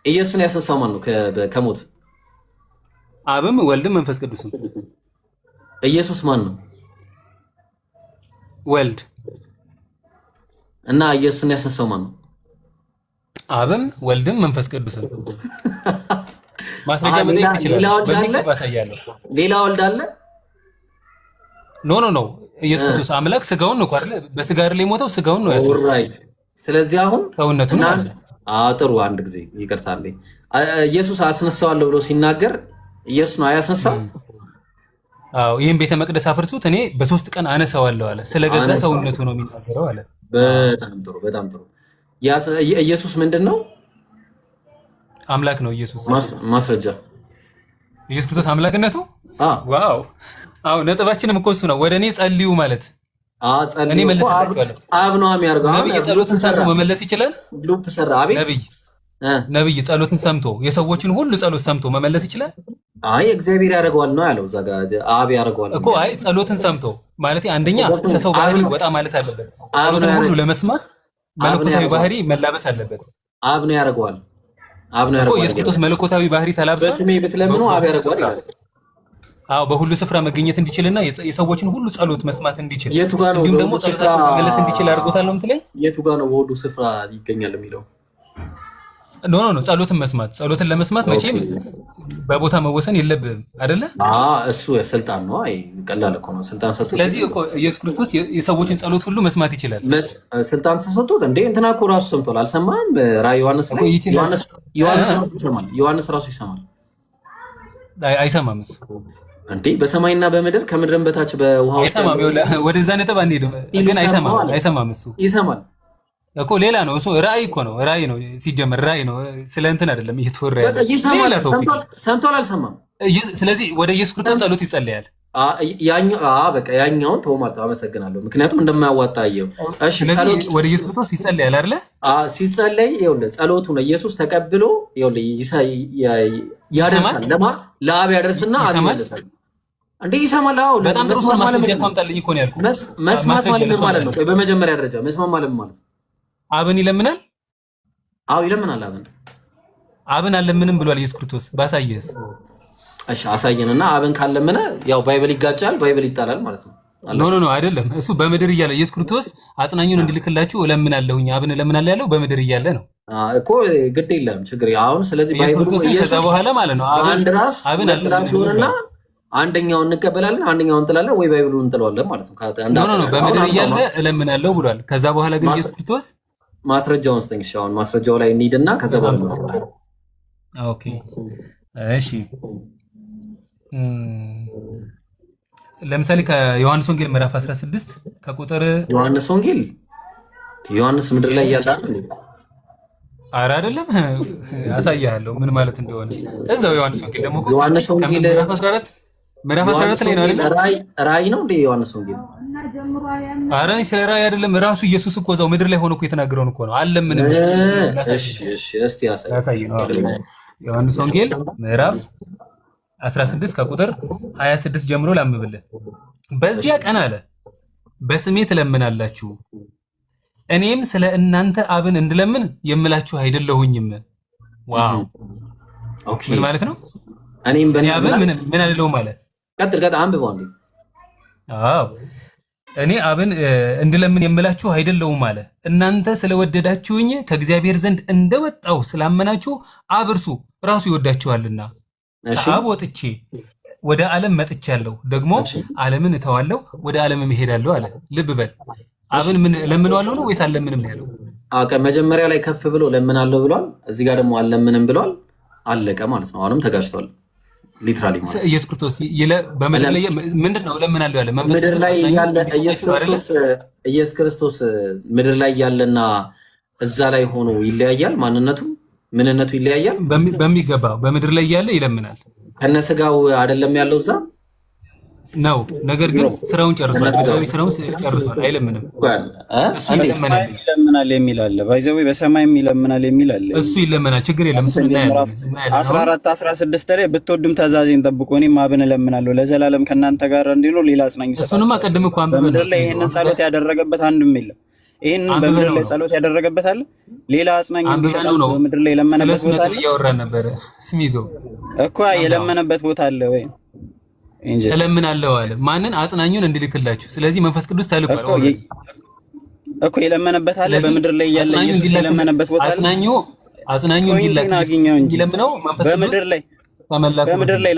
ኢየሱስን ያስነሳው ማን ነው ከሞት? አብም ወልድም መንፈስ ቅዱስም። ኢየሱስ ማን ነው? ወልድ። እና ኢየሱስን ያስነሳው ማን ነው? አብም ወልድም መንፈስ ቅዱስም። ማስረጃ መጠየቅ ትችላለህ። በሚገባ አሳያለሁ። ሌላ ወልድ አለ? ኖ ኢየሱስ ክርስቶስ አምላክ ስጋውን ነው አይደል? በስጋ አይደል የሞተው? ስጋውን ነው ያስነሳው። ስለዚህ አሁን ሰውነቱን አለ። ጥሩ አንድ ጊዜ ይቅርታልኝ። ኢየሱስ አስነሳዋለሁ ብሎ ሲናገር ኢየሱስ ነው ያስነሳው? አዎ ይሄን ቤተ መቅደስ አፍርሱት እኔ በ3 ቀን አነሳዋለሁ አለ። ስለገዛ ሰውነቱ ነው የሚናገረው አለ። በጣም ጥሩ። ኢየሱስ ምንድነው? አምላክ ነው ኢየሱስ። ማስረጃ ኢየሱስ ክርስቶስ አምላክነቱ? ዋው! አዎ ነጥባችንም እኮ እሱ ነው። ወደ እኔ ጸልዩ ማለት እኔ መልስላችኋለሁ። አብ ነው የሚያርገው። ነብይ ጸሎትን ሰምቶ መመለስ ይችላል? ሉፕ ሰራ። አቤት ነብይ ጸሎትን ሰምቶ የሰዎችን ሁሉ ጸሎት ሰምቶ መመለስ ይችላል? አይ እግዚአብሔር ያደርገዋል ነው ያለው። እዛ ጋር አብ ያደርገዋል እኮ። አይ ጸሎትን ሰምቶ ማለት አንደኛ ከሰው ባህሪ ወጣ ማለት አለበት። ጸሎትን ሁሉ ለመስማት መለኮታዊ ባህሪ መላበስ አለበት። አብ ነው ያደርገዋል። አብ ነው ያደርገዋል። ኢየሱስ ክርስቶስ መለኮታዊ ባህሪ ተላብሷል። በስሜ ብትለምኑ አብ ያደርገዋል። አዎ በሁሉ ስፍራ መገኘት እንዲችልና የሰዎችን ሁሉ ጸሎት መስማት እንዲችል እንዲሁም ደግሞ ጸሎታቸውን መመለስ እንዲችል አድርጎታል ነው የምትለኝ? የቱ ጋር ነው በሁሉ ስፍራ ይገኛል የሚለው? ኖ ጸሎትን መስማት ጸሎትን ለመስማት መቼም በቦታ መወሰን የለብህም አይደለ? እሱ ስልጣን ነው። አይ ቀላል እኮ ነው ስልጣን ሰጥቶ። ስለዚህ እኮ ኢየሱስ ክርስቶስ የሰዎችን ጸሎት ሁሉ መስማት ይችላል። ስልጣን ተሰጥቶት እንዴ? እንትና እኮ ራሱ ሰምቷል። አልሰማህም? ራዕይ ዮሐንስ ላይ ዮሐንስ ራሱ ይሰማል። አይሰማም እሱ እንዴ? በሰማይና በምድር ከምድርም በታች በውሃ ውስጥ አይሰማም። ወደዛ ነጥብ አንሄድም፣ ግን አይሰማም እሱ ይሰማል እኮ ሌላ ነው እሱ። ራዕይ እኮ ነው፣ ራዕይ ነው ሲጀመር፣ ራዕይ ነው። ስለ እንትን አይደለም እየተወራ ያለው ሌላ ቶፒክ። ሰምቷል አልሰማም? ስለዚህ ወደ ኢየሱስ ክርስቶስ ጸሎት ይጸልያል። በቃ ያኛውን ተው ማለት አመሰግናለሁ፣ ምክንያቱም እንደማያዋጣ አየው። እሺ ስለዚህ ወደ ኢየሱስ ክርስቶስ ይጸልያል አይደለ? ሲጸለይ ይኸውልህ ጸሎቱ ነው ኢየሱስ ተቀብሎ ይኸውልህ ያደርሳል። ለአብ ያደርስና አብ ይመልሳል። እንዴ ይሰማል? አዎ በጣም ጥሩ ማለት ነው። ታምጣልኝ እኮ ነው ያልኩት። መስማት ማለት ነው። በመጀመሪያ ደረጃ መስማት ማለት ነው አብን ይለምናል። አዎ ይለምናል። አብን አለምንም ብሏል ኢየሱስ ክርስቶስ። ባሳየስ? እሺ አሳየንና አብን ካለመነ ያው ባይብል ይጋጫል፣ ባይብል ይጣላል ማለት ነው። ኖ አይደለም። እሱ በምድር እያለ ኢየሱስ ክርስቶስ አጽናኙን እንድልክላችሁ እለምናለሁኝ አብን እለምናለሁ ያለው በምድር እያለ ነው እኮ። ግድ የለም ችግር አሁን። ስለዚህ ባይብል ከዛ በኋላ ማለት ነው አብን አለምና አንደኛውን እንቀበላለን፣ አንደኛውን እንጥላለን፣ ወይ ባይብሉን እንጥለዋለን ማለት ነው። ኖ በምድር እያለ እለምናለሁ ብሏል። ከዛ በኋላ ግን ኢየሱስ ክርስቶስ ማስረጃውን ስጠኝ። እሺ አሁን ማስረጃው ላይ እንሂድና ከዛ በኋላ ኦኬ እሺ። ለምሳሌ ከዮሐንስ ወንጌል ምዕራፍ 16 ከቁጥር ዮሐንስ ምድር ላይ ያለ አይደል? ኧረ አይደለም፣ አሳያለሁ ምን ማለት እንደሆነ እዛው ዮሐንስ ወንጌል ደግሞ ዮሐንስ ወንጌል ምዕራፍ 14 ላይ ነው አይደል? ራዕይ ነው እንዴ ዮሐንስ ወንጌል? ኧረ ስለ ራዕይ አይደለም። ራሱ ኢየሱስ እኮ እዛው ምድር ላይ ሆኖ እኮ የተናገረውን እኮ ነው። አለምንም እስቲ ያሳይ። ዮሐንስ ወንጌል ምዕራፍ 16 ከቁጥር 26 ጀምሮ ላምብልህ። በዚያ ቀን አለ በስሜ ትለምናላችሁ፣ እኔም ስለ እናንተ አብን እንድለምን የምላችሁ አይደለሁኝም። ዋው ኦኬ ምን ማለት ነው? እኔም በእኔ አብን ምን አይደለሁም ማለት ቀጥል አንብበው እንዴ። አዎ እኔ አብን እንድለምን የምላችሁ አይደለሁም አለ። እናንተ ስለወደዳችሁኝ ከእግዚአብሔር ዘንድ እንደወጣው ስላመናችሁ አብ እርሱ ራሱ ይወዳችኋልና ከአብ ወጥቼ ወደ ዓለም መጥቻለሁ፣ ደግሞ ዓለምን እተዋለሁ፣ ወደ ዓለምም እሄዳለሁ አለ። ልብ በል አብን ምን ለምነዋለሁ ነው ወይስ አልለምንም ነው ያለው? መጀመሪያ ላይ ከፍ ብሎ ለምናለሁ ብሏል። እዚህ ጋር ደግሞ አልለምንም ብሏል። አለቀ ማለት ነው። አሁንም ተጋጭቷል። ሊትራሊ ማለት ኢየሱስ ክርስቶስ በምድር ላይ ምንድነው ለምናለሁ ያለ? ምድር ላይ ያለ ኢየሱስ ክርስቶስ ምድር ላይ ያለና እዛ ላይ ሆኖ ይለያያል። ምንነቱ ይለያያል በሚገባ። በምድር ላይ ያለ ይለምናል። ከነስጋው አይደለም ያለው እዛ ነው። ነገር ግን ስራውን ጨርሷል። ምድራዊ ስራውን ጨርሷል። አይለምንም። እሱ ይለምናል የሚል አለ። ባይዘው በሰማይም ይለምናል የሚል አለ። እሱ ይለምናል፣ ችግር የለም። እሱ እናያለን። 14 16 ላይ ብትወዱም ትእዛዜን ጠብቁ፣ እኔም አብን እለምናለሁ ለዘላለም ከእናንተ ጋር እንዲኖር ሌላ አጽናኝ ይሰጣል። እሱንማ ቀድም እኮ አንብበን በምድር ላይ ይሄንን ጸሎት ያደረገበት አንድም የለም። ይሄን በምድር ላይ ጸሎት ያደረገበት አለ? ሌላ አጽናኝ እንዲሰጣው በምድር ላይ የለመነበት ቦታ አለ? እያወራን ነበር። ስሚዞ እኮ የለመነበት ቦታ አለ ወይ? እንጂ እለምናለሁ አለ። ማንን? አጽናኙን እንዲልክላችሁ። ስለዚህ መንፈስ ቅዱስ ተልኳል እኮ የለመነበት አለ። በምድር ላይ ያለ ኢየሱስ የለመነበት ቦታ አለ። አጽናኙ እንዲለምነው መንፈስ ቅዱስ በምድር ላይ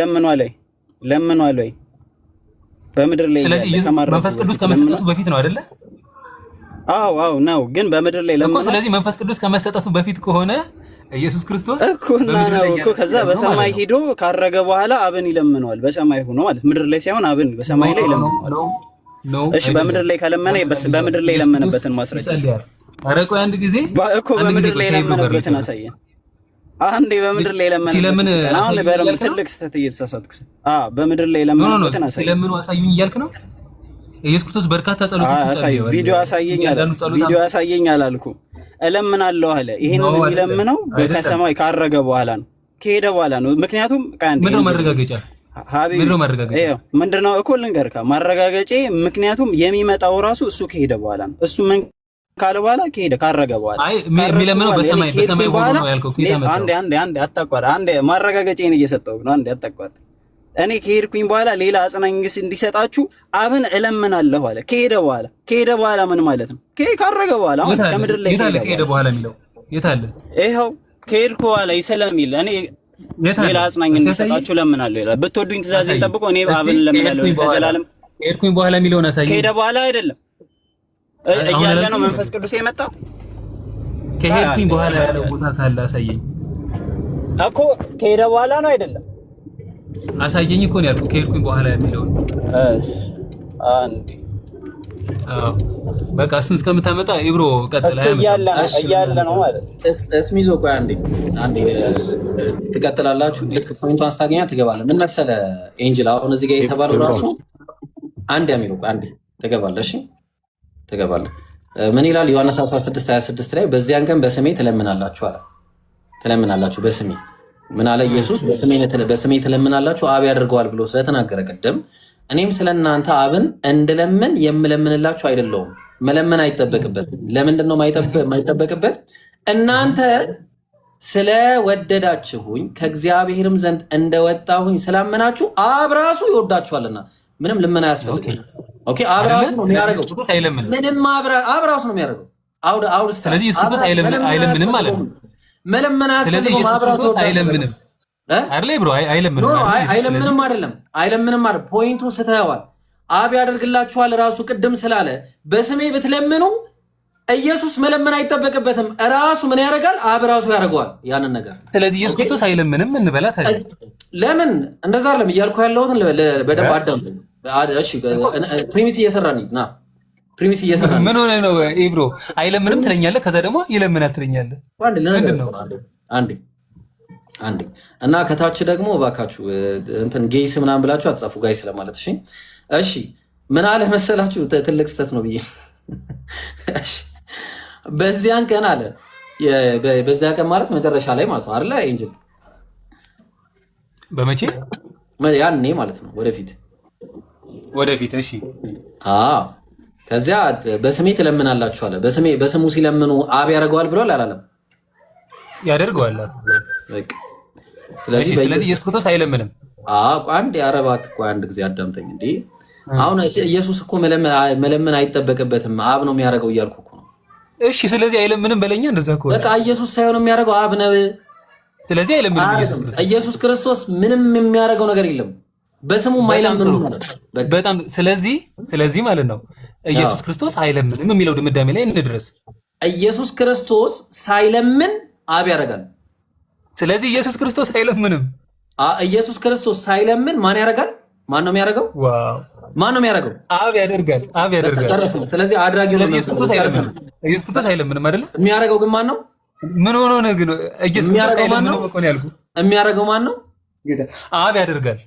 ለምኗል ወይ? በምድር ላይ ስለዚህ መንፈስ ቅዱስ ከመሰጠቱ በፊት ነው አይደለ? አዎ ነው። ግን በምድር ላይ ለምኗል። ስለዚህ መንፈስ ቅዱስ ከመሰጠቱ በፊት ከሆነ ኢየሱስ ክርስቶስ እኮ ከዛ በሰማይ ሄዶ ካረገ በኋላ አብን ይለምነዋል። በሰማይ ሆኖ ማለት ምድር ላይ ሳይሆን አብን በሰማይ ላይ ይለምነዋል። እሺ በምድር ላይ ከለመነ በምድር ላይ ለመነበትን ማስረጃ አረቆ አንድ ጊዜ እኮ በምድር ላይ ለመነበትን አሳየን። አንዴ በምድር ላይ ለመነበትን አሁን በረም ትልቅ ስህተት እየተሳሳትክ በምድር ላይ ለመነበትን አሳየን። ሲለምኑ አሳዩኝ እያልክ ነው። ኢየሱስ ክርስቶስ በርካታ ጸሎቶች ቪዲዮ አሳየኝ አላልኩም። እለምናለሁ አለ። ይሄን የሚለምነው ከሰማይ ካረገ በኋላ ነው፣ ከሄደ በኋላ ነው። ምክንያቱም ምንድነው ማረጋገጫ? ምንድነው እኮ ልንገርካ ማረጋገጫ። ምክንያቱም የሚመጣው ራሱ እሱ ከሄደ በኋላ ነው። እሱ ምን ካለ በኋላ ከሄደ ካረገ በኋላ የሚለምነው በሰማይ ሆኖ ነው ያልከው። አንዴ አታቋርጥ። አንዴ ማረጋገጫን እየሰጠው ነው። አንዴ አታቋርጥ። እኔ ከሄድኩኝ በኋላ ሌላ አጽናኝስ እንዲሰጣችሁ አብን እለምናለሁ አለ። ከሄደ በኋላ ምን ማለት ነው? ካረገ በኋላ አሁን ከምድር ላይ ከሄደ በኋላ የሚለው የት አለ? ይኸው ከሄድኩ በኋላ ይሰለሚል እኔ ሌላ አጽናኝ እንዲሰጣችሁ እለምናለሁ ይላል። ብትወዱኝ ትእዛዜን ጠብቁ እኔ አብን እለምናለሁ ከዘላለም። ከሄድኩኝ በኋላ የሚለውን አሳየኝ። ከሄደ በኋላ አይደለም እያለ ነው መንፈስ ቅዱስ የመጣው። ከሄድኩኝ በኋላ ያለው ቦታ ካለ አሳየኝ እኮ። ከሄደ በኋላ ነው አይደለም? አሳየኝ እኮ ነው ያልኩህ። ከሄድኩኝ በኋላ የሚለው እሺ አንዴ በቃ እሱን እስከምታመጣ ኢብሮ ቀጥላ እያለ ነው ማለት እስሚዞ ቆይ አንዴ ትቀጥላላችሁ። ልክ ፖይንቷን ስታገኛ ትገባለህ። ምን መሰለህ ኤንጅል፣ አሁን እዚህ ጋር የተባለው ራሱ አንዴ አሚሮ ቆይ አንዴ ትገባለህ። እሺ ትገባለህ። ምን ይላል? ዮሐንስ 16:26 ላይ በዚያን ቀን በስሜ ትለምናላችሁ አለ። ትለምናላችሁ በስሜ ምን አለ ኢየሱስ? በስሜ ትለምናላችሁ አብ ያደርገዋል ብሎ ስለተናገረ ቀደም እኔም ስለእናንተ አብን እንድለምን የምለምንላችሁ አይደለሁም። መለመን አይጠበቅበትም። ለምንድን ነው የማይጠበቅበት? እናንተ ስለወደዳችሁኝ ከእግዚአብሔርም ዘንድ እንደወጣሁኝ ስላመናችሁ አብ ራሱ ይወዳችኋልና ምንም ልመና አያስፈልግም። ኦኬ አብ ራሱ ነው የሚያደርገው። ምንም አብ ራሱ ነው የሚያደርገው። ስለዚህ ኢየሱስ ክርስቶስ አይለምንም ማለት ነው። መለመና ስለዚህ ኢየሱስ ክርስቶስ አይለምንም አይደል ብሮ? አይለምንም አይደለም። ፖይንቱን ስተዋል። አብ ያደርግላችኋል ራሱ ቅድም ስላለ በስሜ ብትለምኑ ኢየሱስ መለመን አይጠበቅበትም። ራሱ ምን ያደርጋል? አብ ራሱ ያደርገዋል ያንን ነገር። ስለዚህ ኢየሱስ ክርስቶስ አይለምንም እንበላት አይደል? ለምን እንደዛ አይደለም እያልኩ ያለሁት በደንብ አዳም። እሺ ፕሪሚስ እየሰራን ና ፕሪሚስ እየሰራን ምን ሆነ ነው ኢብሮ? አይለምንም ትለኛለህ፣ ከዛ ደግሞ ይለምናል ትለኛለህ። አንዴ እና ከታች ደግሞ እባካችሁ እንትን ጌይስ ምናምን ብላችሁ አትጻፉ ጋይስ ለማለት እሺ ምን አለ መሰላችሁ? ትልቅ ስህተት ነው ብዬ እሺ በዚያን ቀን አለ። በዚያ ቀን ማለት መጨረሻ ላይ ማለት ነው አይደል? ኤንጅል በመቼ ያኔ ማለት ነው ወደፊት እሺ ከዚያ በስሜ ትለምናላችሁ አለ። በስሙ ሲለምኑ አብ ያደርገዋል ብሏል አላለም? ያደርገዋል። ስለዚህ ኢየሱስ ክርስቶስ አይለምንም። አንድ ያረባክ አንድ ጊዜ አዳምጠኝ። እንዴ አሁን ኢየሱስ እኮ መለመን አይጠበቅበትም አብ ነው የሚያደርገው እያልኩ እኮ ነው። እሺ ስለዚህ አይለምንም በለኛ። እንደዛ ከሆነ በቃ ኢየሱስ ሳይሆን የሚያደርገው አብ ነው። ስለዚህ አይለምንም ኢየሱስ ክርስቶስ ምንም የሚያደርገው ነገር የለም። በስሙ ማይለምኑ በጣም ስለዚህ ማለት ነው ኢየሱስ ክርስቶስ አይለምንም የሚለው ድምዳሜ ላይ እንድረስ። ኢየሱስ ክርስቶስ ሳይለምን አብ ያደርጋል። ስለዚህ ኢየሱስ ክርስቶስ አይለምንም። ኢየሱስ ክርስቶስ ሳይለምን ማን ያደርጋል? ማን ነው የሚያደርገው? ማን ነው የሚያደርገው? አብ ያደርጋል። ስለዚህ አድራጊው ነው። ኢየሱስ ክርስቶስ አይለምንም አይደለ? የሚያደርገው ግን ማን ነው? ምን ሆኖ ነው ግን ኢየሱስ ክርስቶስ አይለምንም እኮ ነው ያልኩህ። የሚያደርገው ማን ነው? አብ ያደርጋል።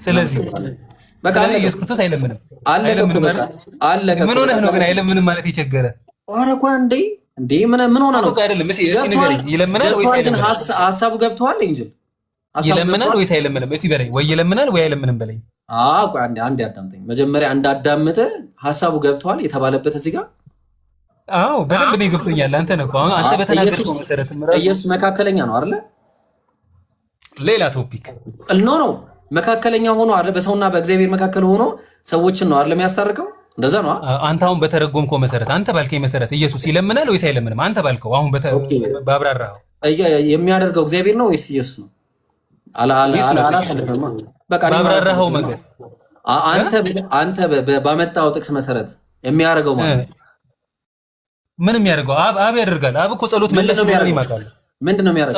ስለዚህ ኢየሱስ ክርስቶስ አይለምንም። አለቀ። ምን ሆነህ ነው ግን አይለምንም ማለት የቸገረ? ኧረ እኮ እንዴ ምን ሆነ ነው? አይደለም እስኪ ንገረኝ። ይለምናል ወይስ አይለምንም? ሐሳቡ ገብቶሃል እንጂ ይለምናል ወይስ አይለምንም? እስኪ በለኝ። ወይ ይለምናል ወይ አይለምንም በለኝ። ቆይ አንዴ አዳምጠኝ። መጀመሪያ እንዳዳምጠ ሐሳቡ ገብቶሃል የተባለበት እዚህ ጋር አዎ በደንብ ነው ገብቶኛል። አንተ ነው አሁን አንተ በተናገርከው መሰረት ኢየሱስ መካከለኛ ነው አይደለ? ሌላ ቶፒክ ኖ መካከለኛ ሆኖ አይደለ? በሰውና በእግዚአብሔር መካከል ሆኖ ሰዎችን ነው አይደለ የሚያስታርቀው? እንደዛ ነው። አንተ አሁን በተረጎምከው መሰረት አንተ ባልከኝ መሰረት ኢየሱስ ይለምናል ወይስ አይለምንም? አንተ ባልከው አሁን ባብራራው የሚያደርገው እግዚአብሔር ነው ወይስ ኢየሱስ ነው? አላሳልፈማ በቃ ባብራራው መንገድ አንተ ባመጣው ጥቅስ መሰረት የሚያደርገው ማለት ምን የሚያደርገው አብ ያደርጋል። አብ እኮ ጸሎት መለስ ነው ይማካል። ምንድነው የሚያደርገው?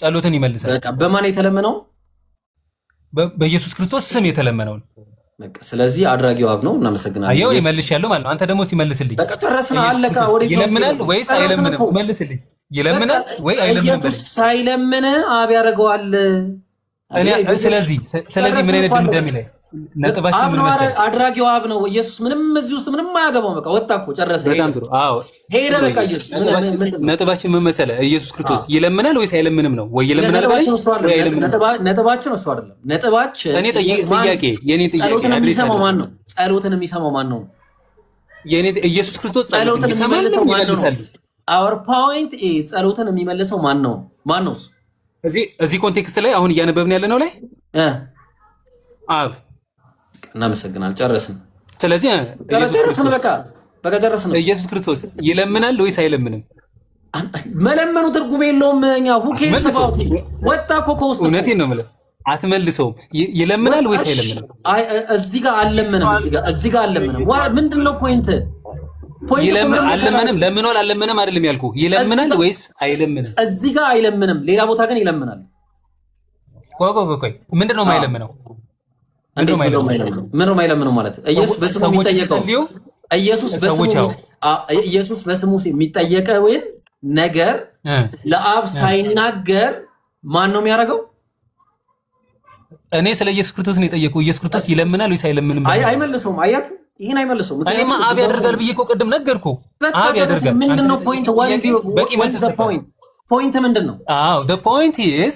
ጸሎትን ይመልሳል። በቃ በማን የተለመነው? በኢየሱስ ክርስቶስ ስም የተለመነውን። በቃ ስለዚህ አድራጊው አብ ነው። እናመሰግናለን። አየው ይመልሻለሁ ማለት ነው። አንተ ደግሞ ሲመልስልኝ በቃ ጨረስና አለቃ። ወዴት ይለምናል ወይስ አይለምንም? መልስልኝ። ይለምናል ወይ አይለምንም? ኢየሱስ ሳይለምን አብ ያደርገዋል። ስለዚህ ምን አይነት ድምዳሜ ላይ ነጥባችን ምን መሰለህ? አድራጊው አብ ነው። ኢየሱስ ምንም እዚህ ውስጥ ምንም አያገባው። በቃ ወጣ እኮ ጨረሰ። በጣም ጥሩ። አዎ ሄደ። በቃ ኢየሱስ ነጥባችን ምን መሰለህ? ኢየሱስ ክርስቶስ ይለምናል ወይስ አይለምንም ነው? ወይ ይለምናል ወይ አይለምንም? ነጥባችን እሱ አይደለም። ነጥባችን የኔ ጥያቄ ጸሎትን የሚሰማው ማን ነው? ጸሎትን የሚሰማው ማን ነው? ኢየሱስ ክርስቶስ ጸሎትን ይሰማል ይመልሳል። our point is ጸሎትን የሚመልሰው ማን ነው? ማን ነው? እዚህ ኮንቴክስት ላይ አሁን እያነበብን ያለ ነው ላይ አብ። እናመሰግናለን። ጨረስን። ስለዚህ በቃ ጨረስን። ኢየሱስ ክርስቶስ ይለምናል ወይስ አይለምንም? መለመኑ ትርጉም የለውም። እኛ ወጣ እኮ ከውስጥ። እውነቴን ነው የምልህ አትመልሰውም። ይለምናል ወይስ አይለምንም? እዚህ ጋር አልለምንም። እዚህ ጋር አልለምንም። ምንድን ነው ፖይንት? አልለምንም። ለምኗል አልለምንም አይደለም ያልኩህ። ይለምናል ወይስ አይለምንም? እዚህ ጋር አይለምንም። ሌላ ቦታ ግን ይለምናል። ቆይ ምንድን ነው የማይለምነው? ምንድን ነው የማይለምነው ማለት? ኢየሱስ በስሙ የሚጠየቀው ኢየሱስ በስሙ የሚጠየቀው ወይም ነገር ለአብ ሳይናገር ማን ነው የሚያደርገው? እኔ ስለ ኢየሱስ ክርስቶስ ነው የጠየቁት። ኢየሱስ ክርስቶስ ይለምናል ወይስ አይለምንም? አይመልሰውም። አያችሁ፣ ይሄን አይመልሰውም። እኔማ አብ ያደርጋል ብዬ እኮ ቅድም ነገርኩህ። አብ ያደርጋል። ምንድነው ፖይንት? በቂ መልስ ሰጥተሃል። ፖይንት ምንድነው? the point is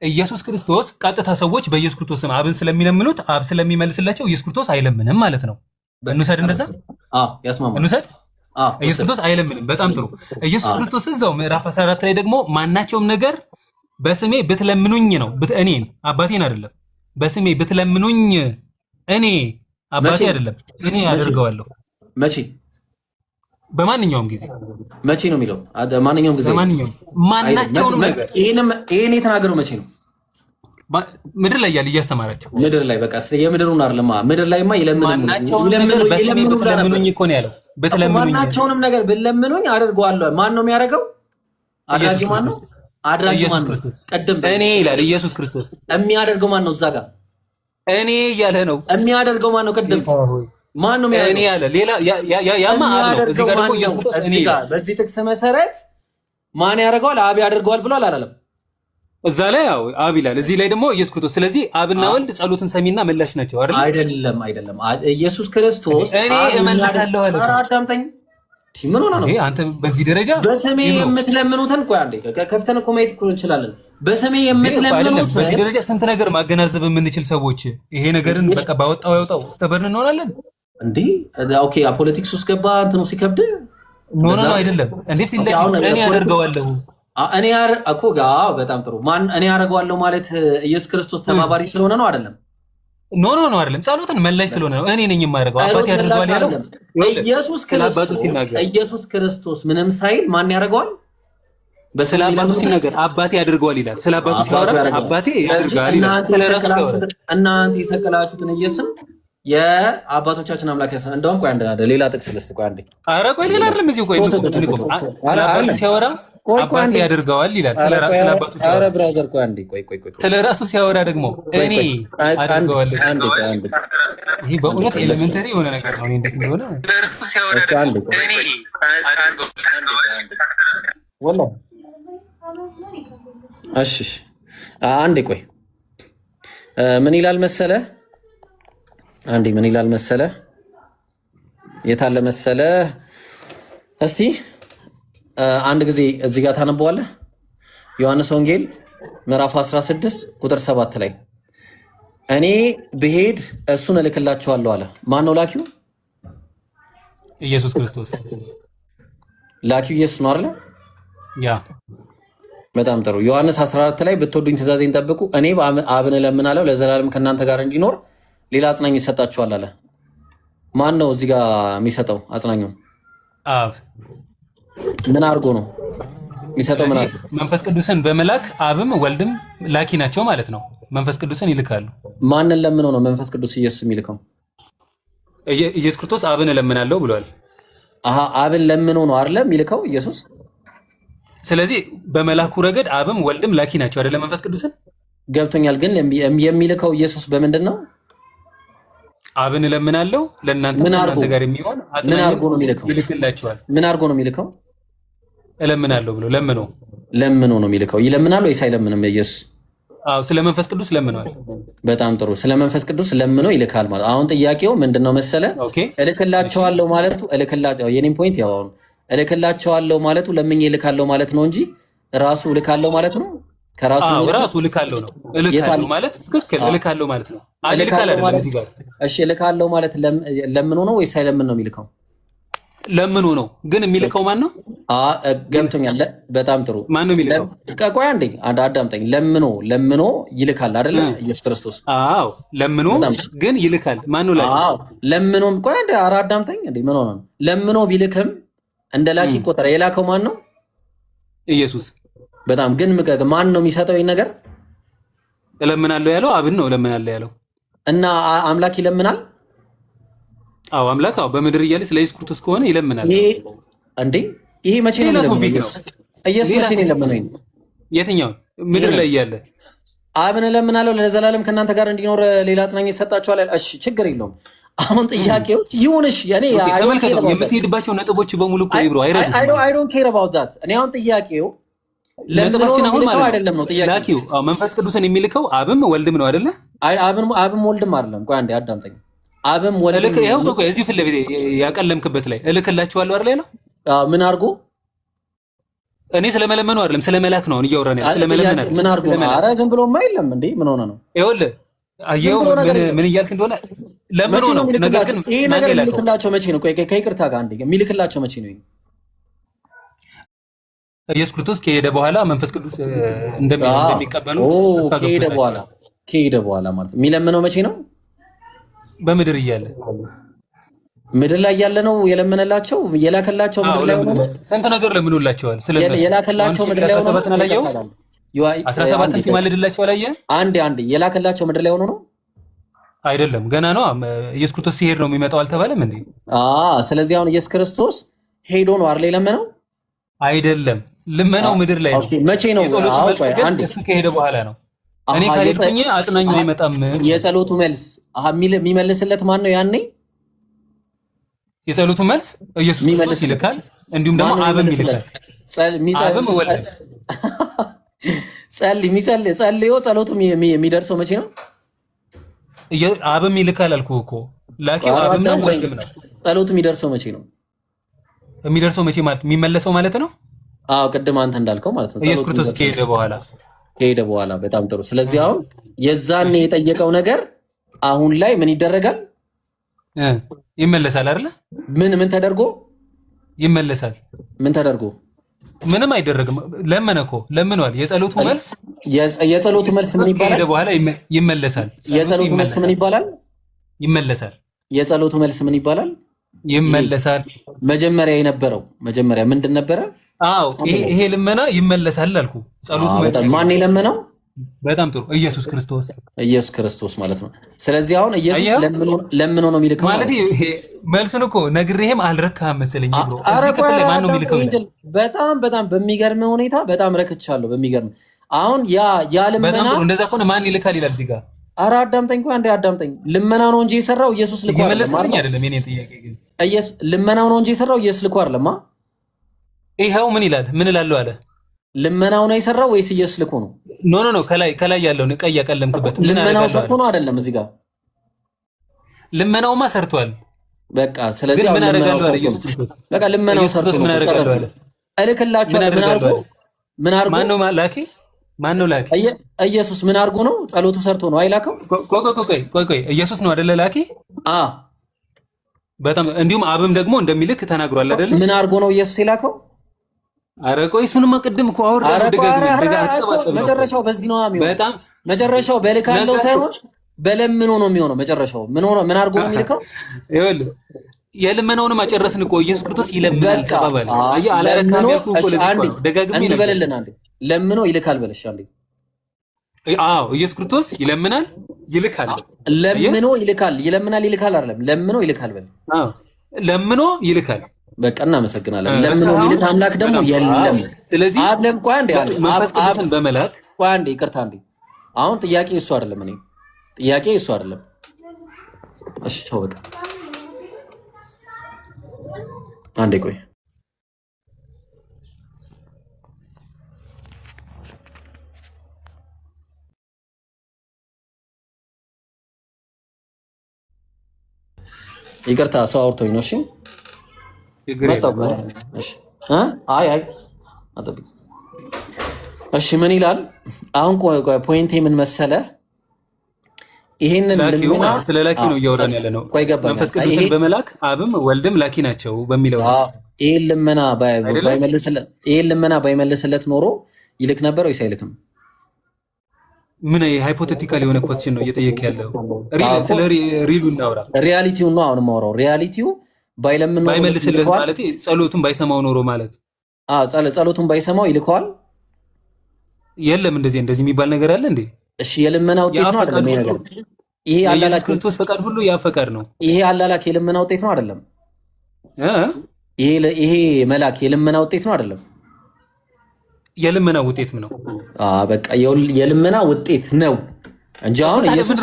ኢየሱስ ክርስቶስ ቀጥታ ሰዎች በኢየሱስ ክርስቶስ ስም አብን ስለሚለምኑት አብ ስለሚመልስላቸው ኢየሱስ ክርስቶስ አይለምንም ማለት ነው። እንውሰድ፣ እንደዛ ያስማማል። እንውሰድ። ኢየሱስ ክርስቶስ አይለምንም። በጣም ጥሩ። ኢየሱስ ክርስቶስ እዛው ምዕራፍ 14 ላይ ደግሞ ማናቸውም ነገር በስሜ ብትለምኑኝ ነው። እኔን አባቴን አይደለም። በስሜ ብትለምኑኝ እኔ አባቴ አይደለም እኔ አደርገዋለሁ። መቼ? በማንኛውም ጊዜ። መቼ ነው የሚለው? ማንኛውም ጊዜ። ማናቸውም ነገር። ይሄን የተናገረው መቼ ነው? ምድር ላይ ያለ እያስተማራቸው። ምድር ላይ በቃ የምድሩን አይደለም። ምድር ላይማ ይለምኑኝ። ማናቸውም ነገር በስሜ ብትለምኑኝ እኮ ነው ያለው። ብትለምኑኝ፣ ማናቸውንም ነገር ብትለምኑኝ አደርገዋለሁ። ማን ነው የሚያደርገው? አድራጊ ማን ነው? አድራጊ ማን ነው? ቀደም እኔ ይላል ኢየሱስ ክርስቶስ። የሚያደርገው ማን ነው? እዛ ጋር እኔ እያለ ነው። የሚያደርገው ማን ነው? ቀደም ማን ነው የሚያደርገው? እኔ ያለ ሌላ ያማ አለው። እዚህ ጋር ደግሞ ኢየሱስ ክርስቶስ እኔ ይላል። በዚህ ጥቅስ መሰረት ማን ያደርገዋል? አብ ያደርገዋል ብሏል አላለም? እዛ ላይ ያው አብ ይላል፣ እዚህ ላይ ደግሞ ኢየሱስ ክርስቶስ። ስለዚህ አብና ወልድ ጸሎትን ሰሚና መላሽ ናቸው አይደል? አይደለም። ኢየሱስ ክርስቶስ እኔ እመልሳለሁ አለ። አዳምጠኝ። ምን ሆነ ነው አንተ በዚህ ደረጃ በስሜ የምትለምኑትን? ቆይ አንዴ ከፍተን እኮ ማየት እንችላለን። በስሜ የምትለምኑትን በዚህ ደረጃ ስንት ነገር ማገናዘብ የምንችል ሰዎች ይሄ ነገርን በቃ ባወጣው ያውጣው ስተበርን እንሆናለን እንዴ? ኦኬ ፖለቲክስ ውስጥ ገባ እንትኑ ሲከብድ ኖ አይደለም እንዴ? ፊት ለፊት እኔ አደርገዋለሁ እኔ እኮ በጣም ጥሩ። ማን እኔ አደርገዋለሁ ማለት ኢየሱስ ክርስቶስ ተባባሪ ስለሆነ ነው አይደለም? ኖ አይደለም። ጸሎትን መላሽ ስለሆነ ነው። እኔ ነኝ የማደርገው። አባቴ ያደርገዋል ያለው ኢየሱስ ክርስቶስ ምንም ሳይል ማን ያደርገዋል? ስለ አባቱ ሲናገር አባቴ ያደርገዋል ይላል። ስለ አባቱ ሲያወራ አባቴ ያደርገዋል ይላል። ስለ ራሱ ሲያወራ እናንተ የሰቀላችሁትን ኢየሱስን የአባቶቻችን አምላክ ያሰ እንደውም ቆይ አንድ ሌላ ጥቅስ ልስጥ። ቆይ አንዴ ኧረ ቆይ ሌላ አይደለም እዚህ ቆይ ስለ አባቱ ሲያወራ አባቴ ያደርገዋል ይላል። ስለ አባቱ ሲያወራ ኧረ ብራዘር ቆይ አንዴ ቆይ ስለ ራሱ ሲያወራ ደግሞ እኔ አደርገዋለሁ። ይሄ በእውነት ኤሌመንተሪ የሆነ ነገር ነው። እንዴት እንደሆነ ስለ ራሱ ሲያወራ ደግሞ እኔ አደርገዋለሁ። ወላሂ እሺ አንዴ ቆይ ምን ይላል መሰለ? አንዴ ምን ይላል መሰለ? የታለ መሰለ? እስቲ አንድ ጊዜ እዚህ ጋር ታነበዋለህ። ዮሐንስ ወንጌል ምዕራፍ 16 ቁጥር 7 ላይ እኔ ብሄድ እሱን እልክላችኋለሁ አለ። ማን ነው ላኪው? ኢየሱስ ክርስቶስ። ላኪው ኢየሱስ ነው አይደል? ያ በጣም ጥሩ። ዮሐንስ 14 ላይ ብትወዱኝ ትእዛዜን ጠብቁ፣ እኔ አብን እለምናለሁ ለዘላለም ከእናንተ ጋር እንዲኖር ሌላ አጽናኝ ይሰጣችኋል አለ። ማን ነው እዚህ ጋር የሚሰጠው አጽናኙን? አብ። ምን አድርጎ ነው የሚሰጠው? ምን አድርጎ? መንፈስ ቅዱስን በመላክ አብም ወልድም ላኪ ናቸው ማለት ነው። መንፈስ ቅዱስን ይልካሉ። ማንን ለምነው ነው መንፈስ ቅዱስ ኢየሱስ የሚልከው? ኢየሱስ ክርስቶስ አብን እለምናለሁ ብሏል። አብን ለምኖ ነው አይደለም የሚልከው ኢየሱስ። ስለዚህ በመላኩ ረገድ አብም ወልድም ላኪ ናቸው አይደለም? መንፈስ ቅዱስን ገብቶኛል። ግን የሚልከው ኢየሱስ በምንድን ነው? አብን እለምናለሁ ለእናንተ ጋር የሚሆን ምን አድርጎ ነው የሚልከው? ይልክላቸዋል። ምን አድርጎ ነው የሚልከው? እለምናለሁ ብሎ ለምኖ ነው የሚልከው። ይለምናል ወይስ አይለምንም ኢየሱስ? ስለ መንፈስ ቅዱስ ለምኗል። በጣም ጥሩ። ስለ መንፈስ ቅዱስ ለምኖ ይልካል ማለት። አሁን ጥያቄው ምንድነው መሰለ? እልክላቸዋለሁ ማለቱ የኔም ፖይንት ያው አሁን እልክላቸዋለሁ ማለቱ ለምኜ እልካለሁ ማለት ነው እንጂ ራሱ እልካለሁ ማለት ነው። ራሱ እልካለሁ ነው። እልካለሁ ማለት ትክክል፣ እልካለሁ ማለት ነው። እሺ እልካለሁ ማለት ለምኖ ነው ወይስ አይለምን ነው የሚልከው? ለምኑ ነው። ግን የሚልከው ማን ነው? ገብቶኛል። በጣም ጥሩ። ማን ነው የሚልከው? ቆይ አንዴ አዳምጠኝ። ለምኖ ይልካል አይደለ? ኢየሱስ ክርስቶስ። አዎ ለምኖ ግን ይልካል። ማን ነው ላኪ? አዎ ለምኖ። ቆይ አንዴ አዳምጠኝ። እንዴ ምን ሆነ ነው? ለምኖ ቢልክም እንደ ላኪ ቆጠረ። የላከው ማን ነው? ኢየሱስ። በጣም ግን ማን ነው የሚሰጠው ይሄን ነገር? እለምናለሁ ያለው አብን ነው። እለምናለሁ ያለው እና አምላክ ይለምናል። አዎ አምላክ በምድር እያለ ስለ ኢየሱስ ክርስቶስ ከሆነ ይለምናል። እንዴ ይሄ መቼ ነው ኢየሱስ መቼ ነው የለመነው? የትኛው ምድር ላይ እያለ አብን እለምናለሁ ለዘላለም ከእናንተ ጋር እንዲኖር ሌላ አጽናኝ ይሰጣችኋል። እሺ ችግር የለውም። አሁን ጥያቄዎች ይሁንሽ። እኔ የምትሄድባቸው ነጥቦች በሙሉ እኮ ይብሩ አይረዱ። አይ ዶንት ኬር አባውት ዛት። እኔ አሁን ጥያቄው ነጥባችን አሁን ማለት አይደለም ነው ጥያቄው። ላኪው መንፈስ ቅዱስን የሚልከው አብም ወልድም ነው አይደለ? አብም ወልድም አይደለም። ቆይ አንዴ አዳምጠኝ። አብም ወልድም እዚህ ፊት ለፊት ያቀለምክበት ላይ እልክላችኋለሁ አይደል ያለው? ምን አድርጎ? እኔ ስለመለመኑ አይደለም ስለመላክ ነው እያወራን ያለው። ስለመለመን አይደለም። ምን አድርጎ? ኧረ ዝም ብሎማ የለም እንዴ። ምን ሆነ ነው? ይኸውልህ አየው ምን እያልክ እንደሆነ ለምኑ ነው። ነገር ግን ይሄ ነገር የሚልክላቸው መቼ ነው? ቆይ ከይቅርታ ጋር አንዴ የሚልክላቸው መቼ ነው? ኢየሱስ ክርስቶስ ከሄደ በኋላ መንፈስ ቅዱስ እንደሚቀበሉ ከሄደ በኋላ ማለት ነው። የሚለምነው መቼ ነው? በምድር እያለ ምድር ላይ ያለ ነው የለመነላቸው። የላከላቸው ምድር ላይ ሆኖ ስንት ነገር ለምኑላቸዋል። ስለዚህ የላከላቸው ምድር ላይ ሆኖ 17ን ሲማልድላቸው አላየህ? አንዴ የላከላቸው ምድር ላይ ሆኖ ነው አይደለም? ገና ነው። ኢየሱስ ክርስቶስ ሲሄድ ነው የሚመጣው አልተባለም እንዴ? ስለዚህ አሁን ኢየሱስ ክርስቶስ ሄዶ ነው አይደል የለመነው? አይደለም፣ ልመናው ምድር ላይ ነው። መቼ ነው? እሱ ከሄደ በኋላ ነው። እኔ ካልሄድኩኝ አጽናኙ አይመጣም። የጸሎቱ መልስ የሚመልስለት ማን ነው? ያኔ የጸሎቱ መልስ ኢየሱስ ክርስቶስ ይልካል። እንዲሁም ደግሞ አብም ይልካል። አብም ወልድ ጸልዮ ጸሎቱ የሚደርሰው መቼ ነው? አብም ይልካል አልኩህ እኮ። ላኪው አብም ነው ወልድም ነው። ጸሎቱ የሚደርሰው መቼ ነው? የሚደርሰው መቼ ማለት የሚመለሰው ማለት ነው? ቅድም አንተ እንዳልከው ማለት ነው። ኢየሱስ ክርስቶስ ከሄደ በኋላ። በጣም ጥሩ። ስለዚህ አሁን የዛኔ የጠየቀው ነገር አሁን ላይ ምን ይደረጋል? ይመለሳል አይደለ? ምን ተደርጎ ይመለሳል? ምን ተደርጎ? ምንም አይደረግም። ለመነ እኮ ለምኗል። የጸሎቱ መልስ ምን ይባላል? ከሄደ በኋላ ይመለሳል። የጸሎቱ መልስ ምን ይባላል? ይመለሳል። የጸሎቱ መልስ ምን ይባላል? ይመለሳል። መጀመሪያ ምንድን ነበረ? ይሄ ልመና ይመለሳል አልኩ። ጸሎቱ መልስ ማን የለመነው? በጣም ጥሩ። ኢየሱስ ክርስቶስ ማለት ነው። ስለዚህ አሁን ኢየሱስ ለምኖ ነው የሚልከው ማለት ይሄ መልሱን እኮ ነግሬህም አልረካህም መሰለኝ ብሎ እዚህ ክፍል ላይ ማን ነው የሚልከው? በጣም በሚገርም ሁኔታ በጣም ረክቻለሁ። በሚገርም አሁን ያ ልመና በጣም ጥሩ። እንደዛ ከሆነ ማን ይልካል ይላል እዚህ ጋር። ኧረ አዳምጠኝ እኮ አንዴ አዳምጠኝ። ልመናው ነው እንጂ የሰራው ኢየሱስ ልኮ አይደለም። የኔ ጥያቄ ግን ልመናው ነው እንጂ የሰራው ኢየሱስ ልኮ አይደለም። ይኸው ምን ይላል? ምን እላለሁ አለ። ልመናው ነው የሰራው ወይስ ኢየሱስ ልኮ ነው? ኖ ከላይ ያለውን ቀይ ያቀለምክበት ልመናው ሰርቶ ነው አይደለም? እዚህ ጋር ልመናውማ ሰርቷል። በቃ ስለዚህ ምን አደርጋለሁ አለ ኢየሱስ ክርስቶስ። በቃ ልመናው ሰርቶ ነው። ምን አደርጋለሁ አለ። እልክላችኋለሁ። ምን አድርጎ? ማን ነው ላኪ? ኢየሱስ ምን አድርጎ ነው? ጸሎቱ ሰርቶ ነው አይላከው? ቆይ ኢየሱስ ነው አይደለ ላኪ? በጣም እንዲሁም አብም ደግሞ እንደሚልክ ተናግሯል አይደለ? ምን አድርጎ ነው ኢየሱስ የላከው? ኧረ ቆይ እሱንማ ቅድም እኮ መጨረሻው በዚህ ነው የሚሆነው። በጣም መጨረሻው በልካለው ሳይሆን በለምኖ ነው የሚሆነው። መጨረሻው ምን አድርጎ ነው የሚልከው? ይኸውልህ የልመናውንም አጨረስን እኮ ኢየሱስ ክርስቶስ ይለምናል ተባባለ። አየህ አላረካም ያልኩህ እኮ ለዚህ ነው ደጋግሜ ነው በለልን። አንዴ ለምኖ ይልካል በለሽ። አንዴ አዎ ኢየሱስ ክርስቶስ ይለምናል ይልካል። ለምኖ ይልካል ይለምናል ይልካል አይደለም ለምኖ ይልካል በል። አዎ ለምኖ ይልካል። በቃ እናመሰግናለን። ለምኖ ይልክ አምላክ ደግሞ የለም። ስለዚህ አብለም ቆይ አንዴ መንፈስ ቅዱስን በመላክ ቆይ አንዴ ይቅርታ አንዴ። አሁን ጥያቄ እሱ አይደለም እኔ ጥያቄ እሱ አይደለም። እሺ ተው በቃ አንዴ ቆይ ይቅርታ ሰው አውርቶኝ ነው። እሺ አይ አጠብቅ። እሺ ምን ይላል አሁን? ፖይንቴ ምን መሰለ? ይሄንን ልምና ስለ ላኪ ነው እያወራን ያለ ነው። መንፈስ ቅዱስን በመላክ አብም ወልድም ላኪ ናቸው በሚለው ይሄን ልመና ባይመልስለት ኖሮ ይልክ ነበር ወይስ አይልክም? ምን ሃይፖቴቲካል የሆነ ኮስችን ነው እየጠየቅ ያለው? ስለ ሪሉ እናውራ። ሪያሊቲው ነው አሁን ማውራው። ሪያሊቲው ባይመልስለት ማለት ጸሎቱን ባይሰማው ኖሮ ማለት ጸሎቱን ባይሰማው ይልከዋል? የለም እንደዚህ የሚባል ነገር አለ እንዴ? እሺ የልመና ውጤት ነው አይደለም? ይሄ ነገር ይሄ አላላክ ክርስቶስ ፈቃድ ሁሉ ያ ፈቃድ ነው። ይሄ አላላክ የልመና ውጤት ነው አይደለም? ይሄ መላክ የልመና ውጤት ነው አይደለም? የልመና ውጤት ነው። በቃ የልመና ውጤት ነው እንጂ አሁን ኢየሱስ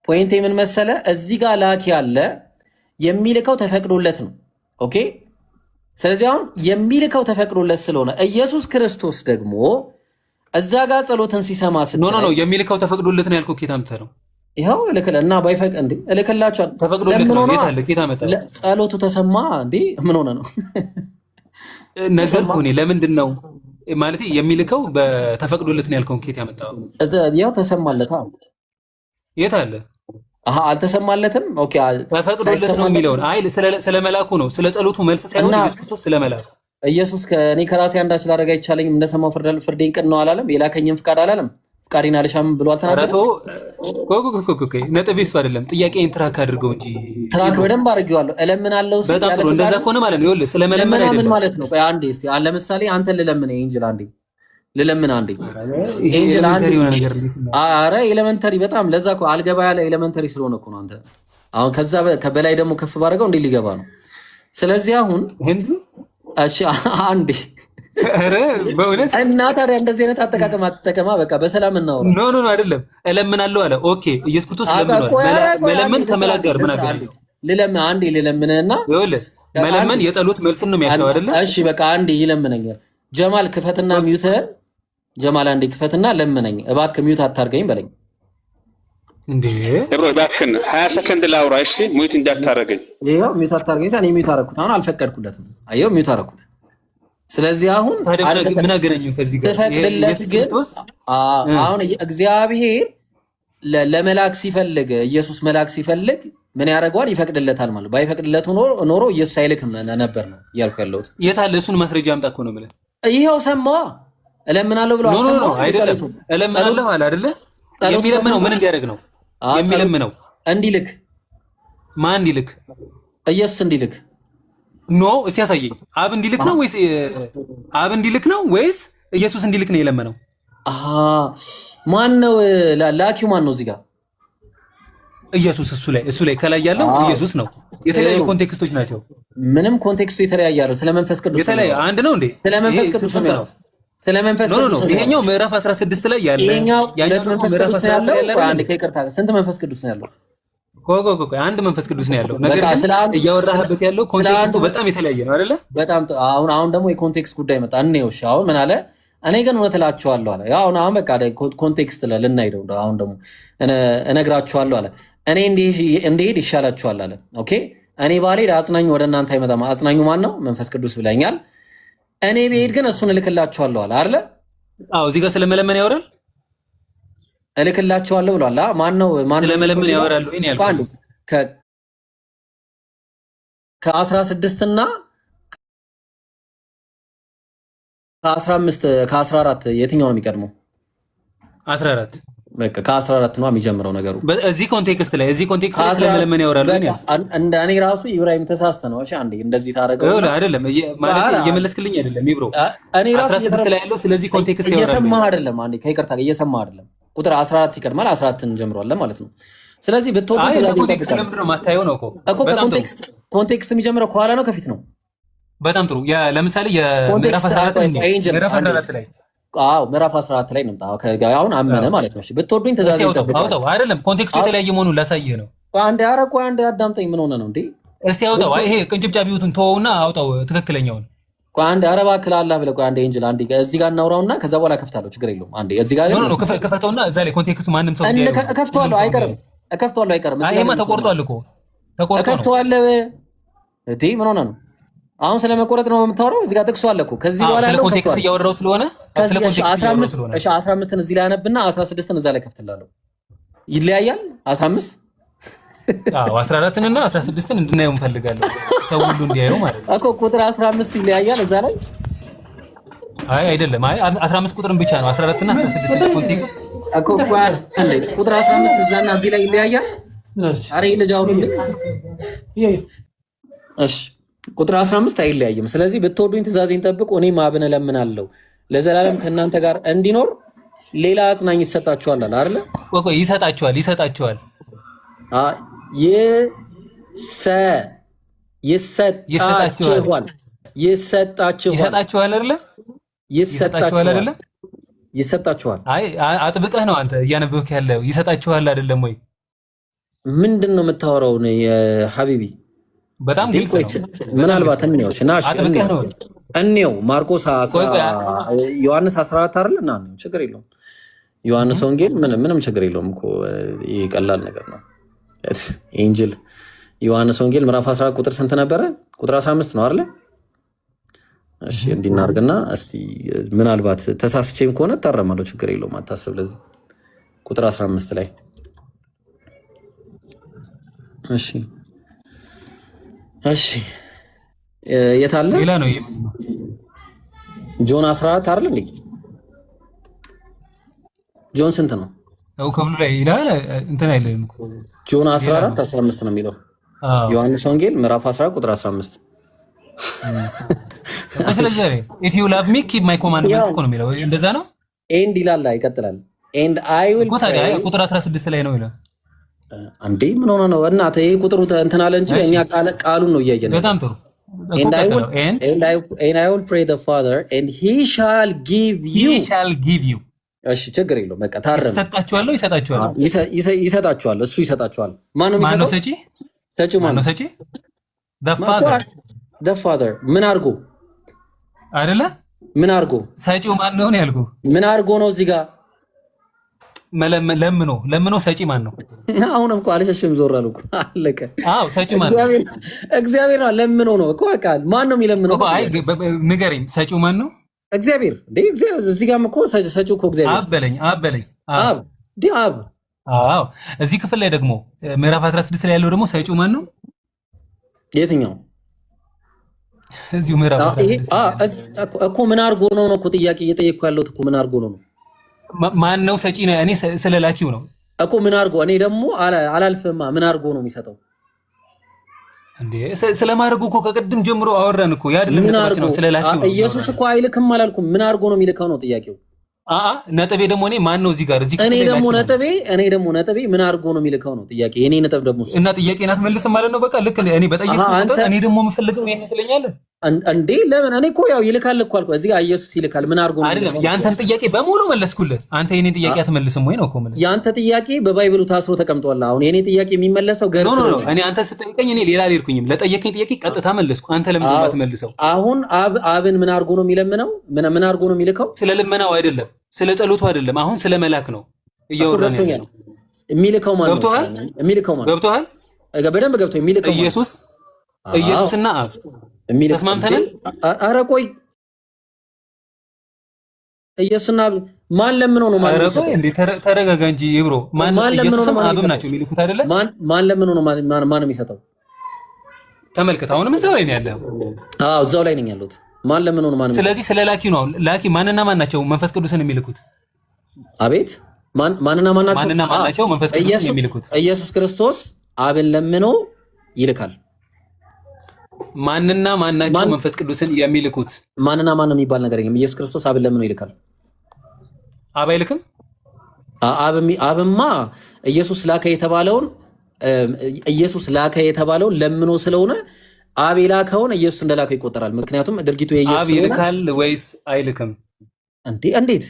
ፖይንት ምን መሰለ? እዚህ ጋር ላኪ ያለ የሚልከው ተፈቅዶለት ነው። ኦኬ። ስለዚህ አሁን የሚልከው ተፈቅዶለት ስለሆነ ኢየሱስ ክርስቶስ ደግሞ እዛ ጋር ጸሎትን ሲሰማ ኖ የሚልከው ተፈቅዶለት ነው ያልኩህ። ኬታ አምጥተህ ነው ይኸው እና ባይፈቅ እንዴ እልክላችኋል። ተፈቅዶለት ነው። ጌታ አለ ኬታ መጣ። ጸሎቱ ተሰማ እንዴ ምን ሆነ ነው ነገር ኮኔ ለምንድን ነው ማለት የሚልከው በተፈቅዶለት ነው ያልከውን ኬት ያመጣው? ያው ተሰማለት። የት አለ? አልተሰማለትም። ኦኬ ተፈቅዶለት ነው የሚለውን አይ ስለ መላኩ ነው፣ ስለ ጸሎቱ መልስ ሳይሆን ኢየሱስ ክርስቶስ ስለ መላኩ ኢየሱስ ከእኔ ከራሴ አንዳች ላደርግ አይቻለኝም፣ እንደሰማው ፍርዴን ቅን ነው አላለም? የላከኝም ፍቃድ አላለም? ፍቃዴን አልሻም ብሎ አልተናገረም? ነጥብ እሱ አይደለም። ጥያቄን ትራክ አድርገው እንጂ ትራክ በደንብ አድርጌዋለሁ። እለምናለሁ። በጣም ጥሩ። እንደዛ ከሆነ ማለት ነው ይኸውልህ ስለ መለመን አይደለም ማለት ነው። አንዴ እስቲ ለምሳሌ አንተ ልለምን ኤንጅል አንዴ ልለምን አንዴ ኤንጅል አንዴ የሆነ ነገር ኧረ ኤሌመንተሪ በጣም ለዛ እኮ አልገባ ያለ ኤሌመንተሪ ስለሆነ እኮ ነው። አንተ አሁን ከዛ ከበላይ ደግሞ ከፍ ባደረገው እንዴ ሊገባ ነው። ስለዚህ አሁን እሺ አንዴ ኧረ በእውነት እና ታዲያ እንደዚህ አይነት አጠቃቀም አትጠቀማ። በቃ በሰላም እናወራ። ኖ አይደለም እለምናለሁ አለ። ኦኬ ኢየሱስ ክርስቶስ ለምኗል። መለመን ከመላክ ጋር ምን አገናኘው? ልለምንህና ይኸውልህ መለመን የጸሎት መልስን ነው የሚያሻው አይደለ? እሺ በቃ አንዴ ይለምነኛል። ጀማል ክፈትና ሚውትህን። ጀማል አንዴ ክፈትና ለምነኝ እባክህ፣ ሚውት አታርገኝ በለኝ። እንዴ እብሮ እባክህን 20 ሰከንድ ላውራ። እሺ ሚውት እንዳታረገኝ። ይሄው ሚውት አታርገኝ። እኔ ሚውት አረኩት። አሁን አልፈቀድኩለትም። አየው ሚውት አረኩት። ስለዚህ አሁን ምን አገናኘው ከዚህ ጋር? አሁን እግዚአብሔር ለመላክ ሲፈልግ ኢየሱስ መላክ ሲፈልግ ምን ያደርገዋል? ይፈቅድለታል ማለት። ባይፈቅድለት ኖሮ ኢየሱስ አይልክም ነበር ነው እያልኩ ያለሁት። የት አለ? እሱን ማስረጃ አምጣ እኮ ነው የምልህ። ይሄው ሰማዋ እለምናለሁ ብሎ አሰማው አይደለም? እለምናለሁ አለ አይደለ? የሚለምነው ምን እንዲያደርግ ነው የሚለምነው? እንዲልክ። ማን እንዲልክ? ኢየሱስ እንዲልክ ኖ እስቲ ያሳየኝ። አብ እንዲልክ ነው ወይስ አብ እንዲልክ ነው ወይስ ኢየሱስ እንዲልክ ነው የለመነው? ማን ነው ላኪው? ማን ነው እዚህ ጋር? ኢየሱስ። እሱ ላይ ከላይ ያለው ኢየሱስ ነው። የተለያዩ ኮንቴክስቶች ናቸው። ምንም ኮንቴክስቱ የተለያየ ያለው ስለ መንፈስ ቅዱስ የተለያየ አንድ ነው እንዴ? ስለ መንፈስ ቅዱስ ነው። ስለ መንፈስ ቅዱስ ነው። ይሄኛው ምዕራፍ 16 ላይ ያለ ያኛው መንፈስ ቅዱስ ነው ያለው። አንድ ከይቅርታ ስንት መንፈስ ቅዱስ ነው ያለው? አንድ መንፈስ ቅዱስ ነው ያለው። ነገር ግን እያወራህበት ያለው ኮንቴክስቱ በጣም የተለያየ ነው አይደለ? በጣም አሁን ደግሞ የኮንቴክስት ጉዳይ መጣ። እንየው። እሺ አሁን ምን አለ? እኔ ግን እውነት እላችኋለሁ አለ። ያው አሁን በቃ ኮንቴክስት ልናይደው አሁን ደግሞ እነግራችኋለሁ አለ። እኔ እንዲሄድ ይሻላችኋል አለ። ኦኬ እኔ ባልሄድ አጽናኙ ወደ እናንተ አይመጣም። አጽናኙ ማን ነው? መንፈስ ቅዱስ ብለኛል። እኔ ብሄድ ግን እሱን እልክላችኋለሁ አለ አይደለ? አዎ እዚህ ጋር ስለመለመን ያወራል። እልክላችኋለሁ ብሏል። ማን ነው ስለመለመን ያወራል ወይ ነው ያልኩት? ከ16 እና ከ15 ከ14 የትኛው ነው የሚቀድመው? 14 በቃ ከ14 ነው የሚጀምረው ነገሩ። እዚህ ኮንቴክስት ላይ ስለመለመን ያወራሉ። እንደ እኔ ራሱ ኢብራሂም ተሳስተ ነው። እሺ አንዴ እንደዚህ ታረጋው አይደለም ማለት እየመለስክልኝ አይደለም ይብሮ። እኔ ራሱ 16 ላይ ያለው ስለዚህ ኮንቴክስት ያወራሉ። እየሰማህ አይደለም። አንዴ ከይቅርታ ጋር እየሰማህ አይደለም። ቁጥር 14 ይቀድማል። 14 እንጀምረዋለን ማለት ነው። ስለዚህ ብትወዱ ኮንቴክስት ለምንድን ነው የማታየው ነው እኮ ኮንቴክስት የሚጀምረው ከኋላ ነው ከፊት ነው? በጣም ጥሩ። ለምሳሌ የምዕራፍ 14 ላይ ምዕራፍ 14 ላይ ነው። አሁን አመነ ማለት ነው። እሺ ብትወዱኝ ትእዛዝ አውጣው። አይደለም ኮንቴክስቱ የተለያየ መሆኑን ላሳየህ ነው። አንዴ አዳምጠኝ። ምን ሆነ ነው እንዴ? እስቲ አውጣው። ይሄ ቅንጭብጫቢውትን ተወውና አውጣው ትክክለኛውን። አንዴ አረባ ክላላ ብለህ አንዴ ኤንጅል አንዴ እዚህ ጋር እናውራውና ከዛ በኋላ ከፍታለሁ። ችግር የለውም። አንዴ እዚህ ጋር ነው ከፈተውና እዛ ላይ ኮንቴክስቱ ማንም ሰው ከፍተዋለሁ። አይቀርም። ይሄማ ተቆርጧል እኮ ከፍተዋለሁ። እንዴ ምን ሆነ ነው? አሁን ስለመቆረጥ ነው የምታወራው? እዚህ ጋር ጥቅሱ አለ እኮ። ከዚህ በኋላ ያለው ኮንቴክስት እያወራው ስለሆነ ስለ ኮንቴክስት እያወራው ስለሆነ እሺ 15ን እዚህ ላይ አነብና 16ን እዛ ላይ ከፍትላለሁ። ይለያያል 15 14ን እና 16ን እንድናየው እንፈልጋለን። ሰው ሁሉ እንዲያየው ማለት ነው እኮ። ቁጥር 15 ይለያያል እዛ ላይ። አይደለም 15 ቁጥርን ብቻ ነው 14 እና 16 ኮንቴክስት እኮ። ቁጥር 15 እዛና እዚህ ላይ ይለያያል። አሬ ልጅ አውሩልኝ። እሺ ቁጥር 15 አይለያይም። ስለዚህ ብትወዱኝ ትእዛዜን ጠብቁ፣ እኔም አብን እለምናለሁ ለዘላለም ከእናንተ ጋር እንዲኖር ሌላ አጽናኝ ይሰጣችኋል አለ አይደል? ቆይ ይሰጣችኋል ይሰጣችኋል አይደለ? ይሰጣችኋል። አይ አጥብቀህ ነው አንተ እያነበብክ ያለው። ይሰጣችኋል አይደለም ወይ? ምንድን ነው የምታወራው ነው ሐቢቢ? በጣም ግልጽ ነው። ምናልባት እንየው ሽናሽ እንየው ማርቆስ ዮሐንስ 14 አይደል? እና ችግር የለውም። ዮሐንስ ወንጌል ምንም ችግር የለውም እኮ ይሄ ቀላል ነገር ነው። ኤንጅል ዮሐንስ ወንጌል ምዕራፍ 14 ቁጥር ስንት ነበረ? ቁጥር 15 ነው አይደል? እሺ እንዲናርግና እስቲ ምናልባት ተሳስቼም ከሆነ ታረማለሁ። ችግር የለውም አታስብ። ለዚህ ቁጥር 15 ላይ እሺ የት አለ? ሌላ ነው ጆን 14 አይደል እንዴ? ጆን ስንት ነው? ክፍሉ ላይ ይላል እንትን አይልም እኮ ጆን 14 15 ነው የሚለው። ዮሐንስ ወንጌል ምዕራፍ 14 ቁጥር 15። ስለዚህ if you love me keep my commandments እኮ ነው የሚለው። እንደዛ ነው ኤንድ ይላል። ይቀጥላል ኤንድ አይ ዊል ቁጥር 16 ላይ ነው ይላል። አንዴ ምን ሆነ ነው እናት? ይሄ ቁጥሩ እንትን አለ እንጂ እኛ ቃሉን ነው እያየን። በጣም ጥሩ and I will pray the Father and he shall give you እሺ ችግር የለውም። በቃ ታረም ይሰጣችኋል። እሱ ይሰጣችኋል። ማን ነው ሰጪ? ማን ነው ሰጪ? the father ምን አርጎ አይደለ? ምን አርጎ? ሰጪው ማን ነው ያልኩህ? ምን አርጎ ነው እዚህ ጋር ለምኖ ሰጪ ማን ነው? አሁንም እኮ አልሸሽም ዞር አልኩ። አለቀ። አዎ ሰጪ ማን ነው? እግዚአብሔር ነው። ለምኖ ነው እኮ በቃ። ማን ነው የሚለምነው? አይ ንገረኝ፣ ሰጪው ማን ነው? እግዚአብሔር እንዴ? እግዚአብሔር እዚህ ጋርም እኮ ሰጪው እኮ እግዚአብሔር። አብ። አዎ እዚህ ክፍል ላይ ደግሞ ምዕራፍ 16 ላይ ያለው ደግሞ ሰጪው ማን ነው? የትኛው? እዚሁ ምዕራፍ 16 እኮ ምን አድርጎ ነው እኮ ጥያቄ እየጠየቅኩ ያለሁት እኮ ምን አድርጎ ነው? ማን ነው ሰጪ ነው? እኔ ስለ ላኪው ነው እኮ ምን አድርጎ። እኔ ደግሞ አላልፍማ። ምን አድርጎ ነው የሚሰጠው እንዴ? ስለማድረጉ እኮ ከቅድም ጀምሮ አወራን እኮ። ያ አይደለም ነው ስለ ላኪው ነው። ኢየሱስ እኮ አይልክም አላልኩም። ምን አድርጎ ነው የሚልከው ነው ጥያቄው። ነጥቤ ደግሞ እኔ ማን ነው እዚህ ጋር እዚህ እኔ ደግሞ ነጥቤ ምን አድርጎ ነው የሚልከው ነው ጥያቄ። እኔ ነጥብ ደግሞ እና ጥያቄን አትመልስም ማለት ነው። በቃ ልክ እኔ በጠየቅኩ ቁጥር እኔ ደግሞ የምፈልገው ይሄን ትለኛለህ እንዴ? ለምን? እኔ እኮ ያው ይልካል እኮ አልኩ። እዚህ ጋር ኢየሱስ ይልካል። ምን አድርጎ ነው አይደለም። ያንተን ጥያቄ በሙሉ መለስኩልህ። አንተ የኔን ጥያቄ አትመልስም ወይ ነው እኮ ማለት። ያንተ ጥያቄ በባይብሉ ታስሮ ተቀምጧል። አሁን የኔ ጥያቄ የሚመለሰው ገርስ ነው። እኔ አንተ ስትጠይቀኝ እኔ ሌላ አልሄድኩኝም። ለጠየቀኝ ጥያቄ ቀጥታ መለስኩ። አንተ ለምን የማትመልሰው? አሁን አብን ምን አድርጎ ነው የሚለምነው? ምን አድርጎ ነው የሚልከው? ስለ ልመናው አይደለም፣ ስለ ጸሎቱ አይደለም። አሁን ስለ መላክ ነው እያወራን ያለው። የሚልከው ማለት ነው። ገብቶሃል? በደንብ ገብቶ የሚልከው ኢየሱስና አብ ተስማምተናል። ኧረ ቆይ ኢየሱስና ማን ለምኖ ነው ማለት ነው? እንዴ ተረጋጋ እንጂ ብሮ። ማን ኢየሱስም አብም ናቸው የሚልኩት አይደለ? ማን ለምኖ ነው ማን የሚሰጠው? ተመልከት። አሁንም እዛው ላይ ነው ያለው። እዛው ላይ ነኝ ያለሁት። ማን ለምኖ ነው? ማን? ስለዚህ ስለ ላኪ ነው። ላኪ ማንና ማን ናቸው መንፈስ ቅዱስን የሚልኩት? አቤት ማንና ማን ናቸው? ማንና ማን ናቸው መንፈስ ቅዱስን የሚልኩት? ኢየሱስ ክርስቶስ አብን ለምኖ ይልካል። ማንና ማን ናቸው መንፈስ ቅዱስን የሚልኩት? ማንና ማን ነው የሚባል ነገር የለም። ኢየሱስ ክርስቶስ አብን ለምኖ ይልካል። አብ አይልክም? አብማ ኢየሱስ ላከ የተባለውን ለምኖ ስለሆነ አብ የላከውን ኢየሱስ እንደላከው ይቆጠራል። ምክንያቱም ድርጊቱ የኢየሱስ አብ ይልካል ወይስ አይልክም? እንዴት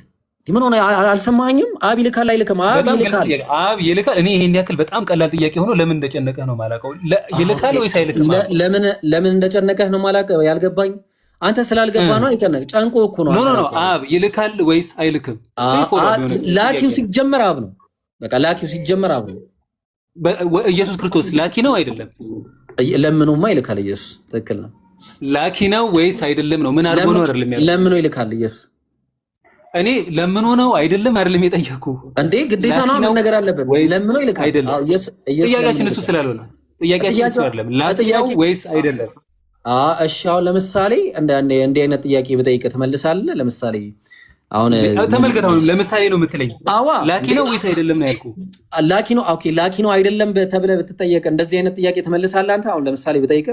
ምን ሆነ? አልሰማኸኝም? አብ ይልካል አይልክም? አብ ይልካል። እኔ ይሄን ያክል በጣም ቀላል ጥያቄ ሆኖ ለምን እንደጨነቀህ ነው ማላውቀው። ይልካል ወይስ አይልክም? ለምን እንደጨነቀህ ነው ማላውቀው። ያልገባኝ አንተ ስላልገባ ነው። አይጨነቅ ጨንቆ እኮ ነው። ኖ አብ ይልካል ወይስ አይልክም? ላኪው ሲጀመር አብ ነው። በቃ ላኪው ሲጀመር አብ ነው። ኢየሱስ ክርስቶስ ላኪ ነው አይደለም? ለምኑማ ይልካል ኢየሱስ። ትክክል ነው። ላኪ ነው ወይስ አይደለም ነው? ምን አድርጎ ነው አይደለም ያለው? ለምኑ ይልካል ኢየሱስ። እኔ ለምኑ ነው አይደለም አይደለም የጠየኩ እንዴ? ግዴታ ነው ምን ነገር አለበት? ለምኑ ይልካል አይደለም? ጥያቄያችን እሱ ስላልሆነ ጥያቄያችን እሱ አይደለም። ላኪ ነው ወይስ አይደለም? እሺ አሁን ለምሳሌ እንደ አይነት ጥያቄ ብጠይቅ ትመልሳለህ? ለምሳሌ አሁን ተመልከት። አሁን ለምሳሌ ነው የምትለኝ። ላኪ ነው ወይስ አይደለም ነው ያልኩህ። ላኪ ነው። ኦኬ ላኪ ነው አይደለም ተብለህ ብትጠየቅ እንደዚህ አይነት ጥያቄ ትመልሳለህ አንተ? አሁን ለምሳሌ ብጠይቅ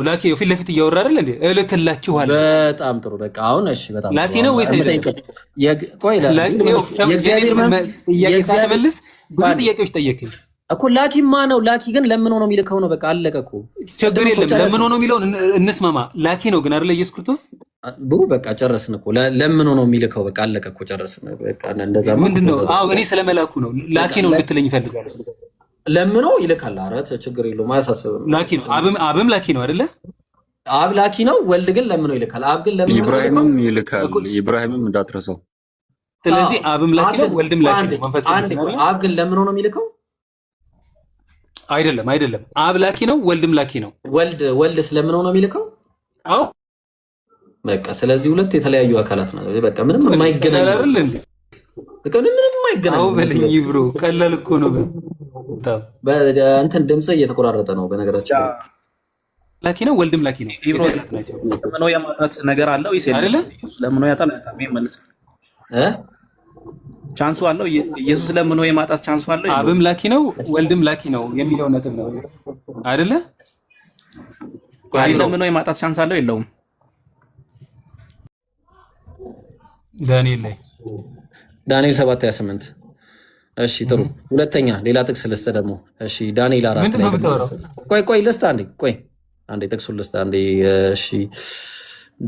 ላኪ ነው ፊት ለፊት እያወራ አይደል እንዴ? እልክላችኋለሁ። በጣም ጥሩ። በቃ አሁን እሺ፣ በጣም ላኪ ነው ወይስ አይደለም? ቆይ የእግዚአብሔር ጥያቄ ሳትመልስ ብዙ ጥያቄዎች ጠየቅኝ እኮ። ላኪማ ነው። ላኪ ግን ለምኖ ነው የሚልከው ነው። በቃ አለቀ እኮ። ችግር የለም። ለምኖ ነው የሚለውን እንስማማ። ላኪ ነው ግን አይደለ? ኢየሱስ ክርስቶስ በቃ ጨረስን እኮ። ለምኖ ነው የሚልከው። በቃ አለቀ እኮ። ጨረስን። በቃ እንደዛ ምንድነው? እኔ ስለመላኩ ነው ላኪ ነው እንድትለኝ ይፈልጋለሁ። ለምኖ ይልካል። ኧረ ችግር የለውም፣ አያሳስብም። ላኪ ነው። አብም ላኪ ነው አይደለ? አብ ላኪ ነው። ወልድ ግን ለምኖ ይልካል። አብ ግን ለምኖ ኢብራሂምም ይልካል። ኢብራሂምም እንዳትረሳው። ስለዚህ አብም ላኪ ነው፣ ወልድም ላኪ ነው። መንፈስ ቅዱስ ነው። አብ ግን ለምኖ ነው የሚልከው አይደለም? አብ ላኪ ነው፣ ወልድም ላኪ ነው። ወልድ ስለምኖ ነው የሚልከው። አዎ በቃ ስለዚህ ሁለት የተለያዩ አካላት ነው። በቃ ምንም የማይገናኝ አይደል እንዴ? በቃ ምንም የማይገናኝ። አዎ በለኝ ብሮ፣ ቀላል እኮ ነው። እንትን ድምጽ እየተቆራረጠ ነው። በነገራችን ላኪ ነው፣ ወልድም ላኪ ነው። ለምኖ የማጣት ነገር አለው አይደለ? ለምኖ ያጣል መልስ ቻንሱ አለው። ኢየሱስ ለምኖ የማጣት ቻንሱ አለው። አብም ላኪ ነው፣ ወልድም ላኪ ነው የሚለው ነጥብ ነው አይደለ? ለምኖ የማጣት ቻንስ አለው የለውም? ዳንኤል 7:28 እሺ ጥሩ። ሁለተኛ ሌላ ጥቅስ ልስጥ ደግሞ። እሺ ዳንኤል 4 ቆይ ልስጥ አንዴ ጥቅሱን ልስጥ አንዴ። እሺ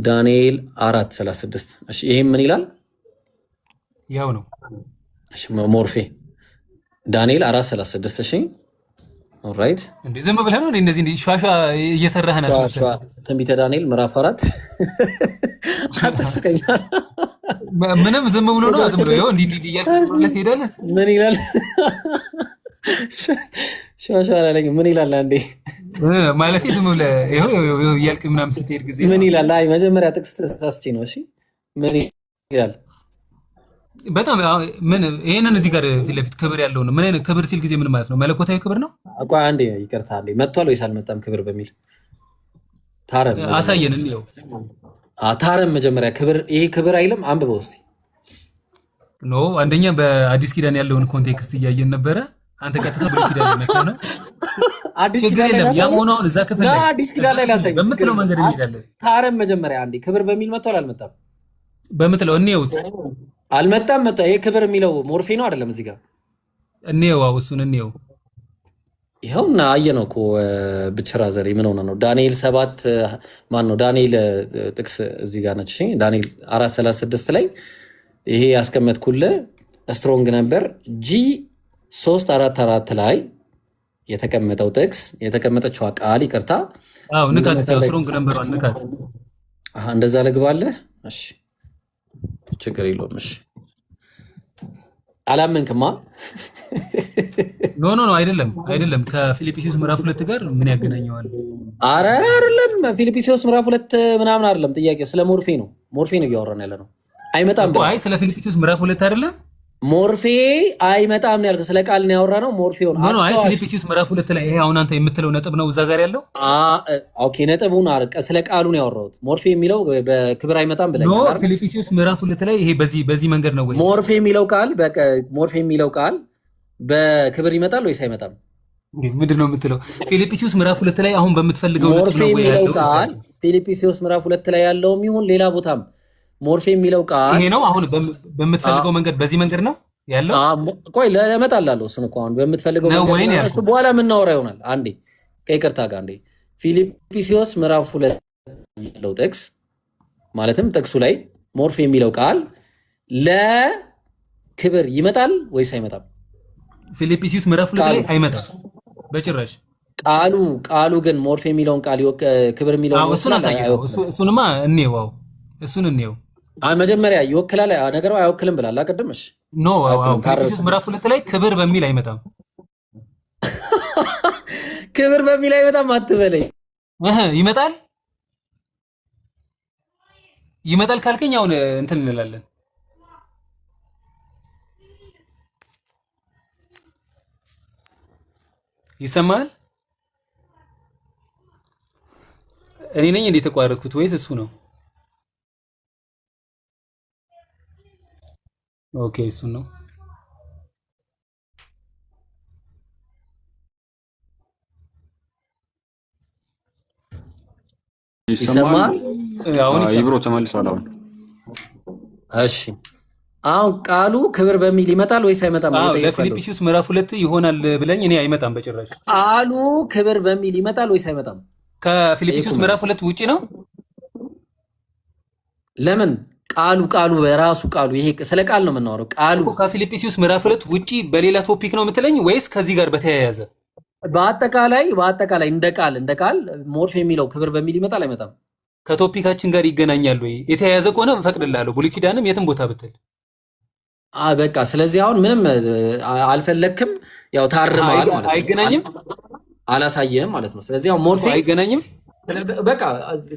ዳንኤል 4:36 እሺ ይሄም ምን ይላል? ያው ነው። እሺ ሞርፌ ዳንኤል 4:36 እሺ ኦልራይት። እንዴ ዝም ብለህ ነው እንደዚህ ሻሻ እየሰራህ ነው? ትንቢተ ዳንኤል ምዕራፍ 4 አታስቀኛ። ምንም ዝም ብሎ ነው። ዝም ብሎ ይኸው እንዲህ እያልኩለት ሄዳለ። ምን ይላል? ሻሻ አላለኝ። ምን ይላል? አንዴ ማለት ዝም ብለህ ይኸው እያልክ ምናምን ስትሄድ ጊዜ ምን ይላል? አይ መጀመሪያ ጥቅስ ተሳስቼ ነው። እሺ ምን ይላል? በጣም ምን ይሄንን እዚህ ጋር ፊት ለፊት ክብር ያለው ነው። ምን አይነት ክብር ሲል ጊዜ ምን ማለት ነው? መለኮታዊ ክብር ነው። ቆይ አንዴ ይቅርታ፣ አንዴ መጥቷል ወይስ አልመጣም? ክብር በሚል ታረም አሳየን። እንየው። ታረም መጀመሪያ ክብር፣ ይሄ ክብር አይልም። አንብበው እስቲ። ኖ አንደኛ በአዲስ ኪዳን ያለውን ኮንቴክስት እያየን ነበረ። አንተ ቀጥታ ብሉይ ኪዳን ነከነ። አዲስ ኪዳን ላይ ያመሆነውን እዛ ክፍል ላይ አዲስ ኪዳን ላይ ላሳይ በምትለው መንገድ እንሄዳለን። ታረም መጀመሪያ አንዴ ክብር በሚል መጥቷል አልመጣም? በምትለው እንየው። አልመጣም መጣ። ይሄ ክብር የሚለው ሞርፌ ነው አይደለም? እዚህ ጋር እንየው። እሱን እንየው። ይኸውና አየነው እኮ ብችራ ዘሬ ምን ሆነ ነው? ዳንኤል 7 ማን ነው? ዳንኤል ጥቅስ እዚህ ጋር ነች። ዳንኤል 4:36 ላይ ይሄ ያስቀመጥኩልህ ስትሮንግ ነበር G344 ላይ የተቀመጠው ጥቅስ የተቀመጠችው ቃል ይቅርታ፣ ንካት ስትሮንግ ነበር ንካት። እንደዛ ልግባለህ? እሺ ችግር የለውም። እሺ አላመንክማ? ኖ አይደለም። ከፊልጵስዩስ ምዕራፍ 2 ጋር ምን ያገናኘዋል? አረ አይደለም፣ ፊልጵስዩስ ምዕራፍ 2 ምናምን አይደለም። ጥያቄው ስለ ሞርፌ ነው። ሞርፌ ነው እያወራን ያለ ነው። አይመጣም። አይ ስለ ፊልጵስዩስ ምዕራፍ 2 አይደለም። ሞርፌ አይመጣም ነው ያልከው። ስለ ቃል ነው ያወራነው። ሞርፌውን ኖ አይ ፊልጵስዩስ ምዕራፍ 2 ላይ ይሄ አሁን አንተ የምትለው ነጥብ ነው እዛ ጋር ያለው። ኦኬ ነጥቡን አርቀ ስለ ቃሉ ነው ያወራሁት። ሞርፌ የሚለው በክብር አይመጣም ብለኛል አይደል? ኖ ፊልጵስዩስ ምዕራፍ 2 ላይ ይሄ በዚህ መንገድ ነው ወይ? ሞርፌ የሚለው ቃል በክብር ይመጣል ወይስ አይመጣም? ምንድን ነው የምትለው? ፊልጵስዩስ ምዕራፍ 2 ላይ አሁን በምትፈልገው ነጥብ ነው ወይ ያለው? ፊልጵስዩስ ምዕራፍ 2 ላይ ያለውም ይሁን ሌላ ቦታም ሞርፌ የሚለው ቃል ይሄ ነው አሁን በምትፈልገው መንገድ በዚህ መንገድ ነው ያለው። ቆይ ለመጣላለሁ እሱን እኮ አሁን በምትፈልገው መንገድ እሱ በኋላ የምናወራ ይሆናል። አንዴ ከይቅርታ ጋር አንዴ ፊልጵስዩስ ምዕራፍ 2 ያለው ጥቅስ ማለትም ጥቅሱ ላይ ሞርፌ የሚለው ቃል ለክብር ይመጣል ወይስ አይመጣም? ፊልጵስዩስ ምዕራፍ 2 ላይ አይመጣም በጭራሽ። ቃሉ ግን ሞርፌ የሚለውን ቃል ክብር የሚለውን እሱን አሳየው። እሱንማ እንየው። እሱን እንየው። መጀመሪያ ይወክላል ነገሩ አይወክልም ብላል አቀድምሽ። ኖ ፊልጵስዩስ ምዕራፍ 2 ላይ ክብር በሚል አይመጣም። ክብር በሚል አይመጣም አትበለኝ። ይመጣል ካልከኝ አሁን እንትን እንላለን። ይሰማል? እኔ ነኝ እንዴ ተቋረጥኩት ወይስ እሱ ነው? ኦኬ እሱ ነው። ይሰማል? አሁን ይብሮ ተመልሷል አሁን። እሺ አሁን ቃሉ ክብር በሚል ይመጣል ወይስ አይመጣም? ለፊልጵስዩስ ምዕራፍ 2 ይሆናል ብለኝ እኔ አይመጣም በጭራሽ። ቃሉ ክብር በሚል ይመጣል ወይስ አይመጣም? ከፊልጵስዩስ ምዕራፍ 2 ውጪ ነው። ለምን? ቃሉ በራሱ ቃሉ ይሄ ስለ ቃል ነው የምናወራው። ቃሉ ከፊልጵስዩስ ምዕራፍ 2 ውጪ በሌላ ቶፒክ ነው የምትለኝ ወይስ ከዚህ ጋር በተያያዘ? በአጠቃላይ እንደ ቃል ሞርፌ የሚለው ክብር በሚል ይመጣል አይመጣም? ከቶፒካችን ጋር ይገናኛል ወይ? የተያያዘ ከሆነ እፈቅድልሃለሁ። ብሉይ ኪዳንም የትም ቦታ ብትል በቃ ስለዚህ አሁን ምንም አልፈለክም፣ ያው ታርመዋል ማለት ነው። አይገናኝም፣ አላሳየህም ማለት ነው። ስለዚህ አሁን ሞርፌ አይገናኝም፣ በቃ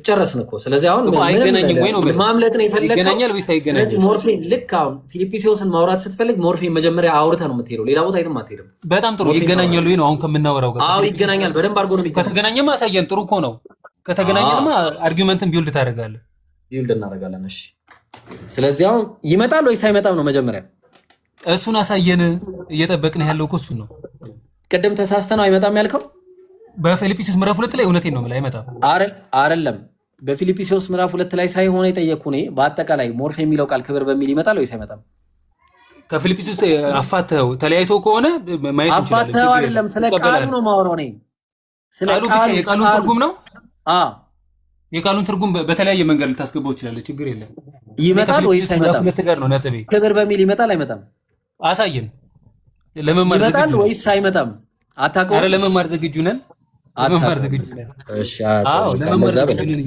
ጨረስን እኮ። ስለዚህ አሁን አይገናኝም ወይ ነው ማምለጥ ነው የፈለከው? ይገናኛል ወይስ አይገናኝም? ሞርፌ ልክ አሁን ፊልጵስዩስን ማውራት ስትፈልግ ሞርፌ መጀመሪያ አውርተህ ነው የምትሄደው፣ ሌላ ቦታ የትም አትሄድም። በጣም ጥሩ ይገናኛል ወይ ነው አሁን ከምናወራው ጋር? አዎ ይገናኛል፣ በደንብ አድርጎ ነው የሚገናኘው። ከተገናኘማ አሳየን፣ ጥሩ እኮ ነው። ከተገናኘንማ አርጊውመንትን ቢውልድ ታደርጋለህ። ቢውልድ እናደርጋለን። እሺ ስለዚህ አሁን ይመጣል ወይስ አይመጣም ነው መጀመሪያ። እሱን አሳየን። እየጠበቅን ያለው እኮ እሱን ነው። ቅድም ተሳስተህ ነው አይመጣም ያልከው። በፊልጵስዩስ ምዕራፍ 2 ላይ እውነቴን ነው የምልህ አይመጣም አይደለም። በፊልጵስዩስ ምዕራፍ 2 ላይ ሳይሆን የጠየኩህ እኔ በአጠቃላይ ሞርፌ የሚለው ቃል ክብር በሚል ይመጣል ወይስ አይመጣም? ከፊልጵስዩስ አፋተኸው ተለያይቶ ከሆነ ማየት እንችላለን። አፋተኸው አይደለም፣ ስለ ቃሉ ነው የማወራው እኔ። ስለ ቃሉ ብቻ የቃሉን ትርጉም ነው። የቃሉን ትርጉም በተለያየ መንገድ ልታስገባው ይችላል። ችግር የለም። ይመጣል ወይስ አይመጣም? ነው ነጥቤ። ክብር በሚል ይመጣል አይመጣም? አሳየን። ለመማር ዝግጁ ይመጣል ወይስ አይመጣም? አታውቀውም? አረ ለመማር ዝግጁ ነን። ለመማር ዝግጁ ነን። እሺ አዎ ለመማር ዝግጁ ነን።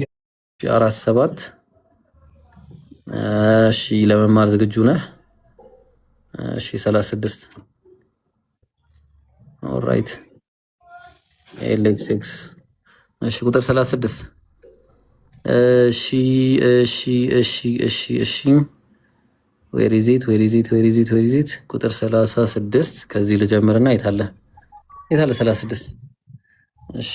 47 እሺ ለመማር ዝግጁ ነህ? እሺ 36 ኦልራይት ኤሌክስ እሺ ቁጥር 36 እሺ ዌር ኢዝ ኢት ቁጥር 36 ከዚህ ልጀምርና የታለ 36 እሺ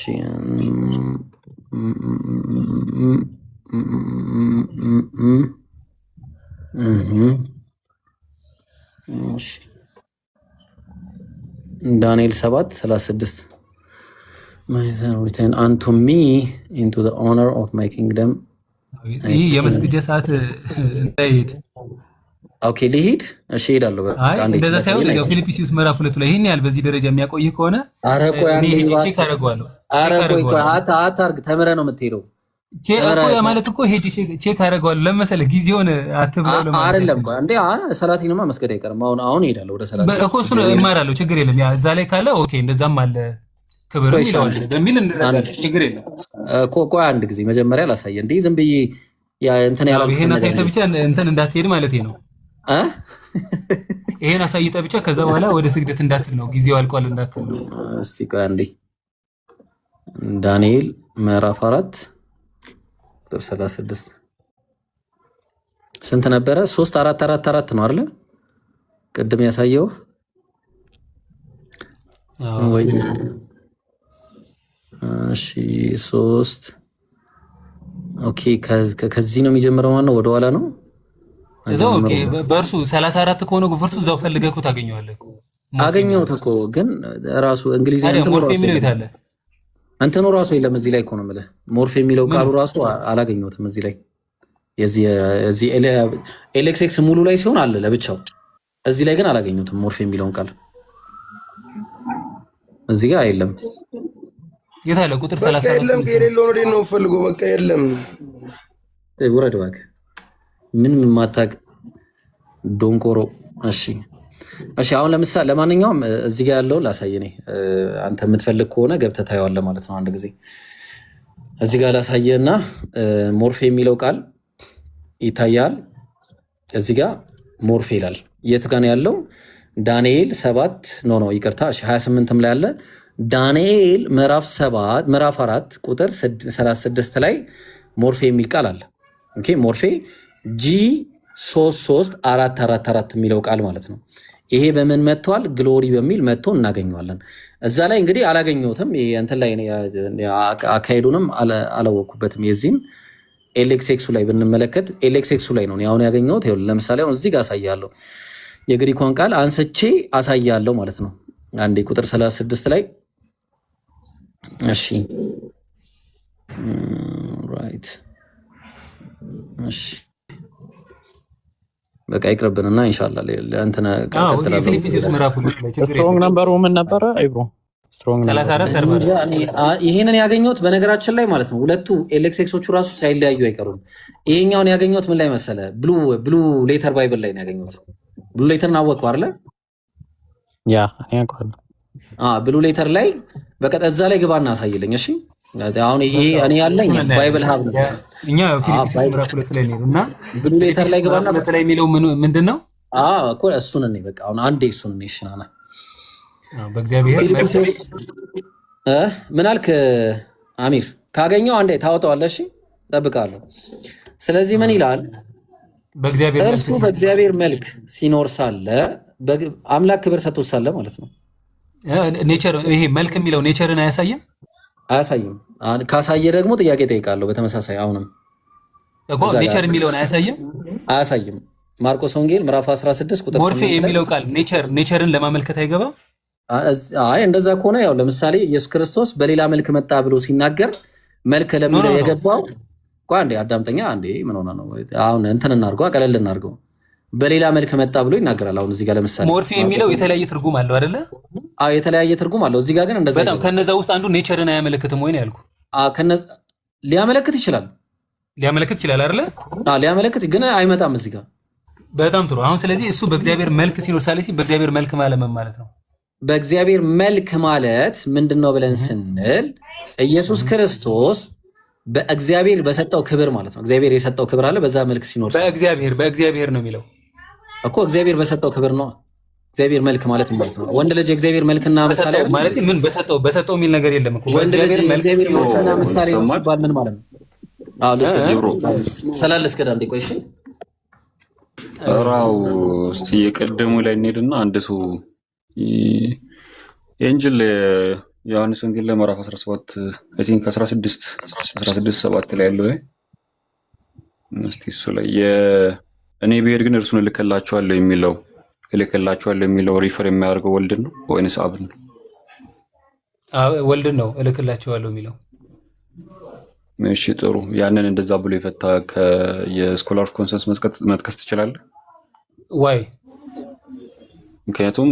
ዳንኤል 7:36 My son return unto me into the honor of my kingdom። ይህ የመስገጃ ሰዓት እንዳይሄድ ኦኬ ልሂድ። እሺ እሄዳለሁ። በቃ እንደዛ ሳይሆን ፊልጵስዩስ ምዕራፍ 2 ላይ ይሄን ያህል በዚህ ደረጃ የሚያቆይ ከሆነ ኧረ ቆይ አንዴ ቼክ አደርገዋለሁ። አታርግ፣ ተምረህ ነው የምትሄደው። ማለት እኮ ሄድ ቼክ አደርገዋለሁ። ለመሰለህ ጊዜውን አትብለው ለማለት አይደለም። ቆይ አንዴ ሰላቲንማ መስገድ አይቀርም። አሁን እሄዳለሁ ወደ ሰላት እኮ እሱን እማራለሁ። ችግር የለም። ያ እዛ ላይ ካለ ኦኬ፣ እንደዛም አለ ክብር ይላል በሚል እንረዳለን። ችግር የለም እኮ። ቆይ አንድ ጊዜ መጀመሪያ ላሳየህ። እንዴ ዝም ብዬ ያ እንትን ያለው ይሄን አሳይተህ ብቻ እንትን እንዳትሄድ ማለት ነው። ይሄን አሳይተህ ብቻ ከዛ በኋላ ወደ ስግደት እንዳትል ነው። ጊዜው አልቋል እንዳትል ነው። እስቲ ቆይ አንዴ ዳንኤል ምዕራፍ 4 ቁጥር 36 ስንት ነበረ? 3 4 4 4 ነው አይደል? ቅድም ያሳየው ወይ? እሺ 3 ኦኬ። ከዚህ ነው የሚጀምረው ማለት ነው። ወደ ኋላ ነው እዛው። ኦኬ ቨርሱ 34 ከሆነ ቨርሱ እዛው ፈልገህ እኮ ታገኘዋለህ እኮ። አገኘሁት እኮ ግን ራሱ እንግሊዝኛ ሞርፌ የሚለው የታለ? እንትኑ ራሱ የለም እዚህ ላይ እኮ ነው የምልህ። ሞርፌ የሚለው ቃሉ ራሱ አላገኘሁትም እዚህ ላይ። የዚህ ኤልኤክስኤክስ ሙሉ ላይ ሲሆን አለ ለብቻው፣ እዚህ ላይ ግን አላገኘሁትም ሞርፌ የሚለውን ቃል እዚህ ጋር የለም። የታለ ቁጥር 34 የለም። ከሌለው ነው ነው ፈልገው በቃ የለም። ውረድ እባክህ፣ ምንም የማታውቅ ዶንቆሮ። እሺ አሁን ለምሳሌ ለማንኛውም እዚህ ጋር ያለው ላሳይ ነኝ። አንተ የምትፈልግ ከሆነ ገብተህ ታየዋለህ ማለት ነው። አንድ ጊዜ እዚህ ጋር ላሳየህና ሞርፌ የሚለው ቃል ይታያል። እዚህ ጋር ሞርፌ ይላል። የት ጋር ነው ያለው? ዳንኤል 7 ኖ ይቅርታ፣ 28ም ላይ አለ። ዳንኤል ምዕራፍ 4 ቁጥር 36 ላይ ሞርፌ የሚል ቃል አለ። ኦኬ ሞርፌ G3344 የሚለው ቃል ማለት ነው። ይሄ በምን መጥቷል? ግሎሪ በሚል መጥቶ እናገኘዋለን። እዛ ላይ እንግዲህ አላገኘሁትም። እንትን ላይ አካሄዱንም አላወቅኩበትም። የዚህም ኤልኤክስኤክሱ ላይ ብንመለከት ኤልኤክስኤክሱ ላይ ነው አሁን ያገኘሁት። ለምሳሌ አሁን እዚህ ጋር አሳያለሁ። የግሪኳን ቃል አንስቼ አሳያለሁ ማለት ነው። አንዴ ቁጥር 36 ላይ እሺ ራይት እሺ በቃ ይቅርብንና ኢንሻአላህ ለእንተና ቀጥላለሁ። የፊልጵስዩስ ምዕራፍ 2 ላይ ስትሮንግ ነምበሩ ምን ነበረ? አይብሮ ስትሮንግ 34 ይሄንን ያገኘሁት በነገራችን ላይ ማለት ነው። ሁለቱ ኤልኤክስኤክሶቹ ራሱ ሳይለያዩ አይቀሩም። ይሄኛውን ያገኘሁት ምን ላይ መሰለ? ብሉ ሌተር ባይብል ላይ ነው ያገኘሁት። ብሉ ሌተርን አወቀው አይደለ? ያ እኔ አውቀዋለሁ። ብሉ ሌተር ላይ በቀጥ እዛ ላይ ግባና አሳይልኝ። እሺ አሁን ይሄ እኔ ያለኝ ባይብል ሀብ ነው። እኛ ፊልጵስዩስ ምዕራፍ 2 ላይ ነው እና ብሉ ሌተር ላይ ግባና 2 ላይ የሚለው ምንድነው? እኮ እሱን እኔ በቃ አሁን አንዴ እሱን እኔ ሽናና በእግዚአብሔር ምን አልክ አሚር? ካገኘው አንዴ ታወጣዋለህ። እሺ እጠብቃለሁ። ስለዚህ ምን ይላል? እርሱ በእግዚአብሔር መልክ ሲኖር ሳለ አምላክ ክብር ሰጥቶት ሳለ ማለት ነው። ኔቸር ይሄ መልክ የሚለው ኔቸርን አያሳይም? አያሳይም። ካሳየ ደግሞ ጥያቄ ጠይቃለሁ። በተመሳሳይ አሁንም እኮ ኔቸር የሚለውን አያሳይም? አያሳይም። ማርቆስ ወንጌል ምዕራፍ 16 ቁጥር ሞርፌ የሚለው ቃል ኔቸርን ለማመልከት አይገባም? አይ እንደዛ ከሆነ ያው ለምሳሌ ኢየሱስ ክርስቶስ በሌላ መልክ መጣ ብሎ ሲናገር መልክ ለሚለው የገባው አንዴ አዳምጠኛ አንዴ ምን ሆነ ነው አሁን እንትን እናድርገው ቀለል እናድርገው። በሌላ መልክ መጣ ብሎ ይናገራል። አሁን እዚህ ጋር ለምሳሌ ሞርፌ የሚለው የተለያየ ትርጉም አለው አይደለ? አዎ የተለያየ ትርጉም አለው። እዚህ ጋር ግን እንደዛ በጣም ከነዛ ውስጥ አንዱ ኔቸርን አያመለክትም ወይ ነው ያልኩ። ከነዛ ሊያመለክት ይችላል አይደለ? ሊያመለክት ግን አይመጣም እዚህ ጋር። በጣም ጥሩ። አሁን ስለዚህ እሱ በእግዚአብሔር መልክ ሲኖር ሳለ በእግዚአብሔር መልክ ማለት ምን ማለት ነው? በእግዚአብሔር መልክ ማለት ምንድነው ብለን ስንል ኢየሱስ ክርስቶስ በእግዚአብሔር በሰጠው ክብር ማለት ነው። እግዚአብሔር የሰጠው ክብር አለ። በዛ መልክ ሲኖር በእግዚአብሔር ነው የሚለው እኮ እግዚአብሔር በሰጠው ክብር ነው። እግዚአብሔር መልክ ማለት ማለት ነው። ወንድ ልጅ እግዚአብሔር መልክና ምሳሌ ማለት ምን በሰጠው የሚል ነገር የለም እኮ። ወንድ ልጅ እግዚአብሔር መልክና ምሳሌ ነው ሲባል ምን ማለት ነው? ልስከዳ እንዴ ቆይ እሺ ራው እስቲ የቀደሙ ላይ እንሄድና አንድ ሰው የእንጅል ዮሐንስ ወንጌል ላይ ምዕራፍ 17 አይ ቲንክ 16:7 ላይ ያለው እስቲ እሱ ላይ እኔ ብሄድ ግን እርሱን እልክላችኋለሁ የሚለው ሪፈር የሚያደርገው ወልድን ነው ወይንስ አብን ነው? ወልድን ነው እልክላችኋለሁ የሚለው። እሺ ጥሩ። ያንን እንደዛ ብሎ የፈታ የስኮላር ኮንሰንስ መጥቀስ ትችላለህ ወይ? ምክንያቱም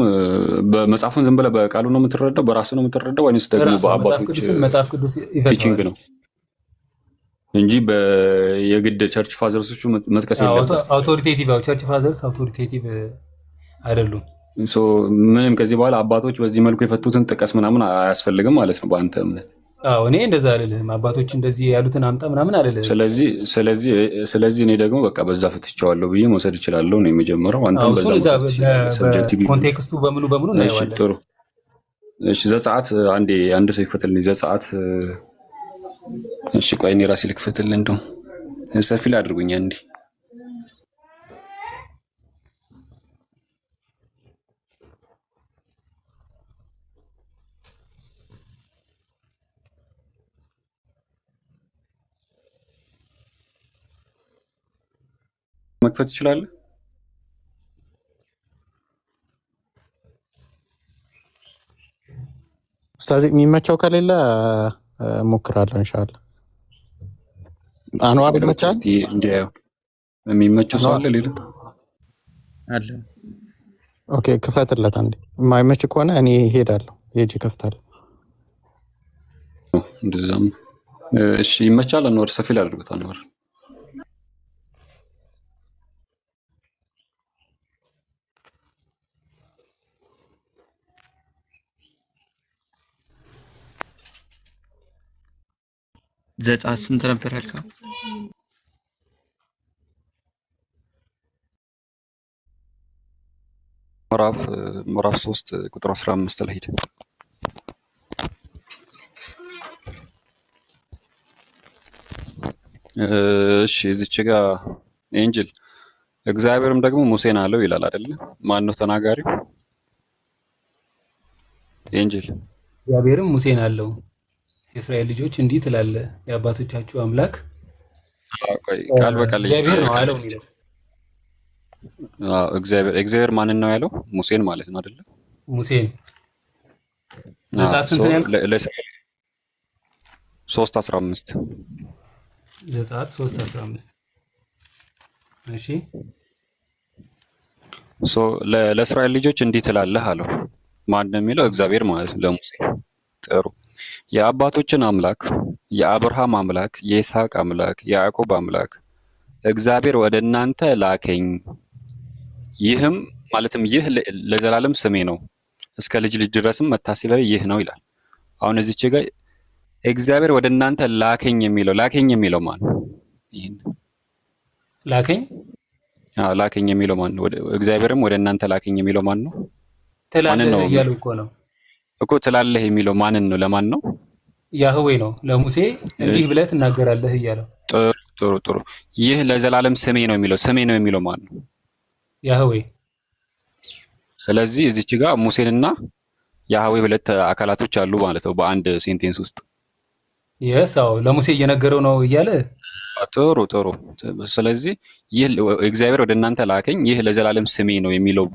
በመጽሐፉን ዝም ብለህ በቃሉ ነው የምትረዳው፣ በራሱ ነው የምትረዳው ወይንስ ደግሞ በአባቶች መጽሐፍ ቅዱስ ቲቺንግ ነው እንጂ የግድ ቸርች ፋዘርሶቹ መጥቀስ የለበትም። አውቶሪቴቲቭ ቸርች ፋዘርስ አውቶሪቴቲቭ አይደሉም። ምንም ከዚህ በኋላ አባቶች በዚህ መልኩ የፈቱትን ጥቀስ ምናምን አያስፈልግም ማለት ነው በአንተ እምነት? እኔ እንደዛ አልልህም። አባቶች እንደዚህ ያሉትን አምጣ ምናምን አልልህም። ስለዚህ እኔ ደግሞ በቃ በዛ ፍትቼዋለሁ ብዬ መውሰድ እችላለሁ ነው የመጀመሪያው። አንተም በዛ ኮንቴክስቱ በምኑ እናየዋለን። ጥሩ። እሺ ዘጸአት አንድ ሰው ይፈትልኝ። ዘጸአት እሺ ቆይ እኔ ራሴ ልክፈትልህ። እንደው ሰፊ ላይ አድርጉኝ እንዴ። መክፈት ትችላለህ? ኡስታዝ የሚመቸው ከሌለ ሞክራለሁ ኢንሻአላህ። አንዋር ይመቻል? እስቲ እንዲያው የሚመቸው ሰው አለ ሌላ አለ። ኦኬ ክፈትለት አንዴ። የማይመች ከሆነ እኔ ሄዳለሁ፣ ሄጄ ከፍታለሁ። እንደዛም እሺ ይመቻል። አንዋር ሰፊል አድርጉት። አንዋር ዘጸአት ስንት ነበር ያልከው? ምዕራፍ 3 ቁጥር 15 ላይ ሄደ። እሺ እዚች ጋር ኤንጅል እግዚአብሔርም ደግሞ ሙሴን አለው ይላል አይደለ? ማን ነው ተናጋሪው? ኤንጅል እግዚአብሔርም ሙሴን አለው የእስራኤል ልጆች እንዲህ ትላለህ የአባቶቻችሁ አምላክ ቃል በቃል እግዚአብሔር ነው አለው የሚለው። እግዚአብሔር ማንን ነው ያለው? ሙሴን ማለት ነው አይደለ? ሙሴን ዘጸአት ስንት ነው ያልከው? 3:15 ዘጸአት 3:15 እሺ ለእስራኤል ልጆች እንዲህ ትላለህ አለው። ማን ነው የሚለው? እግዚአብሔር ማለት ነው ለሙሴ። ጥሩ የአባቶችን አምላክ የአብርሃም አምላክ የይስሐቅ አምላክ የያዕቆብ አምላክ እግዚአብሔር ወደ እናንተ ላከኝ። ይህም ማለትም ይህ ለዘላለም ስሜ ነው፣ እስከ ልጅ ልጅ ድረስም መታሰቢያ ይህ ነው ይላል። አሁን እዚች ጋር እግዚአብሔር ወደ እናንተ ላከኝ የሚለው ማን ነው? ይሄን ላከኝ የሚለው ማን ነው? እግዚአብሔርም ወደ እናንተ ላከኝ የሚለው ማን ነው? ትላለህ እያሉ እኮ ትላለህ የሚለው ማንን ነው? ለማን ነው? ያህዌ ነው። ለሙሴ እንዲህ ብለህ ትናገራለህ እያለው። ጥሩ ይህ ለዘላለም ስሜ ነው የሚለው ማን ነው? ያህዌ። ስለዚህ እዚች ጋር ሙሴንና ያህዌ ሁለት አካላቶች አሉ ማለት ነው በአንድ ሴንቴንስ ውስጥ። የሳው ለሙሴ እየነገረው ነው እያለ። ጥሩ ስለዚህ ይህ እግዚአብሔር ወደ እናንተ ላከኝ ይህ ለዘላለም ስሜ ነው የሚለው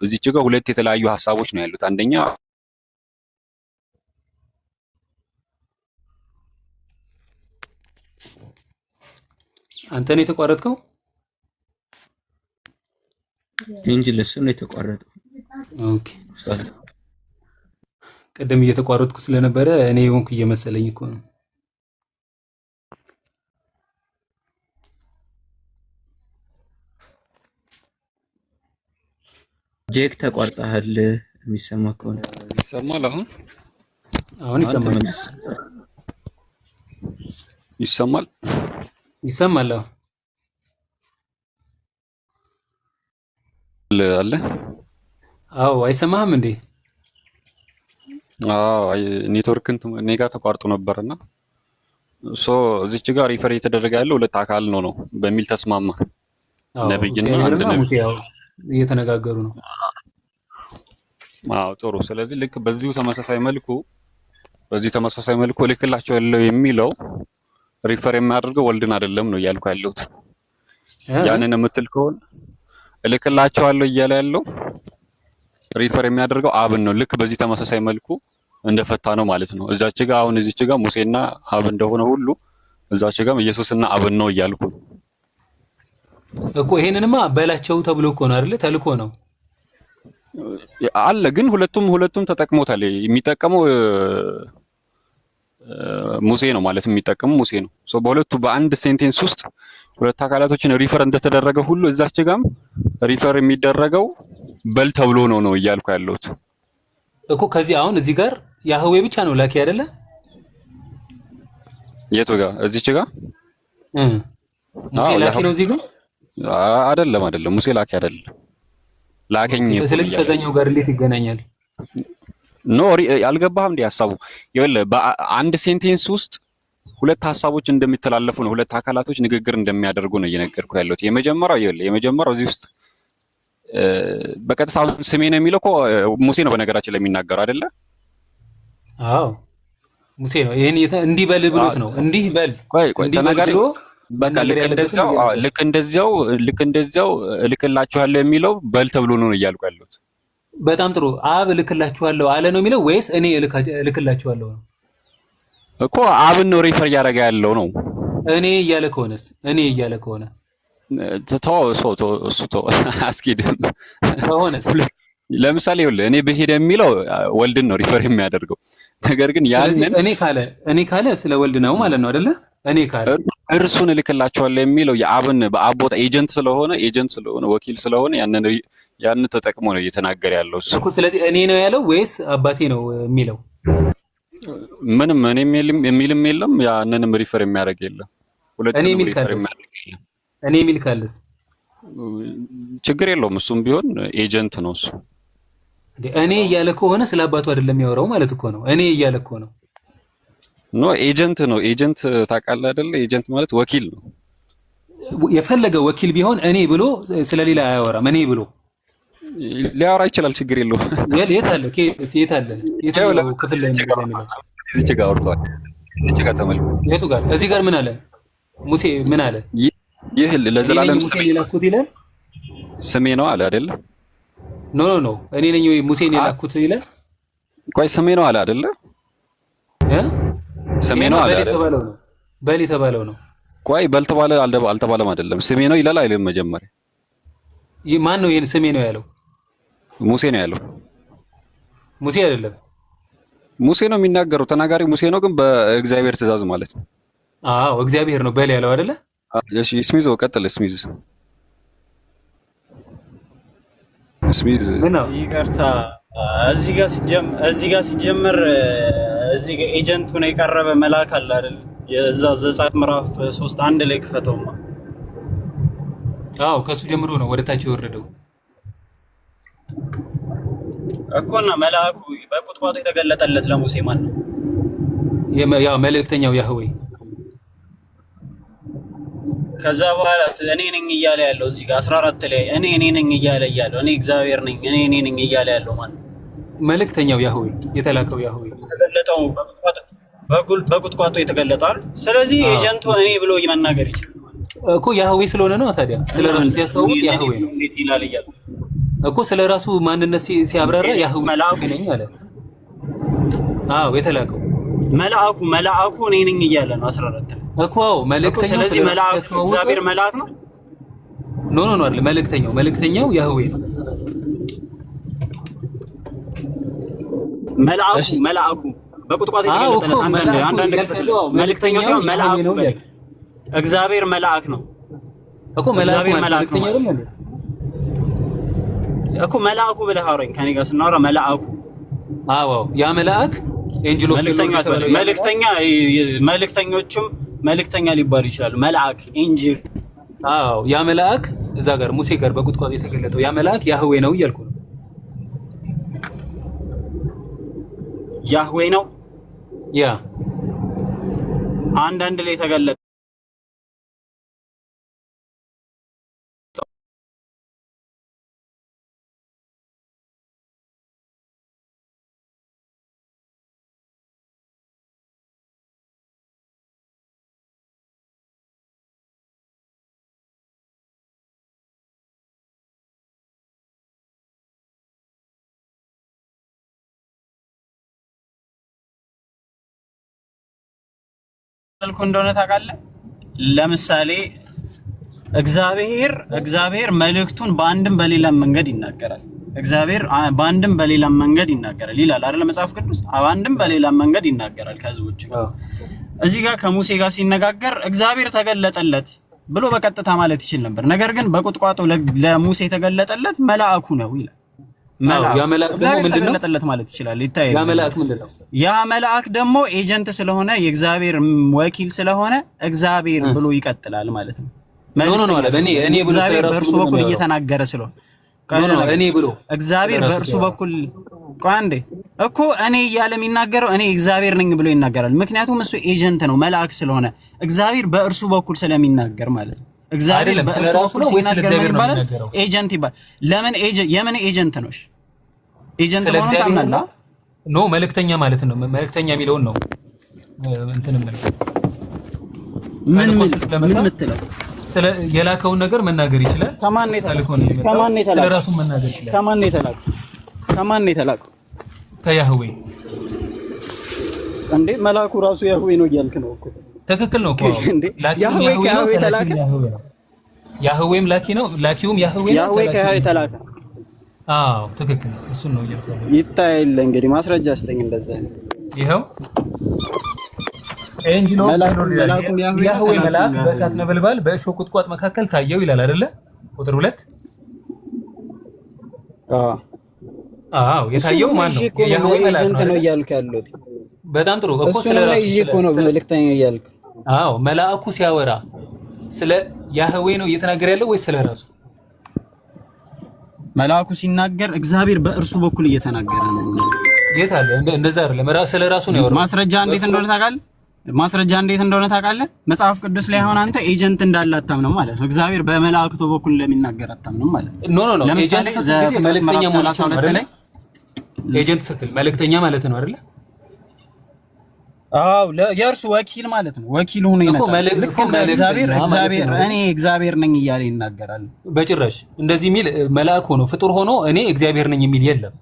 እዚች ጋር ሁለት የተለያዩ ሐሳቦች ነው ያሉት። አንደኛ አንተ ነው የተቋረጥከው እንጂ ለሱ ነው የተቋረጠው። ኦኬ ኡስታዝ ቀደም እየተቋረጥኩ ስለነበረ እኔ ሆንኩ እየመሰለኝ እኮ ነው። ጄክ ተቋርጠሃል። የሚሰማ ከሆነ ይሰማል። አሁን ይሰማል አለ። አዎ አይሰማህም እንዴ? ኔትወርክን እኔ ጋር ተቋርጦ ነበርና እዚች ጋር ሪፈር እየተደረገ ያለው ሁለት አካል ነው በሚል ተስማማ። ነብይና አንድ ነብይ እየተነጋገሩ ነው። ጥሩ። ስለዚህ ልክ በዚህ ተመሳሳይ መልኩ ልክላቸው ያለው የሚለው ሪፈር የሚያደርገው ወልድን አይደለም ነው እያልኩ ያለሁት። ያንን የምትል ከሆነ እልክላቸዋለሁ እያለ ያለው ሪፈር የሚያደርገው አብን ነው። ልክ በዚህ ተመሳሳይ መልኩ እንደፈታ ነው ማለት ነው። እዛች ጋር አሁን እዚች ጋር ሙሴና አብ እንደሆነ ሁሉ እዛች ጋር ኢየሱስና አብን ነው እያልኩ እኮ። ይሄንንማ በላቸው ተብሎ እኮ ነው አይደለ? ተልኮ ነው አለ። ግን ሁለቱም ተጠቅሞታል። የሚጠቀመው ሙሴ ነው ማለት የሚጠቀመው ሙሴ ነው። በሁለቱ በአንድ ሴንቴንስ ውስጥ ሁለት አካላቶችን ሪፈር እንደተደረገ ሁሉ እዛች ጋርም ሪፈር የሚደረገው በል ተብሎ ነው እያልኩ ያለሁት እኮ። ከዚህ አሁን እዚህ ጋር ያህዌ ብቻ ነው ላኪ አይደለ? የቱ ጋር? እዚች ጋር ሙሴ ላኪ ነው። እዚህ ጋር አይደለም ሙሴ ላኪ አይደለም። ላከኝ። ስለዚህ ከዛኛው ጋር እንዴት ይገናኛል? አልገባህም እንዴ ሐሳቡ? ይኸውልህ በአንድ ሴንቴንስ ውስጥ ሁለት ሐሳቦች እንደሚተላለፉ ነው፣ ሁለት አካላቶች ንግግር እንደሚያደርጉ ነው እየነገርኩ ያለሁት። የመጀመሪያው እዚህ ውስጥ በቀጥታ ስሜ ነው የሚለው እኮ ሙሴ ነው በነገራችን ላይ የሚናገረው አይደለ? አዎ ሙሴ ነው። ይሄን እንዲህ በል ብሎት ነው። እንዲህ በል በቃ ልክ እንደዚያው እልክላችኋለሁ የሚለው በል ተብሎ ነው እያልኩ ያለሁት። በጣም ጥሩ። አብ እልክላችኋለሁ አለ ነው የሚለው ወይስ እኔ እልክላችኋለሁ ነው? እኮ አብን ነው ሪፈር እያደረገ ያለው ነው። እኔ እያለ ከሆነ አስኪድም ከሆነስ ለምሳሌ ይኸውልህ እኔ ብሄድ የሚለው ወልድን ነው ሪፈር የሚያደርገው። ነገር ግን ያንን እኔ ካለ ስለ ወልድ ነው ማለት ነው አይደለ? እኔ ካለ እርሱን እልክላችኋለሁ የሚለው የአብን በአብ ቦታ ኤጀንት ስለሆነ ወኪል ስለሆነ ያንን ተጠቅሞ ነው እየተናገረ ያለው እኮ። ስለዚህ እኔ ነው ያለው ወይስ አባቴ ነው የሚለው? ምንም እኔ የሚልም የለም፣ ያንንም ሪፈር የሚያደርግ የለም። ሁለቱንም ሪፈር የሚያደርግ የለም። እኔ የሚል ካለስ ችግር የለውም። እሱም ቢሆን ኤጀንት ነው እሱ። እኔ እያለ ከሆነ ስለ አባቱ አይደለም የሚያወራው ማለት እኮ ነው። እኔ እያለ እኮ ነው። ኖ ኤጀንት ነው። ኤጀንት ታውቃለህ አይደለ? ኤጀንት ማለት ወኪል ነው። የፈለገ ወኪል ቢሆን እኔ ብሎ ስለሌላ አያወራም። እኔ ብሎ ሊያወራ ይችላል። ችግር የለውም። የት አለ ክፍል ላይ ነው? እዚህ ጋር አውርቷል። እዚህ ጋር ተመልከቱ። የቱ ጋር? እዚህ ጋር ምን አለ? ሙሴ ምን አለ? ይህ ለዘላለም ሙሴ የላኩት ይላል። ስሜ ነው አለ አይደለ? ኖ እኔ ነኝ ወይ ሙሴን የላኩት ይላል። ቆይ ስሜ ነው አለ አይደለ? ስሜ ነው አለ አይደለ? በል የተባለው ነው። ቆይ በል ተባለ አልተባለም አይደለም። ስሜ ነው ይላል አይልም? መጀመሪያ ማን ነው ይሄን ስሜ ነው ያለው? ሙሴ ነው ያለው። ሙሴ አይደለም። ሙሴ ነው የሚናገረው። ተናጋሪ ሙሴ ነው፣ ግን በእግዚአብሔር ትእዛዝ ማለት ነው። አዎ እግዚአብሔር ነው በል ያለው አይደለ? እሺ ስሚዝ ቀጥል። ስሚዝ ይቅርታ፣ እዚህ ጋር ሲጀምር እዚህ ጋር ኤጀንቱ ነው የቀረበ መልአክ አለ አይደል? የዛ ዘጸአት ምዕራፍ 3 አንድ ላይ ክፈተውማ። አዎ ከሱ ጀምሮ ነው ወደ ታች የወረደው እኮና መልአኩ በቁጥቋጦ የተገለጠለት ለሙሴ ማን ነው? ያው መልእክተኛው ያህዌ። ከዛ በኋላ እኔ ነኝ እያለ ያለው እዚህ ጋር 14 ላይ እኔ ነኝ እያለ ያለው እኔ እግዚአብሔር ነኝ እኔ ነኝ እያለ ያለው ማን ነው? መልእክተኛው ያህዌ፣ የተላከው ያህዌ የተገለጠው በቁጥቋጦ የተገለጠው። ስለዚህ ኤጀንቱ እኔ ብሎ መናገር ይችላል እኮ ያህዌ ስለሆነ ነው። ታዲያ ስለ ራሱ ሲያስተዋውቅ ያህዌ ነው ይላል እያለ እኮ ስለ ራሱ ማንነት ሲያብራራ ያህዌ ነኝ አለ። አዎ የተላከው መልአኩ እኔ ነኝ እያለ ነው 14 ላይ እኮ። አዎ መልእክተኛው። ስለዚህ መልአኩ እግዚአብሔር መልአክ ነው? ኖ አይደል። መልእክተኛው ያህዌ ነው። መልአኩ በቁጥቋጦ የተገለጠለት አንዳንድ መልእክተኛው ሲሆን መልአኩ እግዚአብሔር መልአክ ነው እኮ። መልአክተኛ አይደል እኮ መልአኩ ብለህ አውራኝ ከኔ ጋር ስናወራ መልአኩ። አዎ ያ መልአክ ኤንጅል ኦፍ መልእክተኞችም መልእክተኛ ሊባሉ ይችላሉ። መልአክ ኤንጅል። አዎ ያ መልአክ እዛ ጋር ሙሴ ጋር በቁጥቋጦ የተገለጠው ያ መልአክ ያህዌ ነው እያልኩ ነው። ያህዌ ነው። ያ አንዳንድ ላይ ተገለጠ። እንደሆነ ታውቃለህ። ለምሳሌ እግዚአብሔር መልእክቱን በአንድም በሌላም መንገድ ይናገራል። እግዚአብሔር በአንድም በሌላም መንገድ ይናገራል ይላል አይደል መጽሐፍ ቅዱስ? በአንድም በሌላም መንገድ ይናገራል ከህዝቦች ጋር። እዚህ ጋር ከሙሴ ጋር ሲነጋገር እግዚአብሔር ተገለጠለት ብሎ በቀጥታ ማለት ይችል ነበር። ነገር ግን በቁጥቋጦ ለሙሴ የተገለጠለት መልአኩ ነው ይላል። ያ መልአክ ደግሞ ምንድነው ተገለጠለት ማለት ይችላል። ይታያል። ያ መልአክ ምንድነው? ያ መልአክ ደግሞ ኤጀንት ስለሆነ የእግዚአብሔር ወኪል ስለሆነ እግዚአብሔር ብሎ ይቀጥላል ማለት ነው። ኖ አለ እኔ ብሎ በእርሱ በኩል እየተናገረ ስለሆነ እኔ ብሎ እግዚአብሔር በእርሱ በኩል ቋንዴ እኮ እኔ እያለ የሚናገረው እኔ እግዚአብሔር ነኝ ብሎ ይናገራል። ምክንያቱም እሱ ኤጀንት ነው መልአክ ስለሆነ እግዚአብሔር በእርሱ በኩል ስለሚናገር ማለት ነው። እግዚአብሔር በእርሱ በኩል ሲናገር ምን ይባላል? ኤጀንት ይባላል። ለምን የምን ኤጀንት ነው? ኤጀንት ሆኖ ታምናለህ? ኖ መልእክተኛ ማለት ነው። መልእክተኛ የሚለውን ነው እንትን ማለት ምን ምትለው የላከውን ነገር መናገር ይችላል። ከማን ነው ስለራሱ መናገር ይችላል። ከማን ነው የተላከው? ከያህዌ እንዴ መልአኩ ራሱ ያህዌ ነው እያልክ ነው እኮ። ትክክል ነው እኮ ያህዌ ከያህዌ ተላከ። ያህዌም ላኪ ነው፣ ላኪውም ያህዌ ነው። ያህዌ ከያህዌ ተላከ። አዎ ትክክል ነው። እሱን ነው እያልኩ ይታያል። እንግዲህ ማስረጃ አስጠኝ። እንደዛ ነው። ይሄው ኤንጂሎ ያህዌ መልአክ በእሳት ነበልባል በእሾህ ቁጥቋጥ መካከል ታየው ይላል አይደለ? ቁጥር 2 አዎ የታየው ማን ነው? ያህዌ መልአክ ነው እያልኩ ያለሁት። በጣም ጥሩ እኮ ስለራሱ እኮ ነው መልእክተኛ እያልኩ። አዎ መልአኩ ሲያወራ ስለ ያህዌ ነው እየተናገረ ያለው ወይስ ስለራሱ? መልአኩ ሲናገር እግዚአብሔር በእርሱ በኩል እየተናገረ ነው። የት አለ? እንደዛ አይደለም። ስለራሱ ነው ያወራው። ማስረጃ እንዴት እንደሆነ ታውቃለህ? መጽሐፍ ቅዱስ ላይ አሁን አንተ ኤጀንት እንዳለ አታምንም ማለት ነው። እግዚአብሔር በመላእክቱ በኩል እንደሚናገር አታምንም ማለት ነው። ኖ ኤጀንት ስትል መልእክተኛ ማለት ነው አይደል? ኤጀንት ስትል መልእክተኛ ማለት ነው አይደል? አዎ የእርሱ ወኪል ማለት ነው። ወኪል ሆኖ ይመጣል። እኔ እግዚአብሔር ነኝ እያለ ይናገራል። በጭራሽ እንደዚህ የሚል መልአክ ሆኖ ፍጡር ሆኖ እኔ እግዚአብሔር ነኝ የሚል የለም።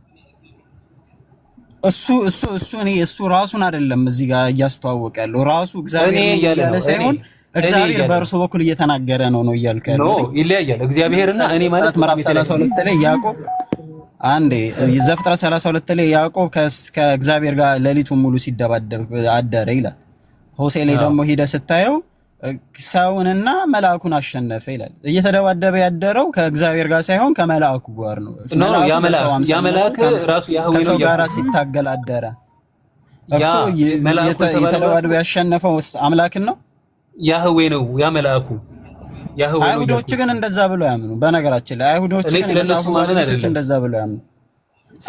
እሱ ራሱን አይደለም እዚህ ጋር እያስተዋወቀ ያለው ራሱ እግዚአብሔር ነኝ እያለ ሳይሆን እግዚአብሔር በእርሱ በኩል እየተናገረ ነው እያልከ ያለው። ይለያያል። እግዚአብሔርና እኔ ማለት ምዕራፍ 32 ላይ ያዕቆብ አንዴ ዘፍጥረት 32 ላይ ያዕቆብ ከእግዚአብሔር ጋር ሌሊቱን ሙሉ ሲደባደብ አደረ ይላል። ሆሴ ላይ ደግሞ ሄደ ስታየው ሰውንና መልአኩን አሸነፈ ይላል። እየተደባደበ ያደረው ከእግዚአብሔር ጋር ሳይሆን ከመልአኩ ጋር ነው። ያ መልአክ ራሱ ያህዌ ነው ጋር ሲታገል አደረ እኮ። የተደባደበ ያሸነፈው አምላክን ነው ያህዌ ነው ያ መልአኩ ያህዌ ነው። አይሁዶች ግን እንደዛ ብለው ያምኑ። በነገራችን ላይ አይሁዶች ግን ስለነሱ ማለት አይደለም እንደዛ ብለው ያምኑ።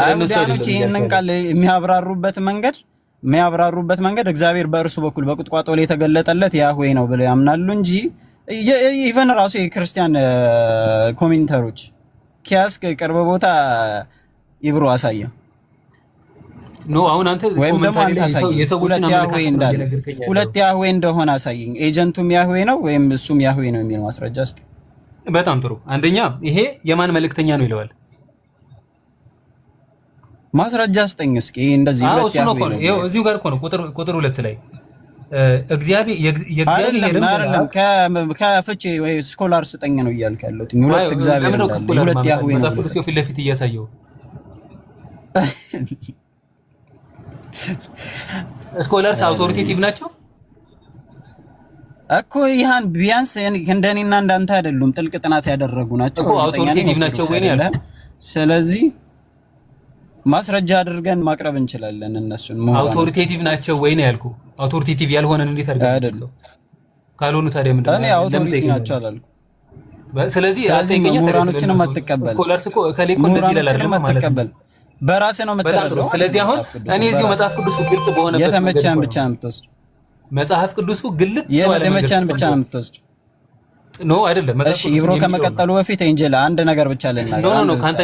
አይሁዶች ይሄንን ቃል የሚያብራሩበት መንገድ እግዚአብሔር በእርሱ በኩል በቁጥቋጦ ላይ የተገለጠለት ያህዌ ነው ብለው ያምናሉ እንጂ ኢቨን ራሱ የክርስቲያን ኮሜንተሮች ኪያስክ ቅርብ ቦታ ይብሩ አሳየ ኖ አሁን አንተ ኮሜንታሪ የሰዎችን አመለካከት እንዳለ ሁለት ያህዌ እንደሆነ አሳየኝ። ኤጀንቱም ያህዌ ነው ወይም እሱም ያህዌ ነው የሚል ማስረጃ እስቲ። በጣም ጥሩ። አንደኛ ይሄ የማን መልእክተኛ ነው ይለዋል። ማስረጃ አስጠኝ እስኪ። እንደዚህ ሁለት ያህዌ ነው። ይሄው እዚሁ ጋር እኮ ነው ቁጥር 2 ላይ የእግዚአብሔርም ከፍቼ ወይ ስኮላር ስጠኝ ነው እያልክ ያለው። ሁለት እግዚአብሔር ነው ሁለት ያህዌ ነው። መጽሐፍ ቅዱስ ፊት ለፊት እያሳየው ስኮላርስ አውቶሪቴቲቭ ናቸው እኮ። ይሄን ቢያንስ እንደኔና እንዳንተ አይደሉም፣ ጥልቅ ጥናት ያደረጉ ናቸው እኮ። አውቶሪቴቲቭ ናቸው ወይ ነው ያለው። ስለዚህ ማስረጃ አድርገን ማቅረብ እንችላለን እነሱን። አውቶሪቴቲቭ ናቸው ወይ ነው ያልኩ። አውቶሪቴቲቭ ያልሆነን እንዴት አድርገን ካልሆኑ ታዲያ ምንድነው? እኔ አውቶሪቴቲቭ ናቸው አላልኩ። ስለዚህ ምሁራኖችንም አትቀበል። ስኮላርስ እኮ ከሌኮ እንደዚህ ይላል አይደል ማለት ነው። በራሴ ነው የምትረዳው። ስለዚህ አሁን እኔ እዚሁ መጽሐፍ ቅዱሱ ግልጽ በሆነበት የተመቸን ብቻ ነው የምትወስድ። መጽሐፍ ቅዱሱ ግልጽ የተመቸን ብቻ ነው የምትወስድ። ኖ አይደለም። እሺ ይብሮ ከመቀጠሉ በፊት ኤንጀል አንድ ነገር ብቻ ልናገር። ኖ ካንተ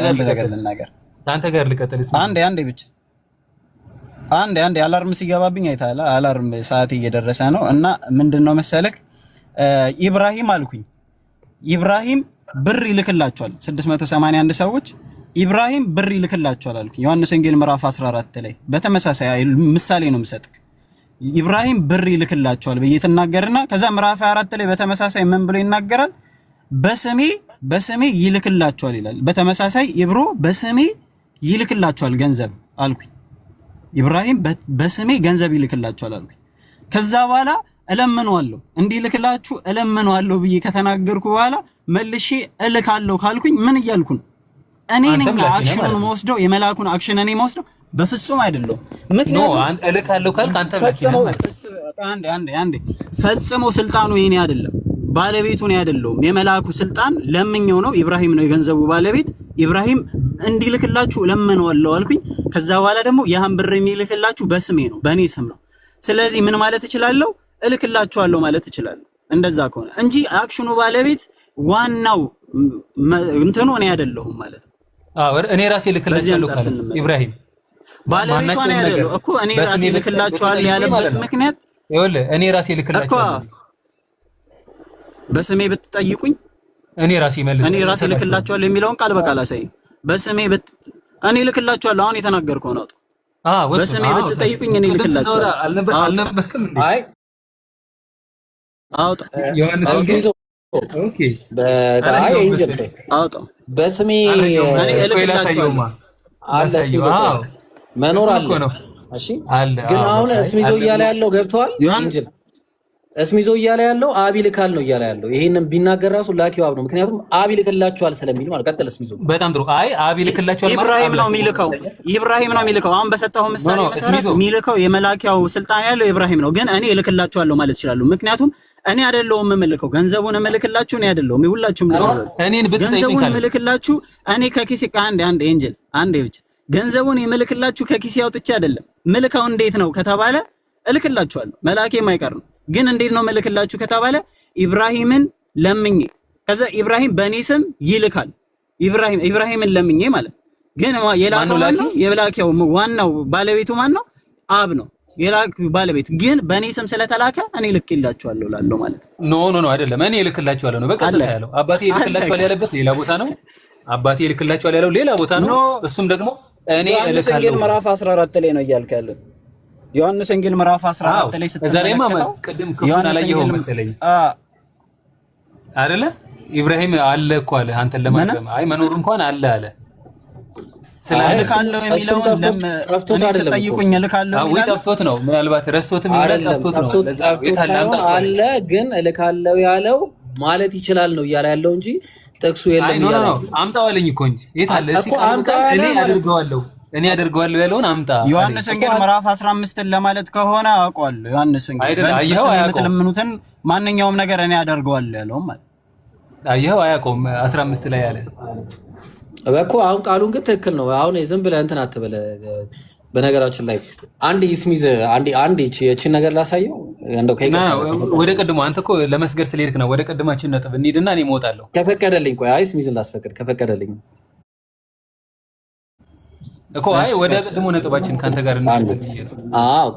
ጋር ልቀጥል። አንዴ ብቻ አንዴ አላርም ሲገባብኝ አይታላ። አላርም ሰዓት እየደረሰ ነው እና ምንድነው መሰለክ ኢብራሂም አልኩኝ። ኢብራሂም ብር ይልክላቸዋል 681 ሰዎች ኢብራሂም ብር ይልክላቸዋል አልኩኝ። ዮሐንስ ወንጌል ምዕራፍ 14 ላይ በተመሳሳይ ምሳሌ ነው የምሰጥክ። ኢብራሂም ብር ይልክላቸዋል ብዬ ተናገርና ከዛ ምዕራፍ 24 ላይ በተመሳሳይ ምን ብሎ ይናገራል? በስሜ ይልክላቸዋል ይላል። በተመሳሳይ ኢብሮ በስሜ ይልክላቸዋል ገንዘብ አልኩኝ። ኢብራሂም በስሜ ገንዘብ ይልክላቸዋል አልኩኝ። ከዛ በኋላ እለምነዋለሁ እንዲልክላችሁ እለምነዋለሁ ብዬ ከተናገርኩ በኋላ መልሼ እልካለሁ ካልኩኝ ምን እያልኩ ነው? እኔ ነኝ አክሽኑን የምወስደው የመላኩን አክሽን እኔ የምወስደው? በፍጹም አይደለም። ምክንያቱም እልካለሁ ካልክ አንተ አንዴ ፈጽሞ ስልጣኑ የኔ አይደለም፣ ባለቤቱ ነው አይደለም። የመላኩ ስልጣን ለምኜው ነው። ኢብራሂም ነው የገንዘቡ ባለቤት። ኢብራሂም እንዲልክላችሁ ለምነዋለሁ አልኩኝ። ከዛ በኋላ ደግሞ ያን ብር የሚልክላችሁ በስሜ ነው፣ በእኔ ስም ነው። ስለዚህ ምን ማለት እችላለሁ? እልክላችኋለሁ ማለት እችላለሁ። እንደዛ ከሆነ እንጂ አክሽኑ ባለቤት ዋናው እንትኑ እኔ አይደለሁም ማለት ነው። እኔ ራሴ ልክላችኋለሁ ካለ ኢብራሂም ባለቤቱ ነው ያለው እኮ። እኔ ራሴ ልክላችኋለሁ ያለበት ምክንያት ይኸውልህ፣ እኔ ራሴ ልክላችኋለሁ በስሜ ብትጠይቁኝ እኔ ራሴ ልክላችኋለሁ የሚለውን ቃል በቃል አሳይ። በስሜ እኔ ልክላችኋለሁ አሁን የተናገርከው ነው። በስሜ ብትጠይቁኝ እኔ ልክላችኋለሁ አልነበርክም እንዴ? አይ አውጣ ዮሐንስ ወንጌል ኦኬ በቃይ ኤንጅል አውጣ በስሜ እኔ ልክላችኋለሁ መኖር አለ። እሺ ግን አሁን እስሚዞ እያለ ያለው ገብቷል። ኤንጅል እስሚዞ እያለ ያለው አብ ይልካል ነው እያለ ያለው። ይሄንን ቢናገር ራሱ ላኪው አብ ነው። ምክንያቱም አብ ይልክላችኋል ስለሚል ማለት ቀጥል። እስሚዞ በጣም ጥሩ። አይ አብ ይልክላችኋል ማለት ኢብራሂም ነው የሚልከው። አሁን በሰጠው ምሳሌ መሰረት የሚልከው የመላኪያው ስልጣን ያለው ኢብራሂም ነው። ግን እኔ እልክላችኋለሁ ማለት ይችላል። ምክንያቱም እኔ አይደለሁም የምልከው፣ ገንዘቡን እምልክላችሁ እኔ አይደለሁም። ሁላችሁም ገንዘቡን እምልክላችሁ እኔ ከኪሴ አንድ ኤንጅል አንዴ ብቻ ገንዘቡን የምልክላችሁ ከኪሴ አውጥቼ አይደለም። ምልካው እንዴት ነው ከተባለ እልክላችኋለሁ፣ መላኬ የማይቀር ነው። ግን እንዴት ነው መልክላችሁ ከተባለ ኢብራሂምን ለምኜ ከዛ ኢብራሂም በእኔ ስም ይልካል። ኢብራሂምን ለምኜ ማለት ግን የላኪው ዋናው ባለቤቱ ማን ነው? አብ ነው የላኪው ባለቤት። ግን በእኔ ስም ስለተላከ እኔ ልክላችኋለሁ ላለው ማለት ኖ አይደለም። እኔ ልክላችኋለሁ ነው በቀጥታ ያለው። አባቴ ልክላችኋል ያለበት ሌላ ቦታ ነው። አባቴ ልክላችኋል ያለው ሌላ ቦታ ነው። እሱም ደግሞ እኔ እልካለሁ ምዕራፍ 14 ላይ ነው እያልከ ያለው። ዮሐንስ ወንጌል ምዕራፍ 14 ላይ እዛ ላይ ቅድም ክፉን አላየኸውም መሰለኝ አይደለ? ኢብራሂም አለ እኮ አለ አንተን ለማድረግ አይ መኖር እንኳን አለ ልካለው የሚለውን ጠፍቶት አይደለም ጠይቁኝ። ልካለው ወይ ጠፍቶት ነው ምናልባት ረስቶትም ይላል። ጠፍቶት ነው ለዛ ቤታል አለ ግን ልካለው ያለው ማለት ይችላል ነው እያለ ያለው እንጂ ጥቅሱ የለም ይላል። አምጣው አለኝ እኮ እንጂ የት አለ? እስቲ እኔ አደርገዋለሁ ያለውን አምጣ። ዮሐንስ ወንጌል ምዕራፍ 15 ለማለት ከሆነ አውቀዋለሁ። ዮሐንስ ወንጌል የምትለምኑትን ማንኛውም ነገር እኔ አደርገዋለሁ ያለው ማለት አየኸው፣ አያውቀውም 15 ላይ ያለ እኮ። አሁን ቃሉን ግን ትክክል ነው። አሁን ዝም ብለህ እንትን አትበለ። በነገራችን ላይ አንድ ኢስሚዝ አንድ እቺን ነገር ላሳየው እንደው ወደ ቀድሞ አንተ እኮ ለመስገድ ስለሄድክ ነው። ወደ ቀድማችን ነጥብ እንሂድና እኔ እወጣለሁ ከፈቀደልኝ። ቆይ ኢስሚዝን ላስፈቅድ ከፈቀደልኝ እኮ አይ ወደ ቀድሞ ነጥባችን ካንተ ጋር እንነጋገር ብዬ ነው።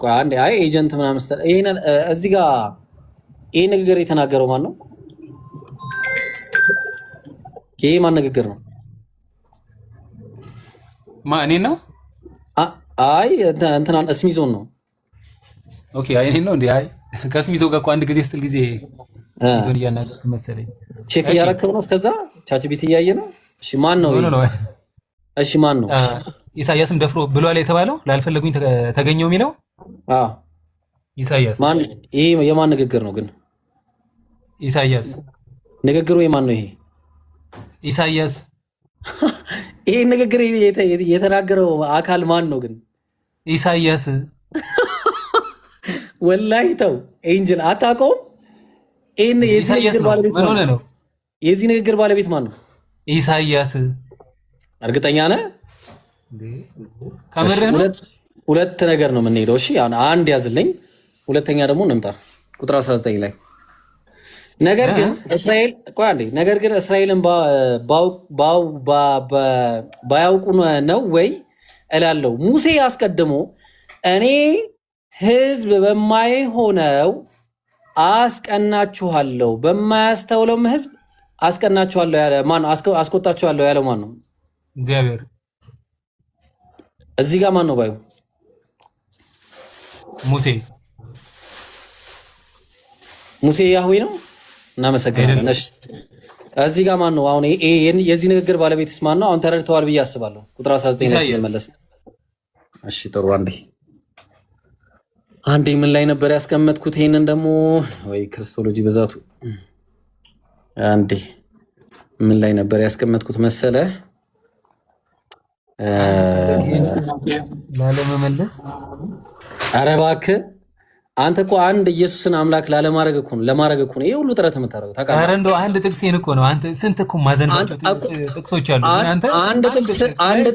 ቆይ አንዴ ኤጀንት ምናምን ይሄን እዚህ ጋር ይሄ ንግግር የተናገረው ማን ነው? ይሄ ማን ንግግር ነው? እኔ ነው? አይ እንትና እስሚዞን ነው። ኦኬ አይ እኔ ነው እንዴ? አይ ከእስሚዞ ጋር እኮ አንድ ጊዜ ስትል ጊዜ እስሚዞን እያናገርክ መሰለኝ። ቼክ እያረከብ ነው እስከዛ ቻችቢት እያየ ነው። እሺ ማን ነው? እሺ ማን ነው? ኢሳያስም ደፍሮ ብሏል የተባለው ላልፈለጉኝ ተገኘው የሚለው ኢሳያስ ማን? ይሄ የማን ንግግር ነው ግን? ኢሳያስ ንግግሩ የማን ነው? ይሄ ኢሳያስ ይሄ ንግግር የተናገረው አካል ማን ነው ግን? ኢሳያስ ወላሂ ተው ኤንጅል አታውቀውም? የዚህ ንግግር ባለቤት ማን ነው? ኢሳያስ እርግጠኛ ነህ? ከምርህ ነው? ሁለት ነገር ነው የምንሄደው። እሺ አሁን አንድ ያዝልኝ፣ ሁለተኛ ደግሞ እንምጣ ቁጥር 19 ላይ ነገር ግን እስራኤልን ባያውቁ ነው ወይ እላለሁ። ሙሴ አስቀድሞ እኔ ሕዝብ በማይሆነው አስቀናችኋለሁ፣ በማያስተውለውም ሕዝብ አስቀናችኋለሁ ያለ ማን? አስቆጣችኋለሁ ያለው ማን ነው? እግዚአብሔር። እዚህ ጋር ማን ነው ባዩ? ሙሴ ያህዌ ነው። እናመሰግናለን። እሺ እዚህ ጋር ማን ነው አሁን? የዚህ ንግግር ባለቤትስ ማን ነው? አሁን ተረድተዋል ብዬ አስባለሁ። ቁጥር 19 ላይ ሲመለስ እሺ ጥሩ። አንዴ ምን ላይ ነበር ያስቀመጥኩት? ይሄንን ደግሞ ወይ ክርስቶሎጂ በዛቱ አንዴ ምን ላይ ነበር ያስቀመጥኩት መሰለ? ላለመመለስ ኧረ እባክህ አንተ እኮ አንድ ኢየሱስን አምላክ ላለማድረግ እኮ ነው ለማድረግ እኮ ነው ይሄ ሁሉ ጥረት የምታደርገው። ታውቃለህ? ኧረ እንደው አንድ ጥቅሴን እኮ ነው። አንተ ስንት እኮ ማዘንባቸው ጥቅሶች አሉ። አንተ አንድ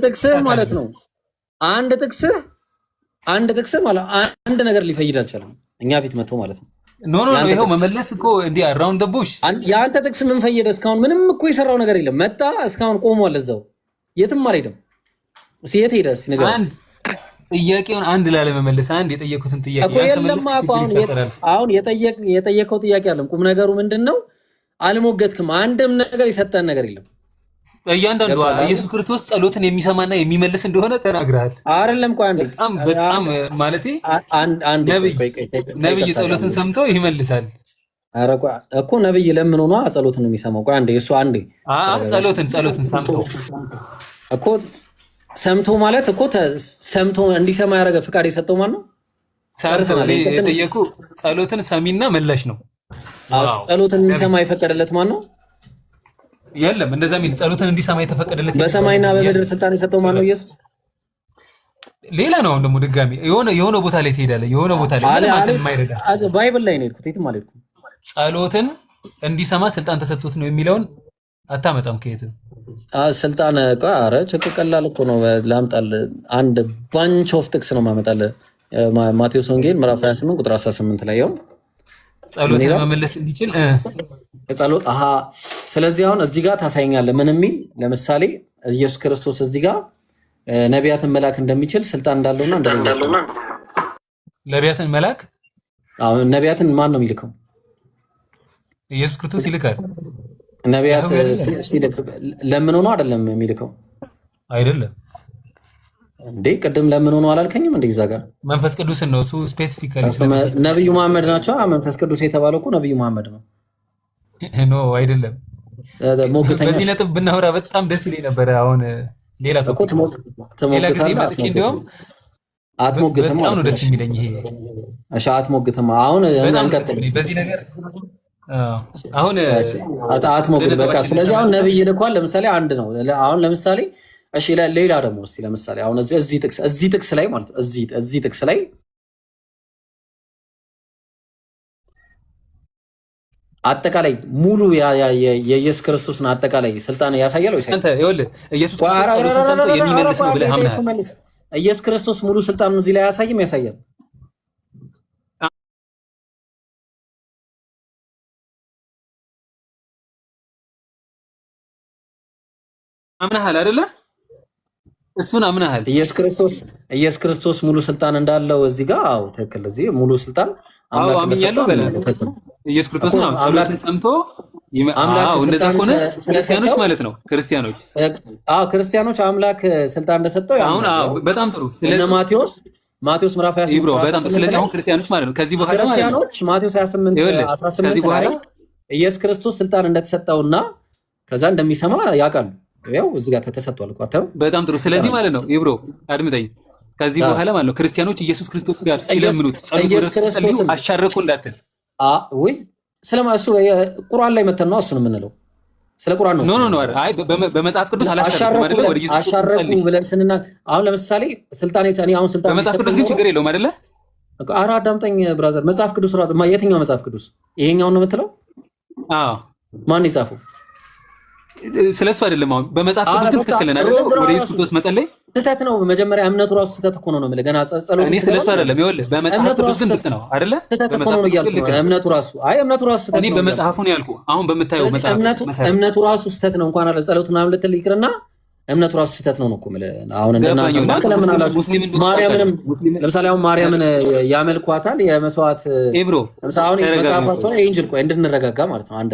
ጥቅስ ማለት ነው። አንድ ጥቅስ ማለት አንድ ነገር ሊፈይድ አልቻለም እኛ ፊት መጥቶ ማለት ነው። ኖ ይሄው መመለስ እኮ እንዲህ አራውንድ ዘ ቡሽ። የአንተ ጥቅስ ምን ፈየደ? እስካሁን ምንም እኮ የሰራው ነገር የለም። መጣ እስካሁን ቆሟል እዛው፣ የትም አልሄድም። የት ሄደ? እስኪ ንገረኝ። አንድ ጥያቄውን አንድ ላለመመለስ አንድ የጠየኩትን ጥያቄ አሁን የጠየቀው ጥያቄ አለም። ቁም ነገሩ ምንድነው? አልሞገትክም። አንድም ነገር የሰጠን ነገር የለም። እያንዳንዱ ኢየሱስ ክርስቶስ ጸሎትን የሚሰማና የሚመልስ እንደሆነ ተናግረሃል። አይደለም ቆይ አንዴ በጣም ማለቴ ነብይ ጸሎትን ሰምቶ ይመልሳል። ኧረ ቆይ እኮ ነብይ ለምን ሆኖ ጸሎትን ነው የሚሰማው? ቆይ አንዴ እሱ አንዴ ጸሎትን ሰምቶ እኮ ሰምቶ ማለት እኮ ሰምቶ እንዲሰማ ያደረገ ፍቃድ የሰጠው ማን ነው? የጠየቁ ጸሎትን ሰሚና መላሽ ነው። ጸሎትን እንዲሰማ የፈቀደለት ማን ነው? የለም እንደዛ የሚል ጸሎትን እንዲሰማ የተፈቀደለት በሰማይና በምድር ስልጣን የሰጠው ማን ነው? ኢየሱስ። ሌላ ነው። አሁን ደግሞ ድጋሚ የሆነ ቦታ ላይ ትሄዳለህ። የሆነ ቦታ ላይ ማለት የማይረዳ ባይብል ላይ ነው የሄድኩት፣ የትም አልሄድኩም። ጸሎትን እንዲሰማ ስልጣን ተሰጥቶት ነው የሚለውን አታመጣም ከየትም ስልጣን። ኧረ ችግር ቀላል እኮ ነው። ላምጣል አንድ ባንች ኦፍ ጥቅስ ነው ማመጣልህ። ማቴዎስ ወንጌል ምዕራፍ 28 ቁጥር 18 ላይ ያው ጸሎትን መመለስ እንዲችል ጸሎት ስለዚህ አሁን እዚህ ጋር ታሳይኛለህ ምን የሚል ለምሳሌ ኢየሱስ ክርስቶስ እዚህ ጋር ነቢያትን መላክ እንደሚችል ስልጣን እንዳለውና እንደሌለው ነቢያትን መላክ ነቢያትን ማን ነው የሚልከው? ኢየሱስ ክርስቶስ ይልካል። ነቢያት ሲልክ ለምን ሆኖ አይደለም የሚልከው? አይደለም እንዴ ቅድም ለምን ሆኖ አላልከኝም? እንደ ይዛ ጋር መንፈስ ቅዱስን ነው እሱ ስፔሲፊካሊ ነብዩ መሐመድ ናቸው። መንፈስ ቅዱስ የተባለው እኮ ነብዩ መሐመድ ነው። ኖ አይደለም። በዚህ ነጥብ ብናወራ በጣም ደስ ይለኝ ነበር። አሁን ሌላ ጊዜ መጥቼ እንዲያውም አትሞግትም። በጣም ነው ደስ የሚለኝ ይሄ። እሺ አትሞግትም። አሁን እንቀጥል በዚህ ነገር። አሁን አትሞግት በቃ። ስለዚህ አሁን ነብይ ልኳል። ለምሳሌ አንድ ነው። አሁን ለምሳሌ እሺ ሌላ ደግሞ እስቲ ለምሳሌ አሁን እዚህ ጥቅስ ላይ ማለት እዚህ ጥቅስ ላይ አጠቃላይ ሙሉ የኢየሱስ ክርስቶስን አጠቃላይ ስልጣን ያሳያል ወይስ አንተ ይኸውልህ ኢየሱስ ክርስቶስ ጸሎትን ሰምቶ የሚመልስ ነው ብለህ አምናሃል? ኢየሱስ ክርስቶስ ሙሉ ስልጣኑን እዚህ ላይ ያሳይም ያሳያል? አምናሃል አይደለ? እሱን አምናሃል። ኢየሱስ ክርስቶስ ሙሉ ስልጣን እንዳለው እዚህ ጋር አዎ ትክክል። እዚህ ሙሉ ስልጣን አምላክ አምኛለሁ በለ ኢየሱስ ክርስቶስ ነው ጸሎትን ሰምቶ አምላክ እንደዛ ከሆነ ክርስቲያኖች ማለት ነው ክርስቲያኖች አምላክ ስልጣን እንደሰጠው አሁን በጣም ጥሩ። ስለዚህ ማቴዎስ ምዕራፍ 28 በጣም ጥሩ። ስለዚህ አሁን ክርስቲያኖች ማለት ነው ከዚህ በኋላ ክርስቲያኖች ማቴዎስ 28 18 ከዚህ በኋላ ኢየሱስ ክርስቶስ ስልጣን እንደተሰጠውና ከዛ እንደሚሰማ ያውቃሉ። ያው እዚህ ጋር ተሰጥቷል እኮ አታው። በጣም ጥሩ። ስለዚህ ማለት ነው ይብሮ አድምጠኝ። ከዚህ በኋላ ማለት ነው ክርስቲያኖች ኢየሱስ ክርስቶስ ጋር ሲለምኑት ጸሎት አሻረኩ እንዳትል ወይ ስለማሱ ቁርአን ላይ መተን ነው እሱን የምንለው። ስለ ቁርአን ነው። ኖ አይ በመጽሐፍ ቅዱስ አላሻረኩም አይደለ? ወደ ኢየሱስ አሻረኩ ብለን ስንና አሁን ለምሳሌ ስልጣን እኔ አሁን ስልጣን በመጽሐፍ ቅዱስ ግን ችግር የለውም አይደለ? ኧረ አዳምጠኝ ብራዘር። መጽሐፍ ቅዱስ ራሱ የትኛው መጽሐፍ ቅዱስ? ይሄኛው ነው የምትለው? ማን የጻፈው? ስለሱ አይደለም። አሁን በመጽሐፍ ቅዱስ ግን ትክክል ነን አይደል? ወደ ኢየሱስ ክርስቶስ መጸለይ ስህተት ነው። መጀመሪያ እምነቱ ራሱ ስህተት እኮ ነው የምልህ። ገና ጸሎት እኔ ስለሱ አይደለም። ይኸውልህ በመጽሐፍ ቅዱስ ግን ልክ ነው አይደለ? ስህተት እኮ ነው እያልኩ እምነቱ ራሱ እምነቱ ራሱ ስህተት ነው። እኔ በመጽሐፉ ነው ያልኩህ። አሁን በምታየው መጽሐፍ እምነቱ ራሱ ስህተት ነው። እንኳን አለ ጸሎት ምናምን ልትል ይቅርና እምነቱ ራሱ ስህተት ነው እኮ የምልህ። አሁን እንደናንተ ለምን አላችሁ? ማርያምንም ለምሳሌ አሁን ማርያምን ያመልኳታል የመስዋዕት ለምሳሌ አሁን መጽሐፋቸው ላይ ኤንጅል ቆይ እንድንረጋጋ ማለት ነው። አንድ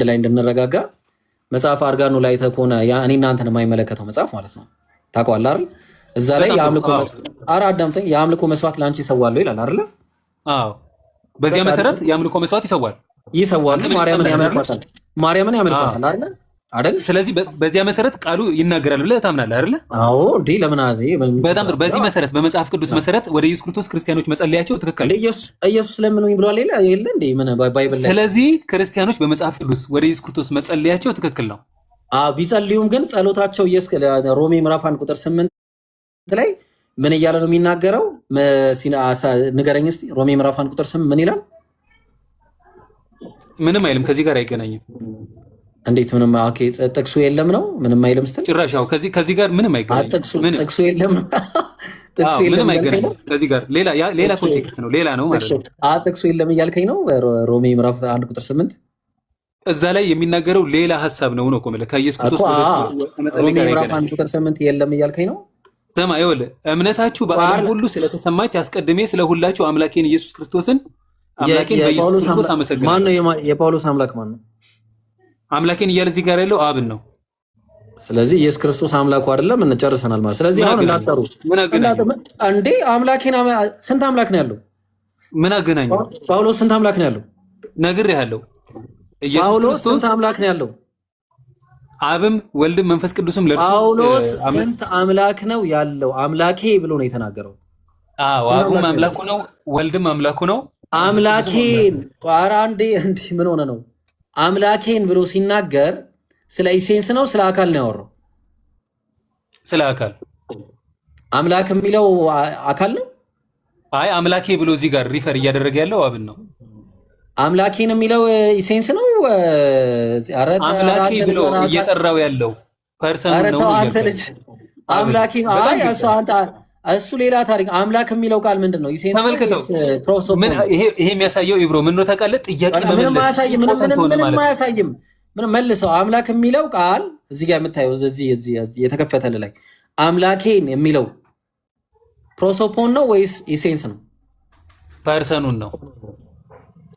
ላይ እንድንረጋጋ መጽሐፍ አርጋኑ ላይ ተኮነ እኔ እናንተን የማይመለከተው መጽሐፍ ማለት ነው። ታውቀዋለህ አይደል? እዛ ላይ አዳምጠኝ የአምልኮ መስዋዕት ለአንቺ ይሰዋሉ ይላል አይደል? አዎ። በዚያ መሰረት የአምልኮ መስዋዕት ይሰዋሉ። ማርያምን ያመልኳታል አይደል? ስለዚህ በዚያ መሰረት ቃሉ ይናገራል ብለህ ታምናለህ አይደል? አዎ። እንዴ ለምን በጣም ጥሩ። በዚህ መሰረት በመጽሐፍ ቅዱስ መሰረት ወደ ኢየሱስ ክርስቶስ ክርስቲያኖች መጸለያቸው ትክክል። ኢየሱስ ለምን ብሏል የለ እንዴ ምን ባይብል ላይ። ስለዚህ ክርስቲያኖች በመጽሐፍ ቅዱስ ወደ ኢየሱስ ክርስቶስ መጸለያቸው ትክክል ነው። ቢጸልዩም ግን ጸሎታቸው ሮሜ ምዕራፍ 1 ቁጥር 8 ላይ ምን እያለ ነው የሚናገረው? ንገረኝ እስኪ። ሮሜ ምዕራፍ 1 ቁጥር 8 ምን ይላል? ምንም አይልም። ከዚህ ጋር አይገናኝም። እንዴት ምንም? ኦኬ ጥቅሱ የለም ነው ምንም አይልም ስትል ጭራሽ ያው ከዚህ ጋር ምንም አይገናኝም። ጥቅሱ የለም ነው ምንም አይገናኝም። ከዚህ ጋር ሌላ ኮንቴክስት ነው፣ ሌላ ነው ማለት ነው። ጥቅሱ የለም እያልከኝ ነው? ሮሜ ምዕራፍ 1 ቁጥር 8 እዛ ላይ የሚናገረው ሌላ ሐሳብ ነው እኮ ማለት ከኢየሱስ ክርስቶስ ሮሜ ምዕራፍ 1 ቁጥር 8 የለም እያልከኝ ነው? ሰማ ይኸውልህ እምነታችሁ በዓለም ሁሉ ስለተሰማች አስቀድሜ ስለሁላችሁ አምላኬን ኢየሱስ ክርስቶስን አምላኬን በኢየሱስ ክርስቶስ አመሰግናለሁ። ማን ነው የጳውሎስ አምላክ? ማን ነው? አምላኬን እያለ እዚህ ጋር ያለው አብን ነው። ስለዚህ ኢየሱስ ክርስቶስ አምላኩ አይደለም እንጨርሰናል ማለት። ስለዚህ አሁን እንዳጠሩ እንዴ አምላኬን ስንት አምላክ ነው ያለው? ምን አገናኘው? ጳውሎስ ስንት አምላክ ነው ያለው? ነግሬሃለሁ። ኢየሱስ ጳውሎስ ክርስቶስ ስንት አምላክ ነው ያለው? አብም ወልድም መንፈስ ቅዱስም ለርሱ ጳውሎስ ስንት አምላክ ነው ያለው? አምላኬ ብሎ ነው የተናገረው። አዎ አብም አምላኩ ነው፣ ወልድም አምላኩ ነው። አምላኬን ቋራ እንዴ እንዲህ ምን ሆነ ነው? አምላኬን ብሎ ሲናገር ስለ ኢሴንስ ነው ስለ አካል ነው ያወራው? ስለ አካል። አምላክ የሚለው አካል ነው? አይ አምላኬ ብሎ እዚህ ጋር ሪፈር እያደረገ ያለው አብን ነው። አምላኬን የሚለው ኢሴንስ ነው? አምላኬ ብሎ እየጠራው ያለው ፐርሰን ነው። አንተ ልጅ አምላኬ አይ እሱ ሌላ ታሪክ። አምላክ የሚለው ቃል ምንድን ነው? ኢሴንስ ተመልከተው። ምን ይሄ የሚያሳየው ኢብሮ ምን ነው ታውቃለህ? ጥያቄ ምንም አያሳይም። ምን መልሰው አምላክ የሚለው ቃል እዚህ ጋር የምታየው እዚህ የተከፈተልህ ላይ አምላኬን የሚለው ፕሮሶፖን ነው ወይስ ኢሴንስ ነው? ፐርሰኑን ነው።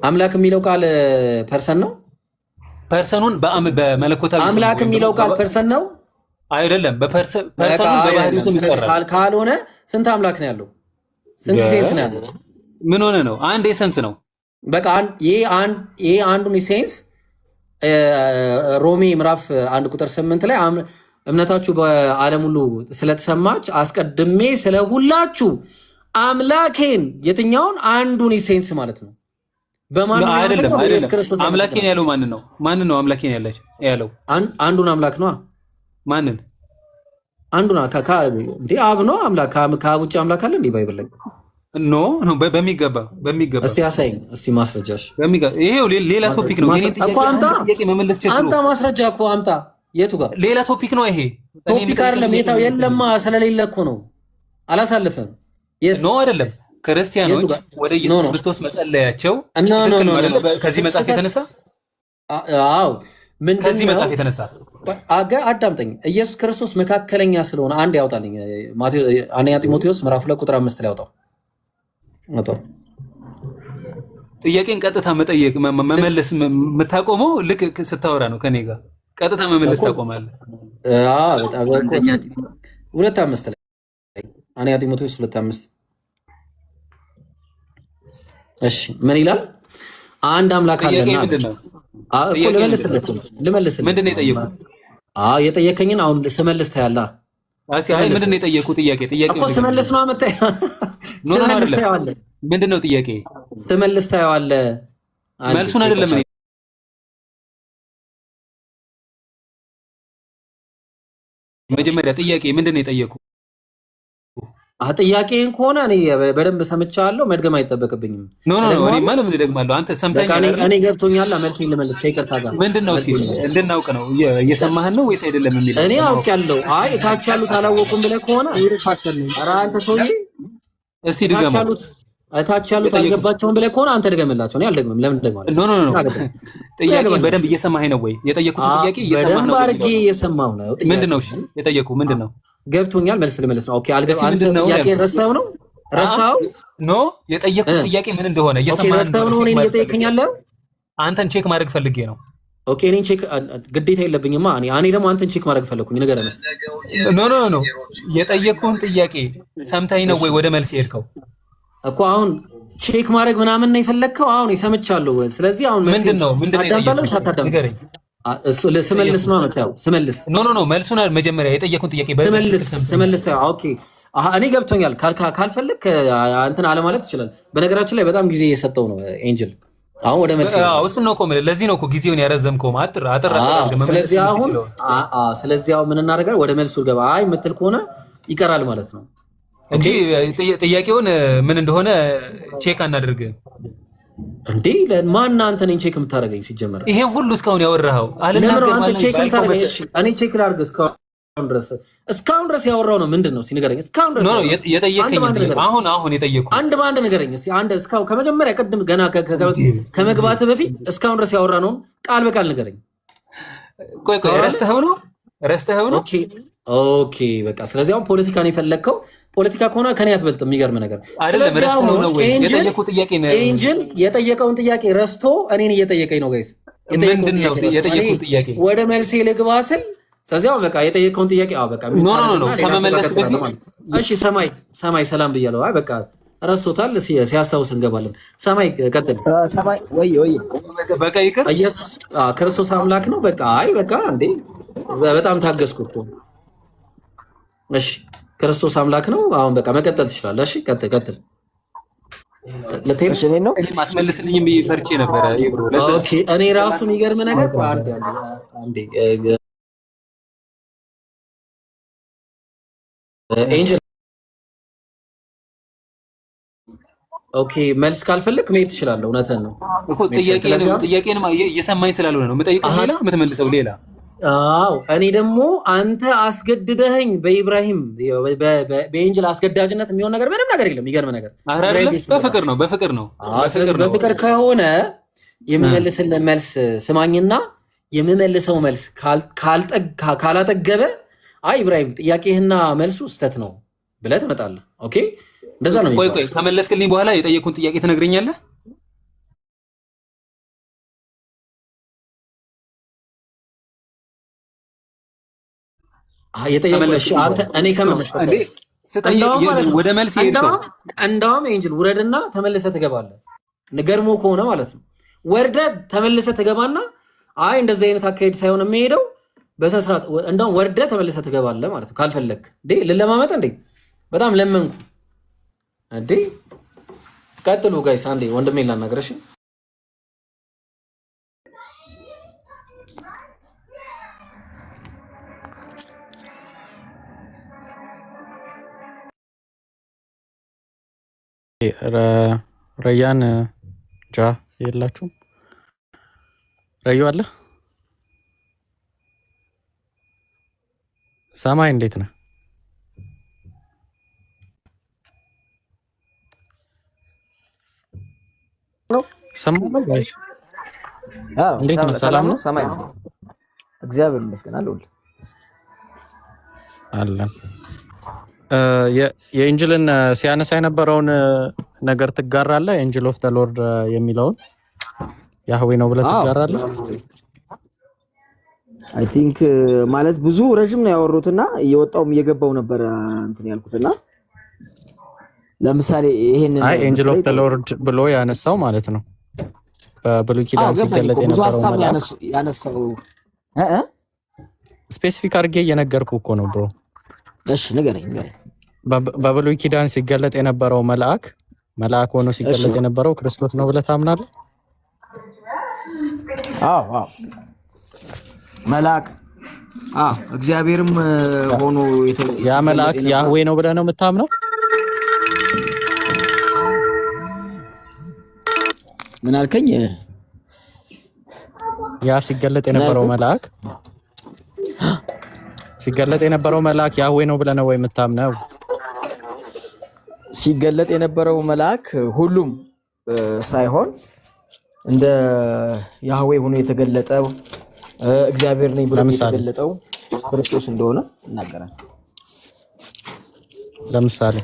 አምላክ የሚለው ቃል ፐርሰን ነው። ፐርሰኑን በመለኮታዊ አምላክ የሚለው ቃል ፐርሰን ነው አይደለም። ፐርሰኑን በባህሪው ስም ይጠራል። ካልሆነ ስንት አምላክ ነው ያለው? ስንት ኢሴንስ ነው ያለው? ምን ሆነ ነው? አንድ ኤሰንስ ነው። በቃ ይሄ አንዱን ኢሴንስ ሮሜ ምዕራፍ 1 ቁጥር 8 ላይ እምነታችሁ በዓለም ሁሉ ስለተሰማች አስቀድሜ ስለሁላችሁ አምላኬን የትኛውን አንዱን ኢሴንስ ማለት ነው። በማን አይደለም አምላኬን ያለው ማን ነው? ማን ነው አምላኬን ያለው? አንዱን አምላክ ነው። ማንን? አንዱን እንዴ አብ ነው አምላክ። ከአብ ውጭ አምላክ አለ እንዴ ባይብል ላይ? ኖ በሚገባ እስቲ ያሳይኝ እስቲ ማስረጃሽ። ይሄው ሌላ ቶፒክ ነው። የኔን ጥያቄ መመለስ ችግር አምጣ ማስረጃ እኮ አምጣ። የቱ ጋር ሌላ ቶፒክ ነው ይሄ? ቶፒክ አይደለም። የለማ ስለሌለ እኮ ነው። አላሳልፈም። ኖ አይደለም። ክርስቲያኖች ወደ ኢየሱስ ክርስቶስ መጸለያቸው ትክክል ነው አይደል? ከዚህ መጽሐፍ የተነሳ አዎ ምን ከዚህ መጽሐፍ የተነሳ አዳምጠኝ። ኢየሱስ ክርስቶስ መካከለኛ ስለሆነ አንድ ያውጣልኝ። አንደኛ ጢሞቴዎስ ምዕራፍ 2 ቁጥር 5 ላይ ያውጣው። ጥያቄን ቀጥታ መጠየቅ መመለስ የምታቆመው ልክ ስታወራ ነው። ከኔ ጋር ቀጥታ መመለስ ታቆማለህ። በጣም 2:5 ላይ አንደኛ ጢሞቴዎስ 2:5 እሺ ምን ይላል? አንድ አምላክ አለና እኮ ልመልስልህ። ምንድን ነው የጠየቁት? የጠየከኝን አሁን ስመልስ ታያለህ። ምንድን ነው የጠየቁት? ጥያቄ እኮ ስመልስ ነው አመጣ። ስመልስ ታየዋለህ። ምንድን ነው ጥያቄ? ስመልስ ታየዋለህ። መልሱን አይደለም እኔ መጀመሪያ ጥያቄ ምንድን ነው የጠየቁት? ጥያቄን ከሆነ እኔ በደንብ ሰምቻለሁ፣ መድገም አይጠበቅብኝም። ኖ እኔማ ለምን እደግማለሁ? አንተ ሰምተኛል። እኔ ገብቶኛል። መልሴን ልመልስ ከይቅርታ ጋር። ምንድን ነው እስኪ እንድናውቅ ነው። እየሰማህን ነው ወይስ አይደለም የሚለው እኔ አውቄያለሁ። አይ እታች ያሉት አላወቁም ብለህ ከሆነ ኧረ አንተ ሰውዬ እስቲ ድገመው። እታች ያሉት አልገባቸውም ብለህ ከሆነ አንተ ድገምላቸው። እኔ አልደግምም። ለምን ደግማለሁ? ኖ ጥያቄ በደንብ እየሰማኸኝ ነው ወይ? የጠየቁትን ጥያቄ እየሰማህ ነው? በደንብ አድርጌ እየሰማሁ ነው። ምንድን ነው እሺ የጠየቁ ምንድን ነው? ገብቶኛል። መልስ ልመልስ ነው። ኦኬ ጥያቄ ረስተኸው ነው? ረሳኸው? ኖ የጠየቁት ጥያቄ ምን እንደሆነ እየሰማህ ነው? ረስተኸው ነው እኔን እየጠየቀኝ ያለው? አንተን ቼክ ማድረግ ፈልጌ ነው። ኦኬ እኔን ቼክ ግዴታ የለብኝማ። እኔ ደግሞ አንተን ቼክ ማድረግ ፈለኩኝ። ንገረን እስኪ። ኖ የጠየቁህን ጥያቄ ሰምተኸኝ ነው ወይ ወደ መልስ ሄድከው? እኮ አሁን ቼክ ማድረግ ምናምን ነው የፈለግከው? አሁን ሰምቻለሁ። ስለዚህ አሁን ምንድን ነው የጠየቁት? ንገረኝ። ስመልስ ነው አመጣው። ስመልስ ኖ መልሱን መጀመሪያ የጠየቁን ጥያቄ ስመልስ። ኦኬ እኔ ገብቶኛል። ካልፈለክ እንትን አለ ማለት ይችላል። በነገራችን ላይ በጣም ጊዜ እየሰጠው ነው ኤንጅል። አሁን ወደ መልስ እሱን ነው እኮ ለዚህ ነው እኮ ጊዜውን ያረዘምከው። አጥር ስለዚህ አሁን ምን እናደርጋለን? ወደ መልሱ ገባ። አይ የምትል ከሆነ ይቀራል ማለት ነው እንጂ ጥያቄውን ምን እንደሆነ ቼክ አናደርግም እንዴ? ማን አንተ ነኝ ቼክ የምታደርገኝ? ሲጀመር ይሄን ሁሉ እስካሁን ያወራኸው አልናገርም። አንተ ቼክ የምታደርገኝ? እሺ እኔ ቼክ ላድርግ። እስካሁን ድረስ ያወራው ነው ምንድን ነው? ሲነገረኝ እስካሁን ድረስ ነው የጠየቀኝ። አሁን የጠየቁ አንድ በአንድ ንገረኝ እስቲ። አንድ እስካሁን ከመጀመሪያ ቅድም ገና ከመግባት በፊት እስካሁን ድረስ ያወራ ነው ቃል በቃል ንገረኝ። ቆይ ረስተኸው ነው? ኦኬ በቃ ስለዚህ አሁን ፖለቲካ ነው የፈለግከው። ፖለቲካ ከሆነ ከኔ አትበልጥ። የሚገርም ነገር አይደለም። ረስተኸው ነው ወይ? የጠየቁት ጥያቄ ነው። ኤንጅል የጠየቀውን ጥያቄ ረስቶ እኔን እየጠየቀኝ ነው ጋይስ። ምንድነው የጠየቁት ጥያቄ? ወደ መልሴ ልግባ ስል ስለዚህ በቃ የጠየቀውን ጥያቄ በቃ ኖ ከመመለስ በፊት እሺ፣ ሰማይ ሰላም ብያለሁ። አይ በቃ ረስቶታል። ሲያስታውስ እንገባለን። ሰማይ ቀጥል። ሰማይ ወይ በቃ ይቅር። ኢየሱስ ክርስቶስ አምላክ ነው። በቃ አይ በቃ እንዴ በጣም ታገስኩ እኮ። እሺ ክርስቶስ አምላክ ነው። አሁን በቃ መቀጠል ትችላለህ። እሺ ቀጥል። ለቴንሽን ነው እኔ ማትመልስልኝም ብዬ ፈርቼ ነበረ። ይብሮ ለዛ ኦኬ። እኔ ራሱ የሚገርም ነገር አንዴ ኤንጅል ኦኬ፣ መልስ ካልፈለክ መሄድ ትችላለህ። እውነትህን ነው እኮ ጥያቄንም እየሰማኝ ስላልሆነ ነው የምጠይቀው ሌላ የምትመልሰው ሌላ። አዎ እኔ ደግሞ አንተ አስገድደኸኝ በኢብራሂም በኤንጅል አስገዳጅነት የሚሆን ነገር ምንም ነገር የለም። የሚገርም ነገር በፍቅር ነው። ስለዚህ በፍቅር ከሆነ የምመልስልህ መልስ ስማኝና የምመልሰው መልስ ካላጠገበ አይ ኢብራሂም ጥያቄህና መልሱ ስተት ነው ብለህ ትመጣለህ። ኦኬ እንደዛ ነው። ቆይ ከመለስክልኝ በኋላ የጠየቁን ጥያቄ ትነግረኛለህ። ወደ መልስ እንደውም ኤንጅል ውረድና ተመልሰህ ትገባለህ። ገርሞ ከሆነ ማለት ነው ወርደህ ተመልሰህ ትገባና አይ እንደዚህ አይነት አካሄድ ሳይሆን የሚሄደው በስነ ስርዓት እንደውም ወርደህ ተመልሰህ ትገባለህ ማለት ነው። ካልፈለክ ልለማመጥ እንዴ በጣም ለመንኩ እንዴ። ቀጥሉ ጋይስ። አንዴ ወንድሜ ላናግረሽ። ረያን ጃ የላችሁም? ረዩ አለ? ሰማይ እንዴት ነህ? ሰማይ ጋይስ እንዴት ነው? ሰላም ነው? ሰማይ ነው። እግዚአብሔር ይመስገን አለሁልህ። አለን የኤንጅልን ሲያነሳ የነበረውን ነገር ትጋራለህ? ኤንጅል ኦፍ ዘ ሎርድ የሚለውን ያህዌ ነው ብለህ ትጋራለህ? አይ ቲንክ ማለት ብዙ ረጅም ነው ያወሩትና እየወጣውም እየገባው ነበር እንትን ያልኩትና ለምሳሌ ይሄንን አይ ኤንጅል ኦፍ ዘ ሎርድ ብሎ ያነሳው ማለት ነው በብሉይ ኪዳን ሲገለጥ የነበረው ማለት ያነሳው ስፔሲፊክ አድርጌ እየነገርኩ እኮ ነው ብሮ። እሺ ንገረኝ። በብሉይ ኪዳን ሲገለጥ የነበረው መልአክ ሆኖ ሲገለጥ የነበረው ክርስቶስ ነው ብለህ ታምናለህ? አዎ መልአክ እግዚአብሔርም ሆኖ ያ መልአክ ያህዌ ነው ብለህ ነው የምታምነው? ምን አልከኝ? ያ ሲገለጥ የነበረው መልአክ ያህዌ ነው ብለህ ነው ወይ የምታምነው? ሲገለጥ የነበረው መልአክ ሁሉም ሳይሆን እንደ ያህዌ ሆኖ የተገለጠው እግዚአብሔር ነኝ ብሎ የተገለጠው ክርስቶስ እንደሆነ እናገራለን።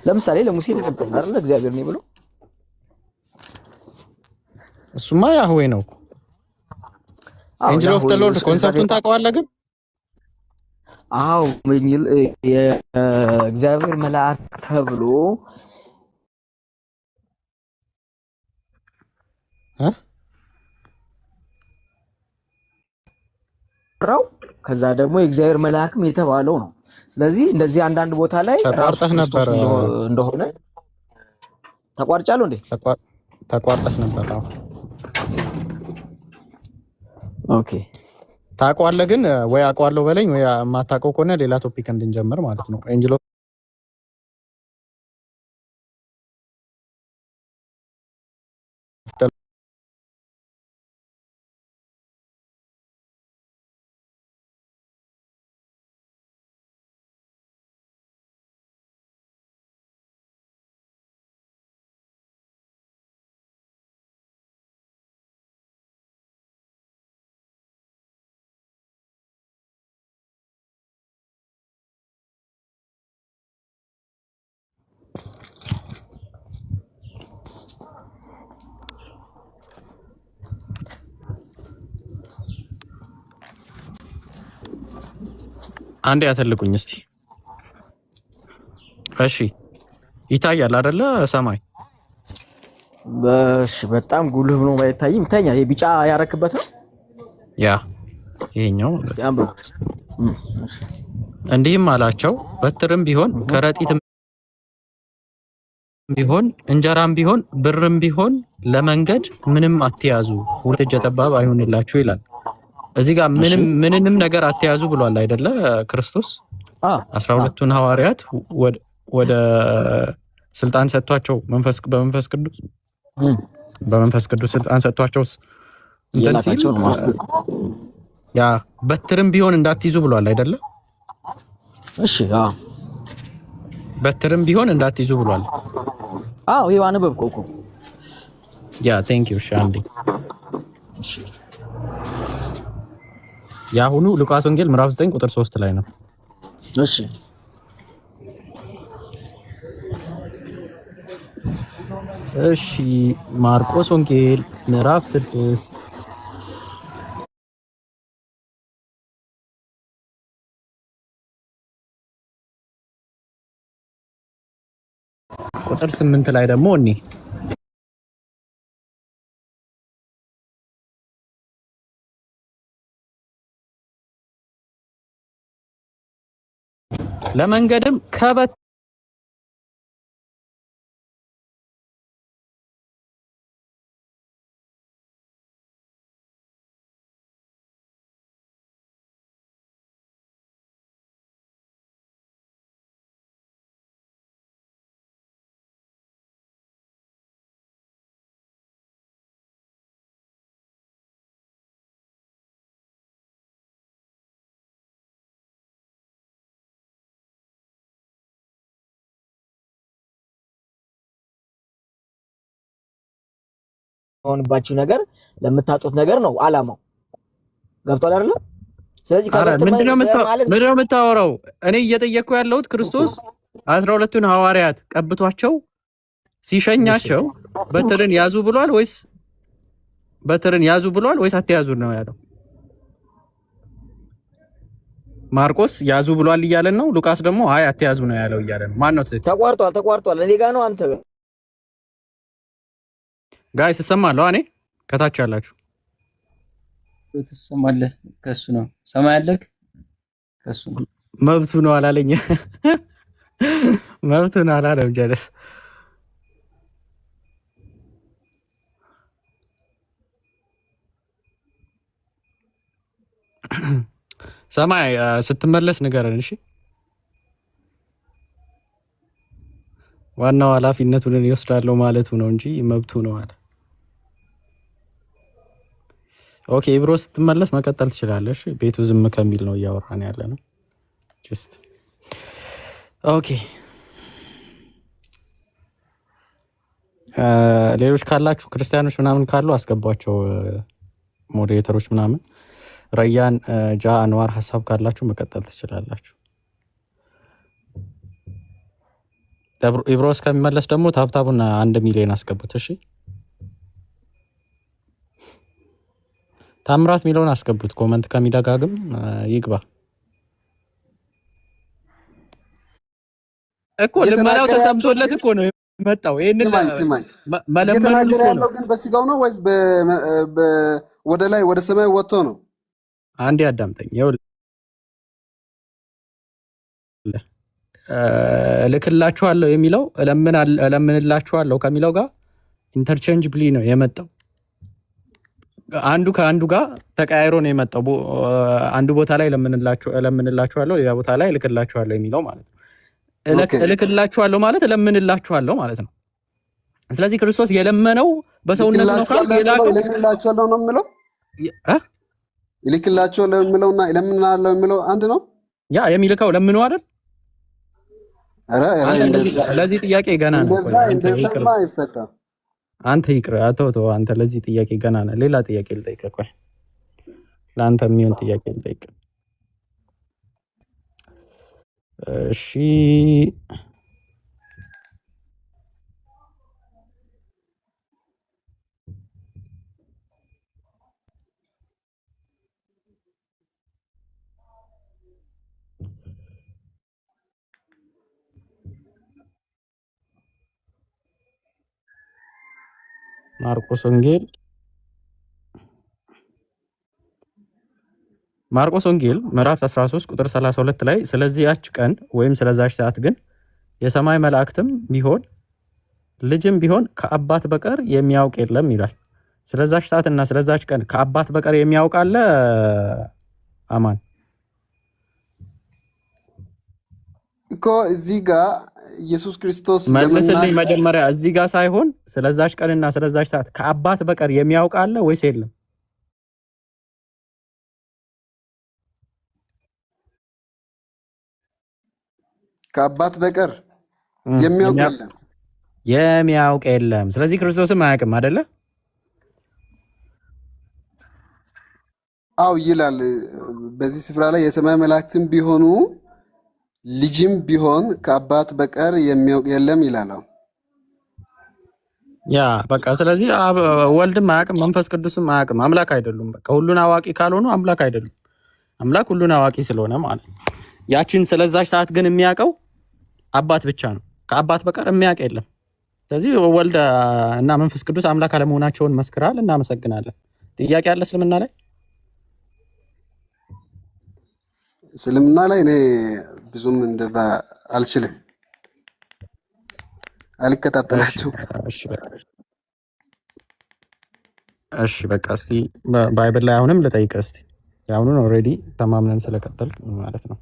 ለምሳሌ ለሙሴ ተገልጧል አይደል? እግዚአብሔር ነኝ ብሎ እሱማ ያህዌ ነው እኮ። ኤንጅል ኦፍ ዘ ሎርድ ኮንሰፕቱን ታውቀዋለህ ግን? አዎ ኤንጅል የእግዚአብሔር መልአክ ተብሎ ከዛ ደግሞ የእግዚአብሔር መልአክም የተባለው ነው። ስለዚህ እንደዚህ አንዳንድ ቦታ ላይ ተቋርጠህ ነበር እንደሆነ ተቋርጫለሁ እንዴ? ተቋርጠህ ነበር። አዎ ኦኬ። ታውቀዋለህ ግን ወይ አውቀዋለሁ በለኝ ወይ የማታውቀው ከሆነ ሌላ ቶፒክ እንድንጀምር ማለት ነው። ኤንጅል አንዴ ያተልቁኝ እስቲ። እሺ ይታያል አይደለ? ሰማይ በጣም ጉልህ ብሎ ባይታይም ይታያል። ይሄ ቢጫ ያረክበት ነው። ያ ይሄኛው እስቲ አንብብ። እንዲህም አላቸው፣ በትርም ቢሆን ከረጢትም ቢሆን እንጀራም ቢሆን ብርም ቢሆን ለመንገድ ምንም አትያዙ፣ ሁለት እጀ ጠባብ አይሆንላችሁ ይላል። እዚህ ጋር ምንንም ነገር አትያዙ ብሏል አይደለ? ክርስቶስ 12ቱን ሐዋርያት ወደ ስልጣን ሰጥቷቸው በመንፈስ ቅዱስ ስልጣን ሰጥቷቸው ያ በትርም ቢሆን እንዳትይዙ ብሏል አይደለ? እሺ በትርም ቢሆን እንዳትይዙ ብሏል። ይሄ አነበብከው እኮ። ያ ቴንክ ዩ ሻንዲ። ያሁኑ ሉቃስ ወንጌል ምዕራፍ 9 ቁጥር 3 ላይ ነው። እሺ እሺ ማርቆስ ወንጌል ምዕራፍ 6 ቁጥር 8 ላይ ደግሞ ለመንገድም ሆንባችሁ ነገር ለምታጡት ነገር ነው አላማው። ገብቷል አይደል? ስለዚህ ምንድነው የምታወራው? እኔ እየጠየቅኩ ያለሁት ክርስቶስ 12ቱን ሐዋርያት ቀብቷቸው ሲሸኛቸው በትርን ያዙ ብሏል ወይስ አትያዙ ነው ያለው? ማርቆስ ያዙ ብሏል እያለን ነው። ሉቃስ ደግሞ አይ አትያዙ ነው ያለው እያለን ነው። ማን ነው ትክክል? ተቋርጧል። እኔ ጋር ነው አንተ ጋይስ እሰማለሁ። እኔ ከታች ያላችሁ ትሰማለህ? ከሱ ነው ሰማይ ያለክ ከሱ ነው። መብቱ ነው አላለኝ። መብቱ ነው አላለም። ጀለስ ሰማይ ስትመለስ ንገረን እሺ። ዋናው ኃላፊነቱን ይወስዳለው ማለቱ ነው እንጂ መብቱ ነው አለ። ኦኬ ብሮ ስትመለስ መቀጠል ትችላለሽ። ቤቱ ዝም ከሚል ነው እያወራን ያለ ነው። ጀስት ኦኬ። ሌሎች ካላችሁ ክርስቲያኖች ምናምን ካሉ አስገቧቸው፣ ሞዴሬተሮች ምናምን። ረያን ጃ አንዋር ሀሳብ ካላችሁ መቀጠል ትችላላችሁ። ኢብሮ እስከሚመለስ ደግሞ ታብታቡና 1 ሚሊዮን አስገቡት እሺ። ታምራት ሚሊዮን አስገቡት። ኮመንት ከሚደጋግም ይግባ እኮ። ልመናው ተሰምቶለት እኮ ነው የመጣው። ይሄንን እየተናገረ ያለው ግን በስጋው ነው ወይስ ወደ ላይ ወደ ሰማይ ወጥቶ ነው? አንዴ አዳምጠኝ። ይኸውልህ እልክላችኋለሁ የሚለው እለምንላችኋለሁ ከሚለው ጋር ኢንተርቼንጅብሊ ነው የመጣው። አንዱ ከአንዱ ጋር ተቀያይሮ ነው የመጣው። አንዱ ቦታ ላይ እለምንላችኋለሁ፣ ሌላ ቦታ ላይ እልክላችኋለሁ የሚለው ማለት ነው። እልክላችኋለሁ ማለት እለምንላችኋለሁ ማለት ነው። ስለዚህ ክርስቶስ የለመነው በሰውነቱ ነው ካል እለምንላችኋለሁ ነው የሚለው ይልክላችኋለሁ የሚለውና እለምናለሁ የሚለው አንድ ነው። ያ የሚልከው ለምኑ አይደል? ለዚህ ጥያቄ ገና ነው። አንተ ይቅር አቶ አንተ ለዚህ ጥያቄ ገና ነው። ሌላ ጥያቄ ልጠይቅህ። ቆይ ለአንተ የሚሆን ጥያቄ ልጠይቅህ። እሺ ማርቆስ ወንጌል ምዕራፍ 13 ቁጥር 32 ላይ ስለዚያች ቀን ወይም ስለዛች ሰዓት ግን የሰማይ መላእክትም ቢሆን ልጅም ቢሆን ከአባት በቀር የሚያውቅ የለም ይላል። ስለዛች ሰዓትና ስለዛች ቀን ከአባት በቀር የሚያውቅ አለ? አማን እኮ እዚህ ጋር ኢየሱስ ክርስቶስ መልስልኝ። መጀመሪያ እዚህ ጋር ሳይሆን ስለዛች ቀንና ስለዛች ሰዓት ከአባት በቀር የሚያውቅ አለ ወይስ የለም? ከአባት በቀር የሚያውቅ የለም። የሚያውቅ የለም። ስለዚህ ክርስቶስም አያውቅም አይደለ? አው ይላል በዚህ ስፍራ ላይ የሰማይ መላእክትም ቢሆኑ ልጅም ቢሆን ከአባት በቀር የሚያውቅ የለም ይላል። ያ በቃ ስለዚህ ወልድም አያውቅም መንፈስ ቅዱስም አያውቅም። አምላክ አይደሉም። በቃ ሁሉን አዋቂ ካልሆኑ አምላክ አይደሉም። አምላክ ሁሉን አዋቂ ስለሆነ ማለት ነው። ያችን ስለዛች ሰዓት ግን የሚያውቀው አባት ብቻ ነው። ከአባት በቀር የሚያውቅ የለም። ስለዚህ ወልድ እና መንፈስ ቅዱስ አምላክ አለመሆናቸውን መስክራል። እናመሰግናለን። ጥያቄ አለ እስልምና ላይ? እስልምና ላይ እኔ ብዙም እንደዛ አልችልም፣ አልከታተላቸውም። እሺ በቃ እስቲ ባይብል ላይ አሁንም ልጠይቅህ እስቲ። ያሁኑን ኦልሬዲ ተማምነን ስለቀጠል ማለት ነው።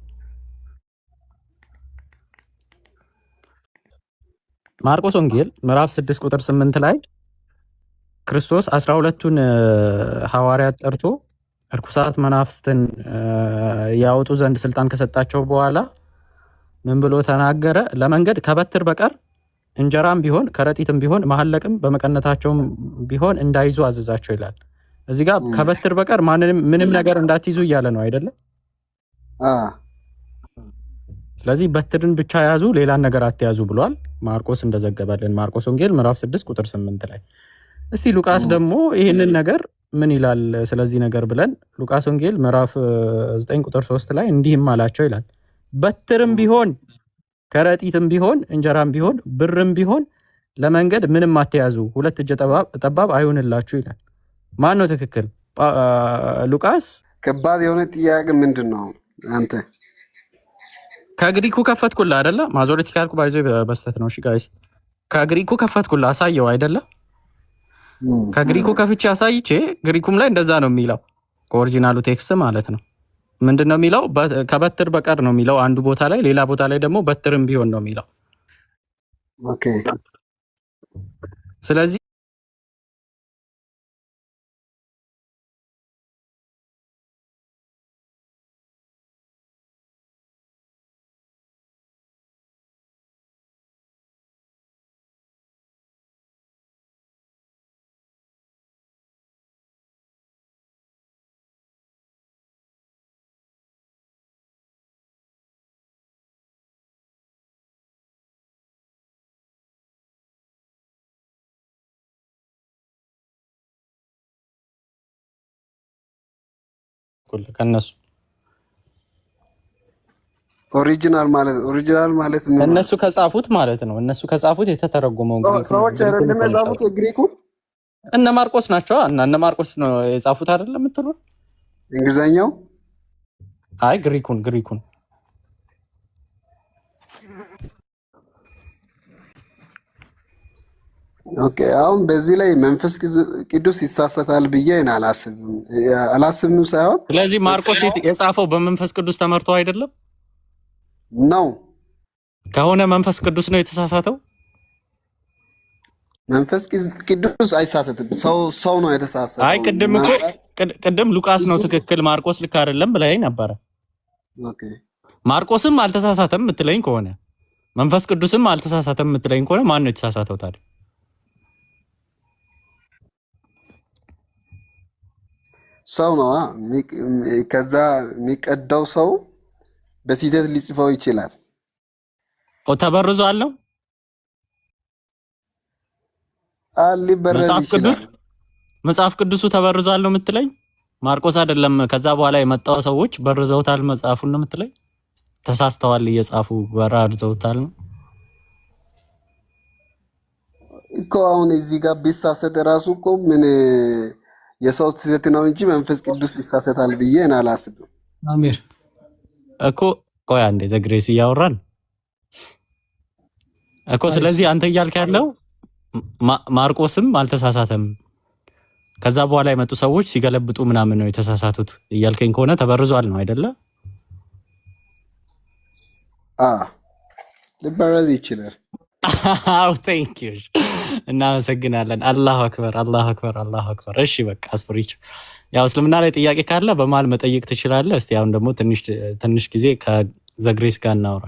ማርቆስ ወንጌል ምዕራፍ 6 ቁጥር 8 ላይ ክርስቶስ 12ቱን ሐዋርያት ጠርቶ እርኩሳት መናፍስትን ያወጡ ዘንድ ስልጣን ከሰጣቸው በኋላ ምን ብሎ ተናገረ? ለመንገድ ከበትር በቀር እንጀራም ቢሆን ከረጢትም ቢሆን መሐለቅም በመቀነታቸውም ቢሆን እንዳይዙ አዘዛቸው ይላል። እዚህ ጋር ከበትር በቀር ምንም ነገር እንዳትይዙ እያለ ነው አይደለም? ስለዚህ በትርን ብቻ ያዙ፣ ሌላን ነገር አትያዙ ብሏል። ማርቆስ እንደዘገበልን ማርቆስ ወንጌል ምዕራፍ 6 ቁጥር 8 ላይ። እስቲ ሉቃስ ደግሞ ይህንን ነገር ምን ይላል ስለዚህ ነገር ብለን ሉቃስ ወንጌል ምዕራፍ 9 ቁጥር 3 ላይ እንዲህም አላቸው ይላል፣ በትርም ቢሆን ከረጢትም ቢሆን እንጀራም ቢሆን ብርም ቢሆን ለመንገድ ምንም አትያዙ፣ ሁለት እጀ ጠባብ አይሆንላችሁ ይላል። ማን ነው ትክክል? ሉቃስ? ከባድ የሆነ ጥያቄ ምንድን ነው አንተ? ከግሪኩ ከፈትኩልህ አይደለ? ማዞሪቲ ካልኩ ባይዞ በስተት ነው። እሺ ጋይስ ከግሪኩ ከፈትኩልህ አሳየው አይደለ? ከግሪኩ ከፍቼ አሳይቼ ግሪኩም ላይ እንደዛ ነው የሚለው ከኦሪጂናሉ ቴክስት ማለት ነው። ምንድን ነው የሚለው? ከበትር በቀር ነው የሚለው አንዱ ቦታ ላይ፣ ሌላ ቦታ ላይ ደግሞ በትርም ቢሆን ነው የሚለው። ኦኬ ስለዚህ ከነሱ ኦሪጂናል ማለት ምን? እነሱ ከጻፉት ማለት ነው። እነሱ ከጻፉት የተተረጎመው ሰዎች አይደለም የጻፉት የግሪኩ እነ ማርቆስ ናቸው። እነ ማርቆስ ነው የጻፉት አይደለም የምትሉ? እንግሊዘኛው? አይ ግሪኩን ኦኬ። አሁን በዚህ ላይ መንፈስ ቅዱስ ይሳሳታል ብዬ አላስብም ሳይሆን፣ ስለዚህ ማርቆስ የጻፈው በመንፈስ ቅዱስ ተመርቶ አይደለም ነው ከሆነ መንፈስ ቅዱስ ነው የተሳሳተው። መንፈስ ቅዱስ አይሳሳትም፣ ሰው ነው የተሳሳተው። አይ ቅድም ሉቃስ ነው ትክክል ማርቆስ ልክ አይደለም ብለኸኝ ነበረ። ኦኬ ማርቆስም አልተሳሳተም የምትለኝ ከሆነ መንፈስ ቅዱስም አልተሳሳተም የምትለኝ ከሆነ ማን ነው የተሳሳተው ታዲያ? ሰው ነው። ከዛ የሚቀዳው ሰው በስህተት ሊጽፈው ይችላል። ተበርዟል ነው መጽሐፍ ቅዱሱ ተበርዟል ነው የምትለኝ? ማርቆስ አይደለም ከዛ በኋላ የመጣው ሰዎች በርዘውታል መጽሐፉን ነው የምትለኝ? ተሳስተዋል እየጻፉ በራርዘውታል ነው? እኮ አሁን እዚህ ጋር ቢሳሰት ራሱ እኮ ምን የሰው ስህተት ነው እንጂ መንፈስ ቅዱስ ይሳሰታል ብዬ እኔ አላስብም። አሜር እኮ ቆይ አንዴ ዘግሬስ እያወራን እኮ። ስለዚህ አንተ እያልክ ያለው ማርቆስም አልተሳሳተም፣ ከዛ በኋላ የመጡ ሰዎች ሲገለብጡ ምናምን ነው የተሳሳቱት እያልከኝ ከሆነ ተበርዟል ነው አይደለ? ሊበረዝ ይችላል። አው ቴንክ ዩ እናመሰግናለን። አላሁ አክበር፣ አላሁ አክበር፣ አላሁ አክበር። እሺ በቃ አስፍሪች። ያው እስልምና ላይ ጥያቄ ካለ በመሀል መጠየቅ ትችላለህ። እስቲ አሁን ደግሞ ትንሽ ጊዜ ከዘግሬስ ጋር እናውራ።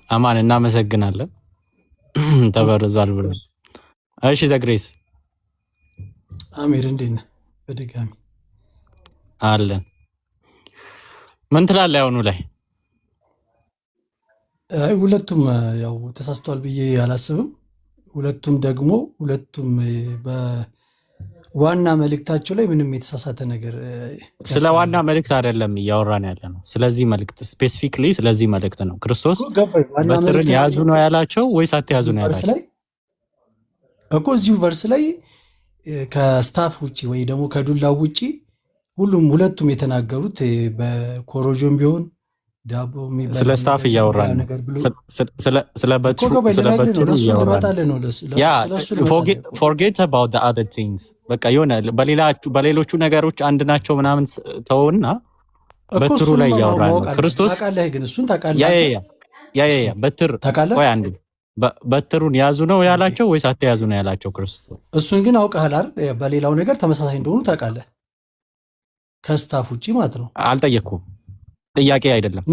አማን እናመሰግናለን። ተበርዟል ብሎ እሺ ዘግሬስ አሜር እንዴት ነህ? በድጋሚ አለን። ምን ትላለህ አሁኑ ላይ? ሁለቱም ያው ተሳስተዋል ብዬ አላስብም። ሁለቱም በዋና መልእክታቸው ላይ ምንም የተሳሳተ ነገር ስለ ዋና መልእክት አይደለም እያወራን ያለ ነው። ስለዚህ መልእክት ስፔሲፊክሊ ስለዚህ መልእክት ነው። ክርስቶስ በትርን ያዙ ነው ያላቸው ወይስ አትያዙ ነው ያላቸው? እኮ እዚሁ ቨርስ ላይ ከስታፍ ውጪ ወይ ደግሞ ከዱላው ውጪ ሁለቱም የተናገሩት በኮሮጆም ቢሆን ዳቦ ስለ ስታፍ እያወራን ነው። ስለ በትሩ እያወራን ነው። ያ forget about the other things በቃ የሆነ በሌሎቹ ነገሮች አንድ ናቸው ምናምን ተውና በትሩ ላይ እያወራን ነው። ክርስቶስ ታውቃለህ፣ ግን እሱን ታውቃለህ። ያ በትር ቆይ አንዴ በትሩን ያዙ ነው ያላቸው ወይስ አትያዙ ነው ያላቸው ክርስቶስ? እሱን ግን አውቀሃል አይደል? በሌላው ነገር ተመሳሳይ እንደሆኑ ታውቃለህ፣ ከስታፍ ውጪ ማለት ነው። አልጠየኩም። ጥያቄ አይደለም።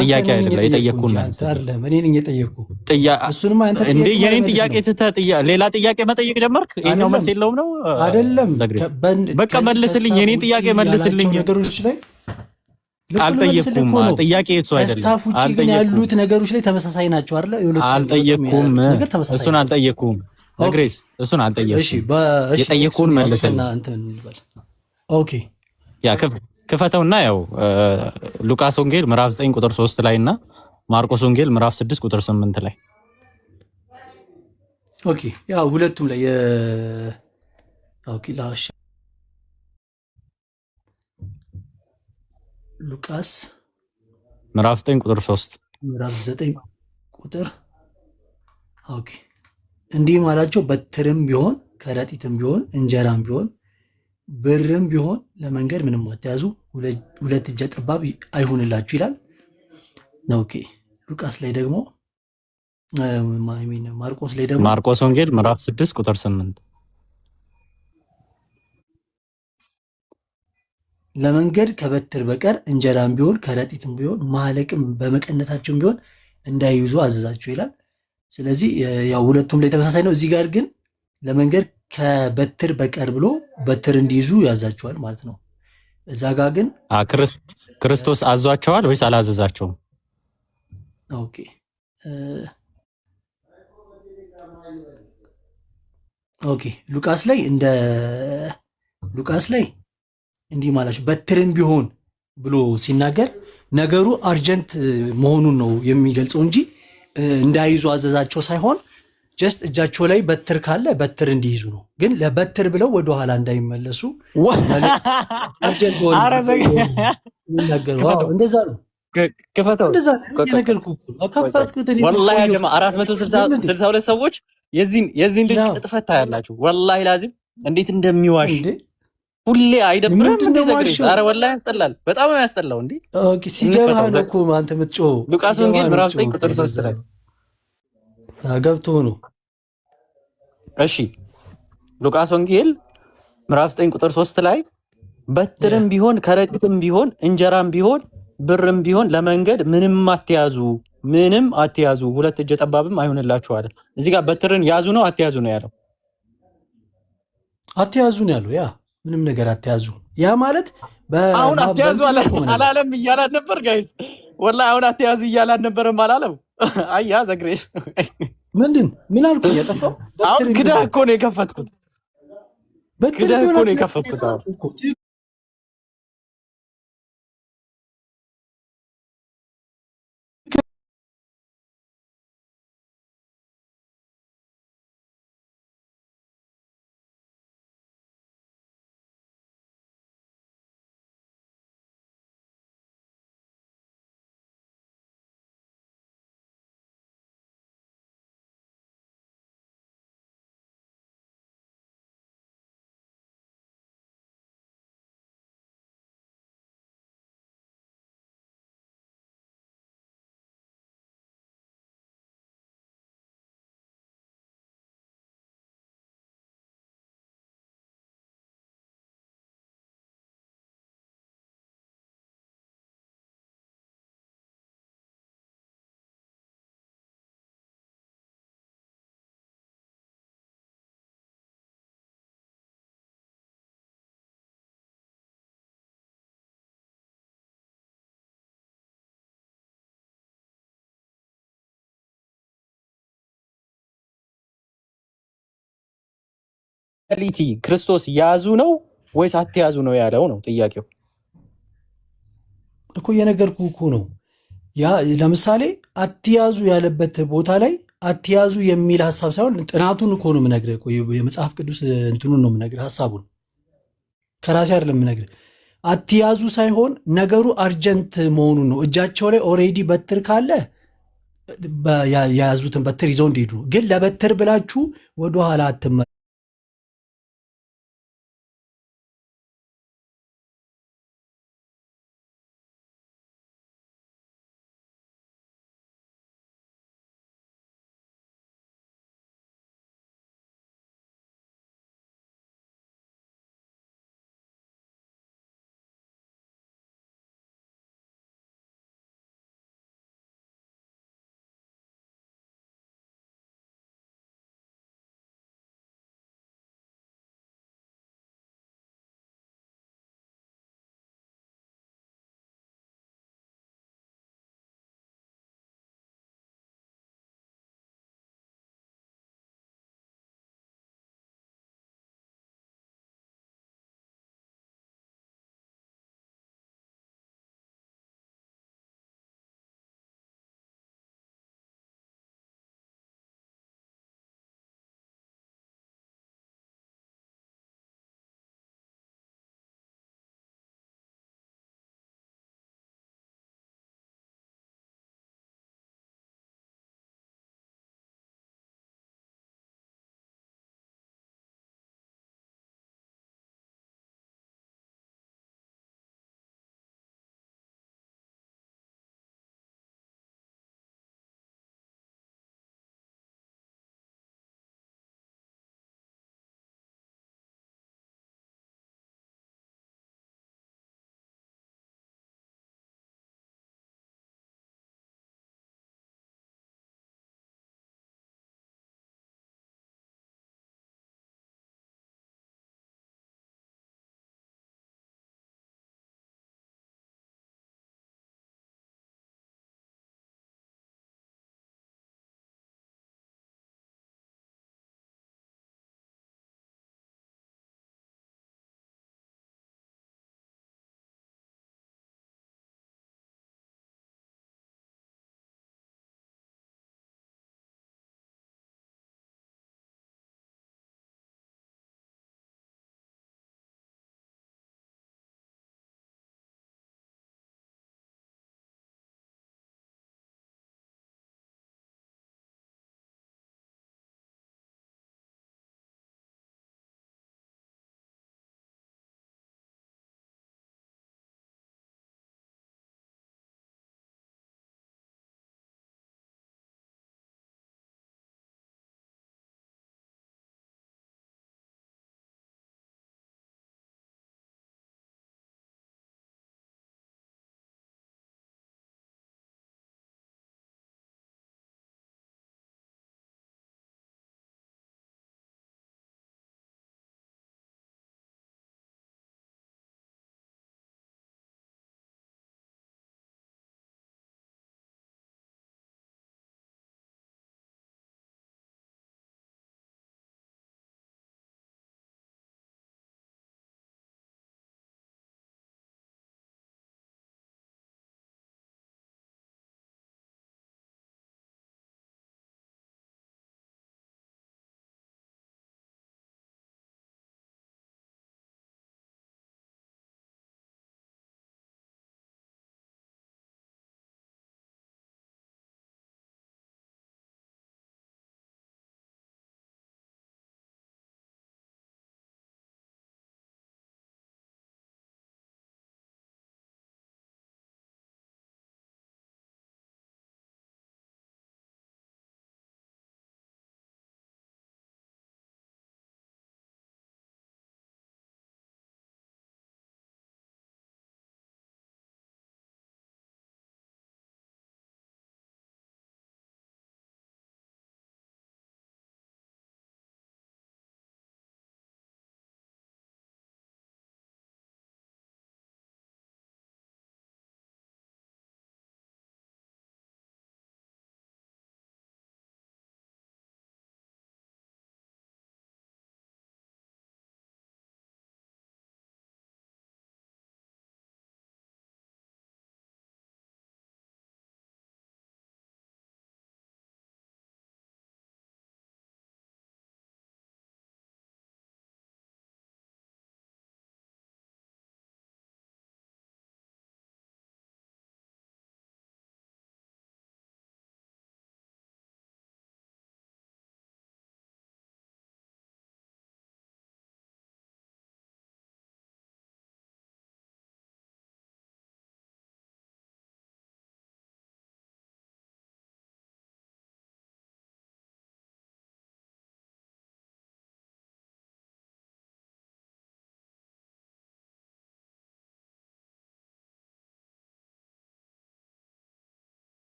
ጥያቄ አይደለም የጠየቅኩን ማለት አይደለም። እኔ ነኝ የጠየቅኩ። እሱንም አንተ እንዴ የኔን ጥያቄ ትተህ ሌላ ጥያቄ መጠየቅ ጀመርክ? ይሄኛው መልስ የለውም ነው አይደለም? በቃ መልስልኝ፣ የኔን ጥያቄ መልስልኝ። ነገሮች ላይ አልጠየቅኩም። ጥያቄ እሱ አይደለም። ከስታፍ ውጪ ግን ያሉት ነገሮች ላይ ተመሳሳይ ናቸው አይደል? አልጠየቅኩም። እሱን አልጠየቅኩም። ግሬስ እሱን አልጠየቅኩም። እሺ የጠየቅኩን መልስልኝ። ኦኬ ያ ክፈተውና ያው ሉቃስ ወንጌል ምዕራፍ 9 ቁጥር 3 ላይ እና ማርቆስ ወንጌል ምዕራፍ 6 ቁጥር 8 ላይ ኦኬ ያው ሁለቱም ላይ ኦኬ ላሽ ሉቃስ ምዕራፍ 9 ቁጥር 3 ምዕራፍ 9 ቁጥር ኦኬ እንዲህ ማላቸው በትርም ቢሆን ከረጢትም ቢሆን እንጀራም ቢሆን ብርም ቢሆን ለመንገድ ምንም አትያዙ፣ ሁለት እጀ ጠባብ አይሁንላችሁ ይላል። ኦኬ ሉቃስ ላይ ደግሞ ማርቆስ ላይ ደግሞ ማርቆስ ወንጌል ምዕራፍ 6 ቁጥር 8 ለመንገድ ከበትር በቀር እንጀራም ቢሆን ከረጢትም ቢሆን ማለቅም በመቀነታቸውም ቢሆን እንዳይይዙ አዘዛቸው ይላል። ስለዚህ ያው ሁለቱም ላይ ተመሳሳይ ነው። እዚህ ጋር ግን ለመንገድ ከበትር በቀር ብሎ በትር እንዲይዙ ያዛቸዋል ማለት ነው። እዛ ጋር ግን ክርስቶስ አዟቸዋል ወይስ አላዘዛቸውም? ኦኬ ሉቃስ ላይ እንዲህ ማለት በትርም ቢሆን ብሎ ሲናገር ነገሩ አርጀንት መሆኑን ነው የሚገልጸው እንጂ እንዳይዙ አዘዛቸው ሳይሆን ጀስት እጃቸው ላይ በትር ካለ በትር እንዲይዙ ነው። ግን ለበትር ብለው ወደኋላ እንዳይመለሱ እንደዛ ነው። ክፈተው። ወላሂ ያ ጀማ 462 ሰዎች የዚህን ልጅ ቅጥፈት ታያላችሁ። ወላሂ ላዚም እንዴት እንደሚዋሽ ሁሌ አይደብርም? እንዴት ዘግሬስ? አረ ወላሂ ያስጠላል። በጣም ነው ያስጠላው። እንዴ ሲገባ ነው እኮ አንተ የምትጮህ። ሉቃስ ወንጌል ምዕራፍ 9 ቁጥር 3 ላይ ገብቶ ነው። እሺ ሉቃስ ወንጌል ምዕራፍ 9 ቁጥር 3 ላይ በትርም ቢሆን ከረጢትም ቢሆን እንጀራም ቢሆን ብርም ቢሆን ለመንገድ ምንም አትያዙ፣ ሁለት እጀ ጠባብም አይሆንላችሁ አለ። እዚህ ጋር በትርን ያዙ ነው አትያዙ ነው ያለው? አትያዙ ነው ያለው። ያ ምንም ነገር አትያዙ። ያ ማለት አሁን አትያዙ አላለም እያላን ነበር ጋይስ። ወላሂ አሁን አትያዙ እያላን ነበርም አላለም። አያ ዘግሬስ ምን አልኩ? ያጠፋው አሁን ክዳህ እኮ ነው የከፈትኩት። ሪያሊቲ ክርስቶስ ያዙ ነው ወይስ አትያዙ ነው ያለው ነው ጥያቄው እኮ የነገርኩ እኮ ነው። ያ ለምሳሌ አትያዙ ያለበት ቦታ ላይ አትያዙ የሚል ሐሳብ ሳይሆን ጥናቱን እኮ ነው የምነግርህ እኮ የመጽሐፍ ቅዱስ እንትኑን ነው የምነግርህ ሐሳቡን ከራሴ አይደለም የምነግርህ። አትያዙ ሳይሆን ነገሩ አርጀንት መሆኑን ነው። እጃቸው ላይ ኦሬዲ በትር ካለ የያዙትን በትር ይዘው እንዲሄዱ ነው። ግን ለበትር ብላችሁ ወደኋላ አትመ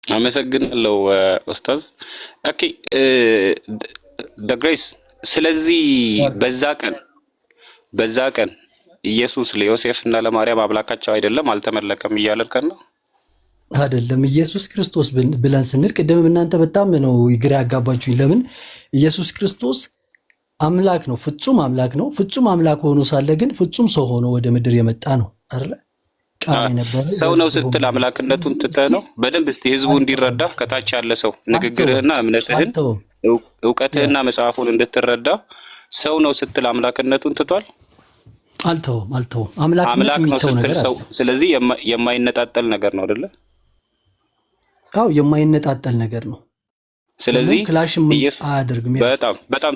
አመሰግናለሁ ኡስታዝ። ኦኬ ደግሬስ ስለዚህ በዛ ቀን ኢየሱስ ለዮሴፍ እና ለማርያም አምላካቸው አይደለም አልተመለከም እያለን ነው አይደለም። ኢየሱስ ክርስቶስ ብለን ስንል ቅድም እናንተ በጣም ነው ግራ ያጋባችሁኝ። ለምን ኢየሱስ ክርስቶስ አምላክ ነው፣ ፍጹም አምላክ ነው። ፍጹም አምላክ ሆኖ ሳለ ግን ፍጹም ሰው ሆኖ ወደ ምድር የመጣ ነው አይደል? ሰው ነው ስትል አምላክነቱን ትተህ ነው። በደንብ እስቲ ህዝቡ እንዲረዳ ከታች ያለ ሰው ንግግርህና እምነትህን እውቀትህና መጽሐፉን እንድትረዳ ሰው ነው ስትል አምላክነቱን ትቷል። አልተውም። አምላክ ነው ስትል ሰው፣ ስለዚህ የማይነጣጠል ነገር ነው አይደለ? አዎ የማይነጣጠል ነገር ነው። ስለዚህ ክላሽም አያደርግም። በጣም